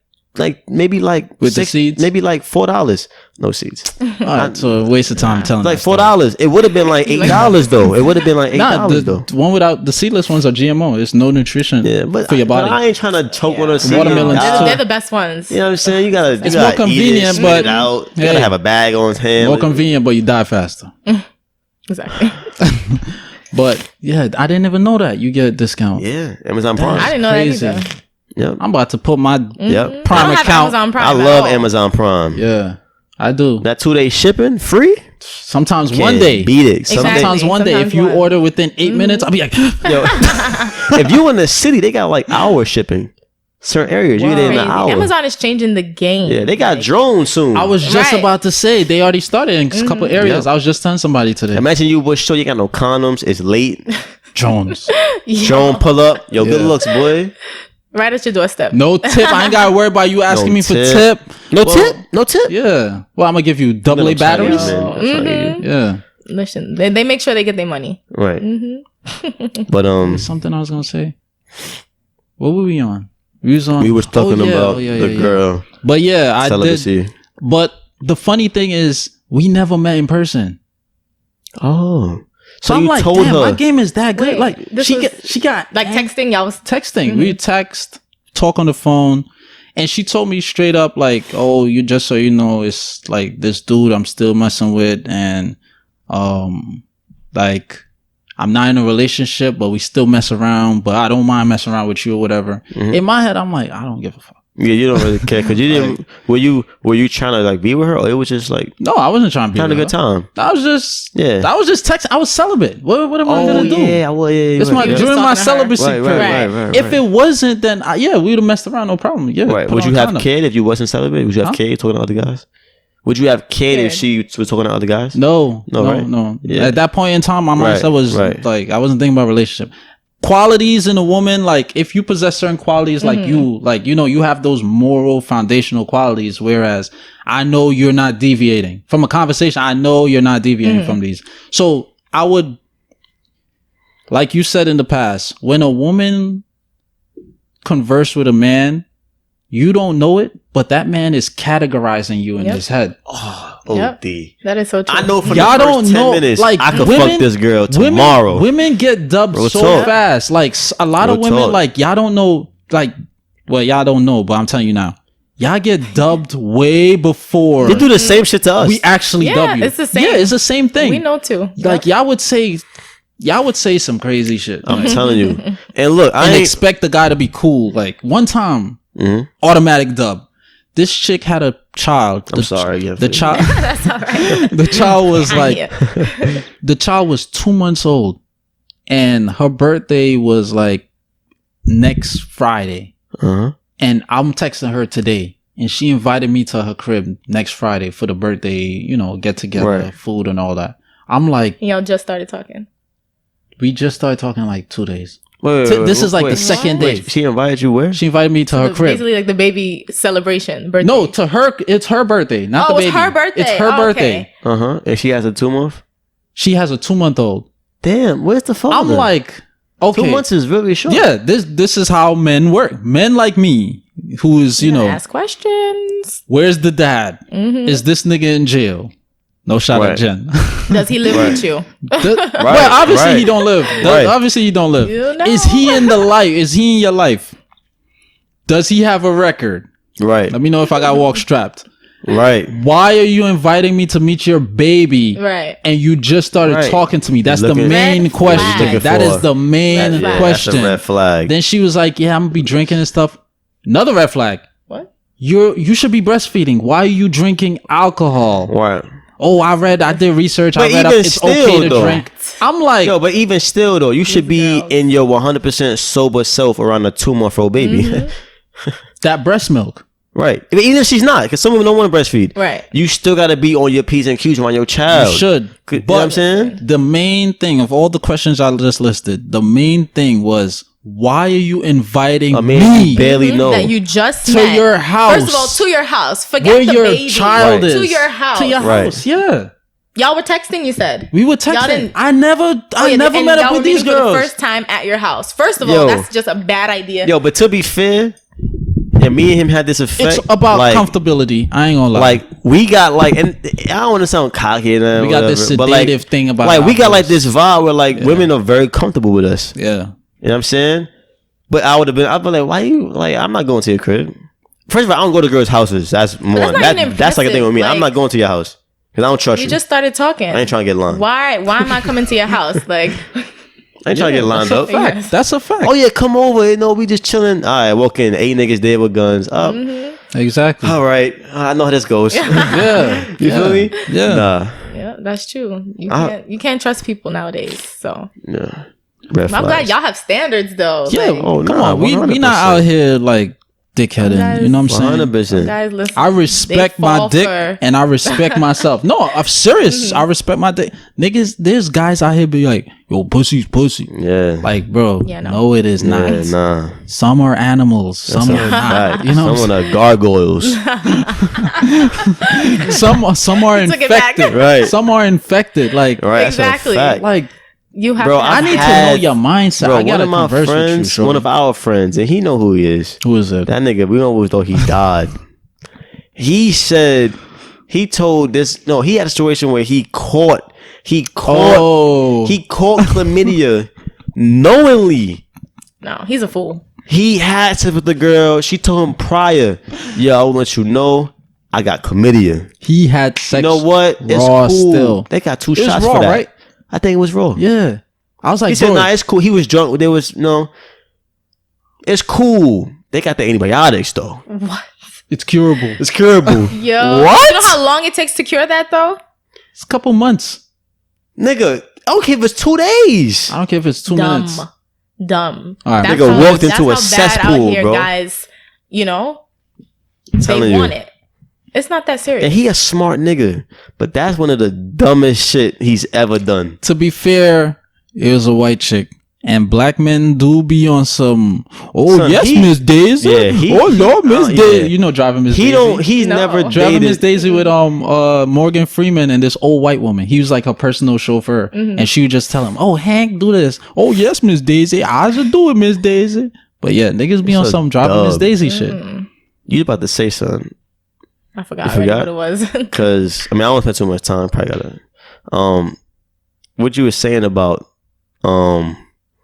maybe like With the seeds? maybe like $4. No seeds. All right, so a waste of time telling Like that story. $4. It would have been like $8 though. It would have been like $8 Nah, though. the one without the seedless ones are GMO. It's no nutrition Yeah, but for your body. But I ain't trying to choke on a seed. Watermelons Nah. They're the best ones. You know what I'm saying? You gotta. It's you more gotta convenient, eat it, but- spit it out. You hey. gotta have a bag on his hand. More convenient, but you die faster. Exactly. But yeah, I didn't even know that you get a discount. Yeah, Amazon Prime. I didn't know Crazy. that either. Yep. I'm about to put my Yep. Prime I don't have account. Amazon Prime I at love all. Amazon Prime. Yeah, I do. That 2-day shipping free. Sometimes Can't one day. beat it. Sometimes one day. If you one. order within 8 minutes, I'll be like, Yo, if you in the city, they got like hour shipping. Certain areas, you get it in an Crazy. hour. Amazon is changing the game. Yeah, they got Like, drones soon. I was just Right. about to say they already started in a couple areas. Yep. I was just telling somebody today. Imagine you was sure you got no condoms. It's late. Drones. Drone pull up. Yo, good Yeah. looks, boy. right at your doorstep. No tip. I ain't got to worry about you asking No me for tip. tip. No Well, tip. No tip. Yeah. Well, I'm gonna give you double A I'm trying to get batteries. in. I'm trying to get in. Yeah. Listen, they make sure they get their money. Right. But Something I was gonna say. What were we on? We was talking about the girl But yeah, I did. celibacy. But the funny thing is, we never met in person. Oh, So so I'm you like, told damn, her. my game is that good. Wait, Like this she was- got Like texting, y'all was texting. We text, talk on the phone, and she told me straight up, like, "Oh, you just so you know, it's like this dude I'm still messing with, and like I'm not in a relationship, but we still mess around. But I don't mind messing around with you or whatever." In my head, I'm like, I don't give a fuck. Yeah, you don't really care because you didn't. Were you trying to like be with her, or it was just like No, I wasn't trying to be having a with good her. time? I was just Yeah. texting. I was celibate. What am I gonna do? well, yeah. It's my You were just during my talking to her. celibacy Right, period. right. If it wasn't, then we would have messed around, no problem. Yeah. Right. put Would on you have condom. kid if you wasn't celibate? Would you have Huh? kid talking to other guys? Would you have kid if she was talking to other guys? No, right? no. Yeah. At that point in time, my Right, mindset was right. like, I wasn't thinking about relationship. Qualities in a woman, like if you possess certain qualities, like you have those moral foundational qualities, whereas I know you're not deviating from a conversation. I know you're not deviating from these. So I would, like you said in the past, when a woman converse with a man, you don't know it, but that man is categorizing you in his head. OD. That is so true. I know for Y'all the don't first 10 know, minutes, like, I could women- fuck this girl tomorrow. Women get dubbed Real so talk. fast. Like a lot of Real women, talk. like y'all don't know. Like, well, y'all don't know, but I'm telling you now, y'all get dubbed way before They do the same shit to us. we actually Yeah, dub you. it's the same. Yeah, it's the same thing. We know too. Like y'all would say some crazy shit. I'm Like, telling you. And look, I and ain't. expect the guy to be cool. Like one time, automatic dub. This chick had a child. I'm sorry. Yeah, The child. That's all right. The child was like. Yeah. The child was 2 months old, and her birthday was like next Friday. Uh-huh. And I'm texting her today, and she invited me to her crib next Friday for the birthday, get together, Right. food and all that. I'm like, Y'all just started talking. we just started talking like 2 days. Wait, This is like the second day. She invited you where? She invited me to her So crib. basically like the baby celebration. Birthday. No, to her, it's her birthday, not the Oh, baby. it's her birthday. It's her Oh, birthday. okay. And she has a 2-month. She has a 2-month-old. Damn, where's the father? I'm like, okay. 2 months is really short. Yeah, this is how men work. Men like me, who is, Ask questions. where's the dad? Is this nigga in jail? No shot Right. at Jen. Does he live with you? Well, obviously right. he don't live. Right. Obviously he don't live. You know. Is he in the life? Is he in your life? Does he have a record? Right. Let me know if I got walk strapped. Right. Why are you inviting me to meet your baby? Right. And you just started Right. talking to me. That's the Looking- main Red question. flag. That is the main Red flag. question. That's a red flag. Then she was like, "Yeah, I'm gonna be drinking and stuff." Another red flag. What? You should be breastfeeding. Why are you drinking alcohol? Right. Oh, I did research. But I read up. even It's still, okay to though. drink. I'm like, Yo, but even still though, you should be girls. in your 100% sober self around a 2-month-old baby. that breast milk. Right. Even if she's not, because some women don't want to breastfeed. Right. You still got to be on your P's and Q's around your child. You should. You know what I'm saying? The main thing of all the questions I just listed, the main thing was, why are you inviting I mean, me you barely know. That you just to met. your house? First of all, to your house. Forget where the your baby. child Right. is? To your house. To your Right. house. Yeah. Y'all were texting, you said. We were Y'all texting. didn't- I never and met y'all up were with these meeting for girls. the first time at your house. First of all, Yo. that's just a bad idea. Yo, but to be fair, and me and him had this effect. It's about like, comfortability. I ain't gonna lie. Like we got like, and I don't want to sound cocky, and we got this whatever, but sedative like, thing about like we our got like voice. this vibe where like women are very comfortable with us. Yeah. You know what I'm saying? But I'd be like, why you like? I'm not going to your crib. First of all, I don't go to girls' houses. That's one. that's not even That's like a thing with me. impressive. I'm not going to your house because I don't trust You you. just started talking. I ain't trying to get along. Why am I coming to your house? Like, I ain't trying to get lined up. Fact. Yes. That's a fact. Oh yeah, come over. You know, we just chilling. All right, walk in. 8 niggas there with guns. Up. Exactly. All right, I know how this goes. Yeah. You feel me? Yeah. Nah. Yeah, that's true. You can't trust people nowadays. So Yeah. Red I'm glad flags. y'all have standards though. Yeah. Like, Oh, come nah, on. We 100%. not out here like dickheading. Guys, You know what I'm saying? 100%. guys, listen. I respect they my fall dick for- and I respect myself. No, I'm serious. I respect my dick. Niggas, there's guys out here be like, yo, pussy's pussy. Yeah. Like, bro, Yeah, no. no, it is not. Yeah, nah. Some are animals. Some That's a are not. fact. You know what I'm Someone are gargoyles. some are Took it back. infected. Right. Some are infected. Like, Right. Exactly. That's a fact. like You have Bro, to I need to know had- your mindset. Bro, I one gotta of my converse with you. friends, Shorty. one of our friends, and he know who he is. Who is it? That nigga, we always thought he died. He said, he told this, no, he had a situation where he caught chlamydia knowingly. No, he's a fool. He had sex with the girl. She told him prior, yo, I will let you know I got chlamydia. He had sex. You know what? It's raw cool. still. They got 2 It was shots raw, for that. right? I think it was raw. Yeah. I was like, He said, bro, nah, it's cool. He was drunk. There was it's cool. They got the antibiotics though. What? it's curable. It's curable. Yo, What? You know how long it takes to cure that though? It's a couple months. Nigga, I don't care if it's 2 days. I don't care if it's 2 Dumb. minutes. Dumb. All right. That's Nigga how- walked into a that's how bad cesspool, out here, bro. guys, you know, Telling they you. want it. It's not that serious. And he a smart nigga. But that's one of the dumbest shit he's ever done. To be fair, it was a white chick. And black men do be on some, Son, yes, he- Miss Daisy. Yeah, oh, Lord, Miss yeah. Daisy. You know, driving Miss Daisy. He's No. never Driving Miss dated. Daisy with Morgan Freeman and this old white woman. He was like her personal chauffeur, and she would just tell him, "Oh, Hank, do this. Oh, yes, Miss Daisy. I should do it, Miss Daisy." But yeah, niggas be on a some driving Miss dub. Daisy shit. You about to say something. I forgot You already forgot? what it was. Cause I mean I don't spend too much time. Probably gotta what you were saying about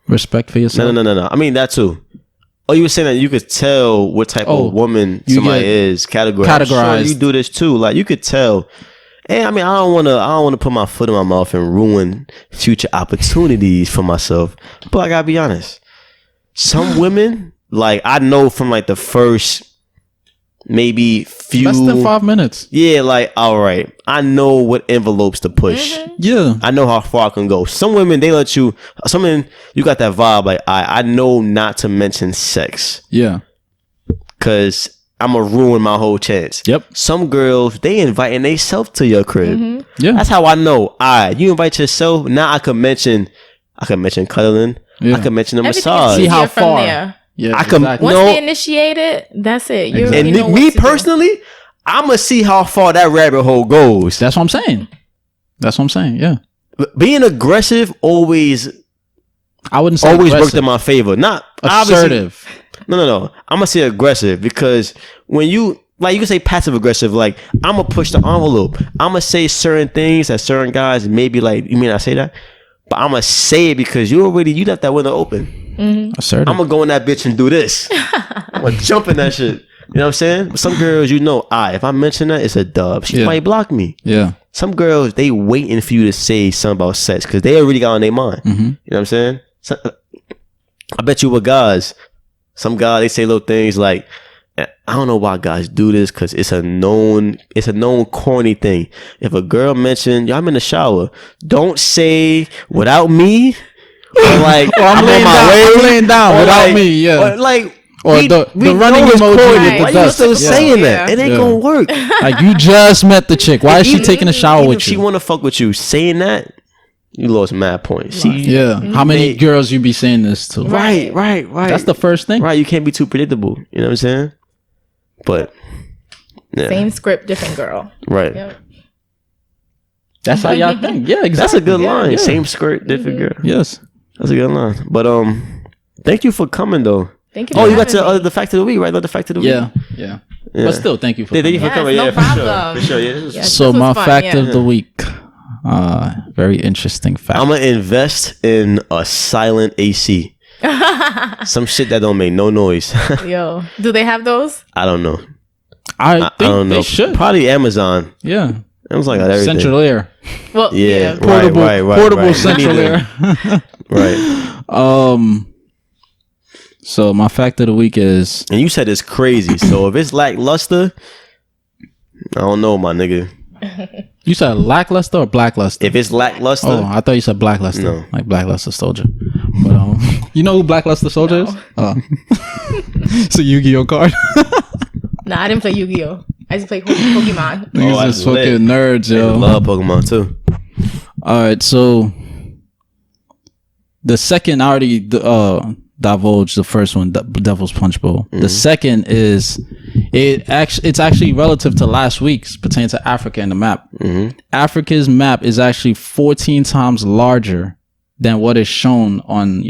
Respect for yourself. no. I mean that too. Oh, you were saying that you could tell what type Oh, of woman you somebody get is categorized. I'm sure categorized. you do this too. Like you could tell. And I mean, I don't want to put my foot in my mouth and ruin future opportunities for myself. But I gotta be honest. Some women, like I know from like the first maybe few Less than 5 minutes. Yeah, like all right, I know what envelopes to push. Yeah. I know how far I can go. Some women they let you. Some women you got that vibe. Like I know not to mention sex Yeah. because I'm gonna ruin my whole chance. Yep. Some girls they inviting themselves to your crib. Yeah. That's how I know. You invite yourself. Now I can mention cuddling. Yeah. I can mention a Everything is massage. See how easier from far. there. Yeah. I can- exactly. Once No. they initiate it, that's it. You Exactly. already And know me what to do. personally, I'm gonna see how far that rabbit hole goes. That's what I'm saying. That's what I'm saying. Yeah. Being aggressive always I wouldn't say worked aggressive. in my favor. Not obviously- Assertive. No. I'm gonna say aggressive because when you can say passive aggressive. Like I'm gonna push the envelope. I'm gonna say certain things that certain guys maybe like. You may not say that, but I'm gonna say it because you left that window open. Assertive. I'm gonna go in that bitch and do this. I'm gonna jump in that shit. You know what I'm saying? But some girls, if I mention that, it's a dub. She Yeah. might block me. yeah. Some girls, they waiting for you to say something about sex because they already got on their mind. You know what I'm saying? So, I bet you with guys, some guys, they say little things like, I don't know why guys do this because it's a known corny thing. If a girl mentioned, yo, I'm in the shower, don't say without me or like, I'm laying down or without like- me, yeah. Or like, Or the running know it's emoji corny. with the Why you dust. still Yeah. saying Yeah. that? It ain't Yeah. gonna work. Like you just met the chick. Why is she Even- taking a shower even with if she you? want to fuck with you, saying that, you lost mad points. See, Yeah. How many They- girls you be saying this to? right. That's the first thing. right. You can't be too predictable. You know what I'm saying? But yeah, Same script, different girl. right. Yep. That's how y'all think. Yeah, exactly. That's a good line. Yeah. Same skirt, different girl. Yes. That's a good line. But thank you for coming though. Thank you. Oh, for you got having to me. the fact of the week, right? Not the fact of the week. Yeah. But still, thank you for Yeah, thank you coming. for coming. no Yeah, problem. for sure. Yeah, this is- Yes, So this was my fun, fact yeah. of the week. Very interesting fact. I'm gonna invest in a silent AC. Some shit that don't make no noise. Yo, do they have those? I don't know. I I think don't know. they should. Probably Amazon. Yeah. It was like everything. Central air. Well, Yeah, Portable, right. portable central air. Right. So my fact of the week is, And you said it's crazy. So if it's lackluster, I don't know, my nigga. you said lackluster or blackluster? If it's lackluster, Oh, I thought you said blackluster. No. Like Blackluster Soldier. But you know who Blackluster Soldier is? Oh. It's a Yu-Gi-Oh card. Nah, I didn't play Yu-Gi-Oh. I just played Pokemon. Niggas that's is fucking lit. nerds, I yo. love Pokemon too. All right, so the second I already divulged the first one, the Devil's Punch Bowl. The second is it's actually relative to last week's, pertaining to Africa and the map. Africa's map is actually 14 times larger than what is shown on,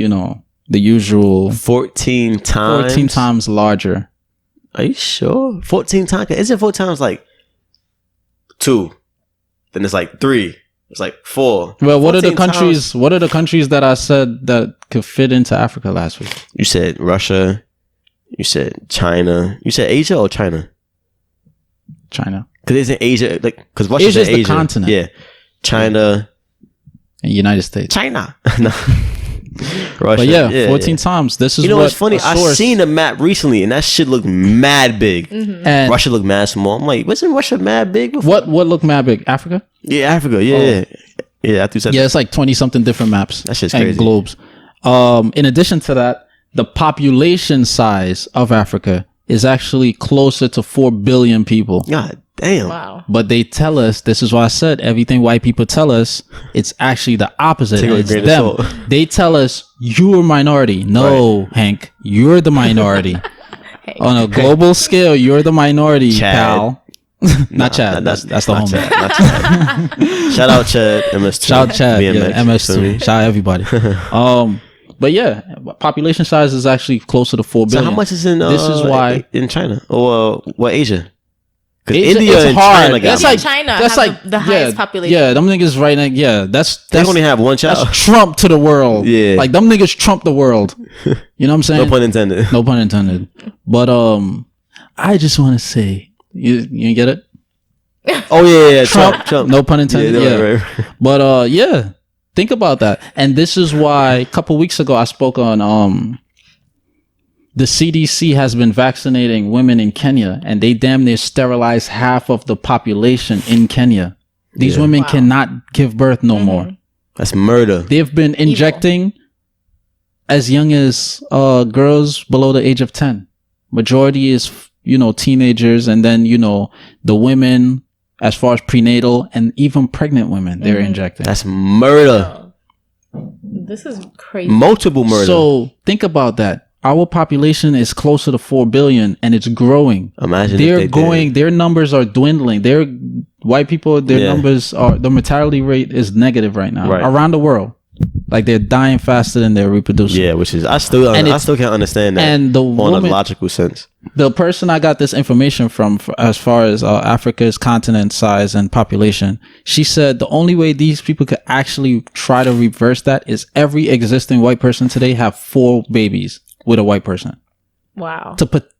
the usual 14 times. 14 times larger. Are you sure? 14 times? Isn't 4 times like 2? Then it's like 3. It's like 4. Well, what are the 14 countries? times. What are the countries that I said that could fit into Africa last week? You said Russia. You said China. You said Asia or China? China Because isn't Asia because Russia's Asia's in the Asia. continent. Yeah, China. and United States. China. No. Russia. But yeah, 14 times. This is You know what what's funny? a I source- seen the map recently, and that shit looked mad big. and Russia looked mad small. I'm like, wasn't Russia mad big before? what looked mad big? Africa? Yeah, Africa. Yeah, yeah. After you said Yeah, it's like 20 something different maps. That shit's and crazy. globes. In addition to that, the population size of Africa is actually closer to 4 billion people. God damn. Wow. But they tell us, this is why I said everything white people tell us, it's actually the opposite. Take it with It's a grain of them. salt. They tell us you're a minority. No, Hank, you're the minority. On a global scale, you're the minority, Chad. pal. Not Chad. That's the not homie. Chad, not Chad. Shout out Chad, MS2. Shout out Chad, BMX, yeah, MS2. feel me? Shout out everybody. But yeah, population size is actually closer to 4 So billion. how much is in? This is why in China or what Asia? Because Asia- India it's and hard. China got That's money. like China that's have like the highest population. Yeah, them niggas right now. Yeah, that's They only have one child. that's Trump to the world. Yeah. like them niggas Trump the world. You know what I'm saying? No pun intended. No pun intended. But I just want to say, you get it? Oh yeah, Trump. No pun intended. Yeah. right. But yeah, think about that. And this is why a couple weeks ago I spoke on the CDC has been vaccinating women in Kenya, and they damn near sterilized half of the population in Kenya. These women Wow. cannot give birth no more. That's murder. They've been injecting as young as girls below the age of 10. Majority is teenagers, and then the women as far as prenatal and even pregnant women they're injecting. That's murder. This is crazy. Multiple murder. So think about that. Our population is closer to 4 billion and it's growing. Imagine They're if they going, their numbers are dwindling. Their white people, their Yeah. numbers are, the mortality rate is negative right now Right. around the world. Like they're dying faster than they're reproducing. Yeah, which is I still can't understand that. and the on woman- a logical sense. The person I got this information from, as far as Africa's continent size and population, she said the only way these people could actually try to reverse that is every existing white person today have 4 babies with a white person Wow.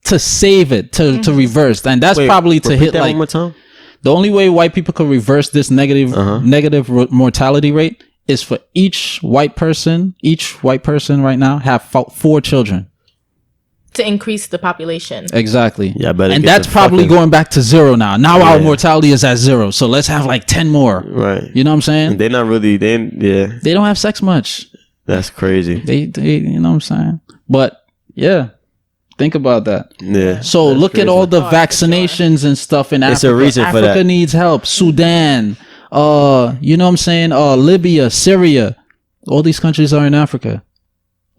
to save it, to reverse. And that's Wait, probably to repeat hit that like one more time. the only way white people could reverse this negative mortality rate is for each white person right now have 4 children. To increase the population. Exactly. Yeah, I better and get that's the probably fucking- going back to 0 now. Now our Yeah. mortality is at 0. So let's have like 10 more. Right. You know what I'm saying? They're not really. Yeah, They don't have sex much. that's crazy. They you know what I'm saying? But yeah, think about that. Yeah. So that's look at crazy. all the Oh, for vaccinations and stuff in It's Africa. a reason for Africa that. needs help. Sudan, you know what I'm saying? Libya, Syria. All these countries are in Africa.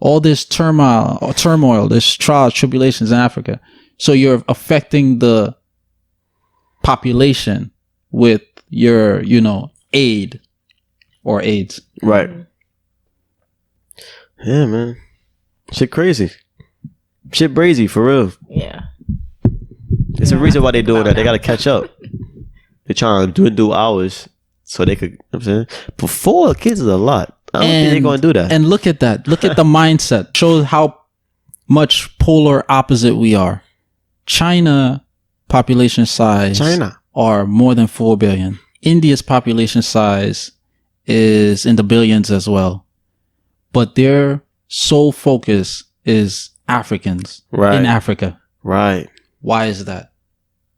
All this turmoil, this trials, tribulations in Africa. So you're affecting the population with your, aid or AIDS. Right. Yeah, man. Shit crazy. Shit brazy for real. Yeah. It's a reason why they're doing that. They gotta catch up. They're trying to do hours so they could. You know what I'm saying, but 4 kids is a lot. I don't think they're gonna do that. And look at that. Look at the mindset. Shows how much polar opposite we are. China population size China. are more than 4 billion. India's population size is in the billions as well, but their sole focus is Africans in Africa. Right. Why is that?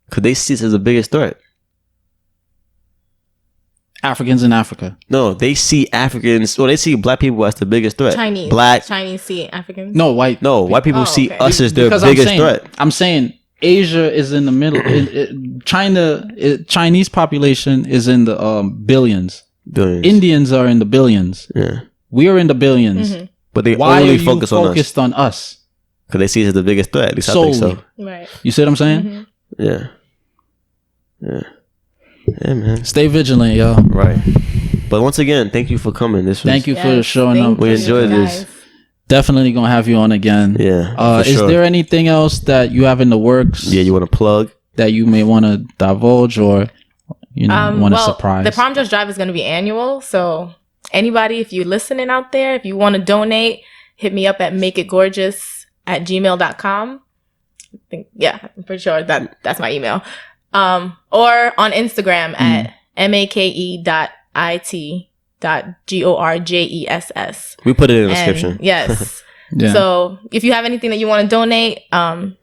Because they see it as the biggest threat. Africans in Africa. No, they see Africans, they see black people as the biggest threat. Chinese see Africans. No, white. No, white people see us as their Because biggest threat. I'm saying Asia is in the middle. Chinese population is in the billions. Indians are in the billions. Yeah. We are in the billions. Mm-hmm. But they Why only are you focused on us? Because they see it as the biggest threat. At least Solely. I think so. Right. You see what I'm saying? Mm-hmm. Yeah. Yeah. Yeah, man. Stay vigilant, yo. Right. But once again, thank you for coming. Thank you for showing up. We enjoyed this. Definitely gonna have you on again. Yeah. Is there anything else that you have in the works? Yeah, you want to plug? That you may want to divulge or want to surprise? The Prom Just Drive is going to be annual. So anybody, if you're listening out there, if you want to donate, hit me up at makeitgorjess@gmail.com. I'm pretty sure that's my email. Or on Instagram at make.it.gorjess. We put it in the description. Yes. Yeah. So if you have anything that you want to donate,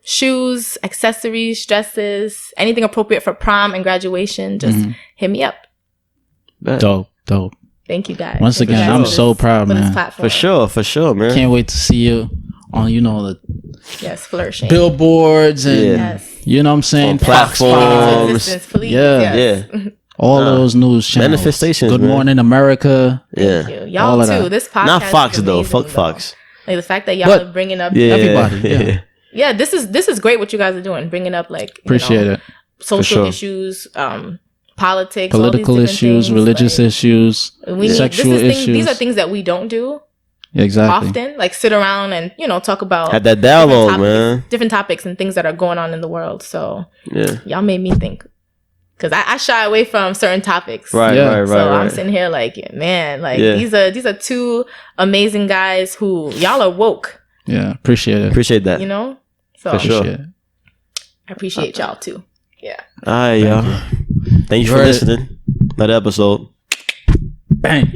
shoes, accessories, dresses, anything appropriate for prom and graduation, just hit me up. Dope. Thank you guys. Once again, I'm so proud, man. For sure, man. Can't wait to see you on, the flourishing billboards and you know what I'm saying, on platforms. Yeah. All those news channels. Manifestations. Good Morning America. Yeah. Y'all too. This podcast. Not Fox is though. amazing, Fuck Fox. Like the fact that y'all are bringing up everybody. Yeah. This is great what you guys are doing. Bringing up appreciate it. Social issues, politics, political issues, religious issues, sexual issues. These are things that we don't do. Exactly. Often, sit around and talk about have that dialogue, different topics and things that are going on in the world. So y'all made me think, because I shy away from certain topics. Right. So I'm sitting here these are two amazing guys who y'all are woke. Yeah, appreciate it. Appreciate that. So for sure. I appreciate y'all too. Yeah. All right, y'all. Thank you for listening. Another episode. Bang.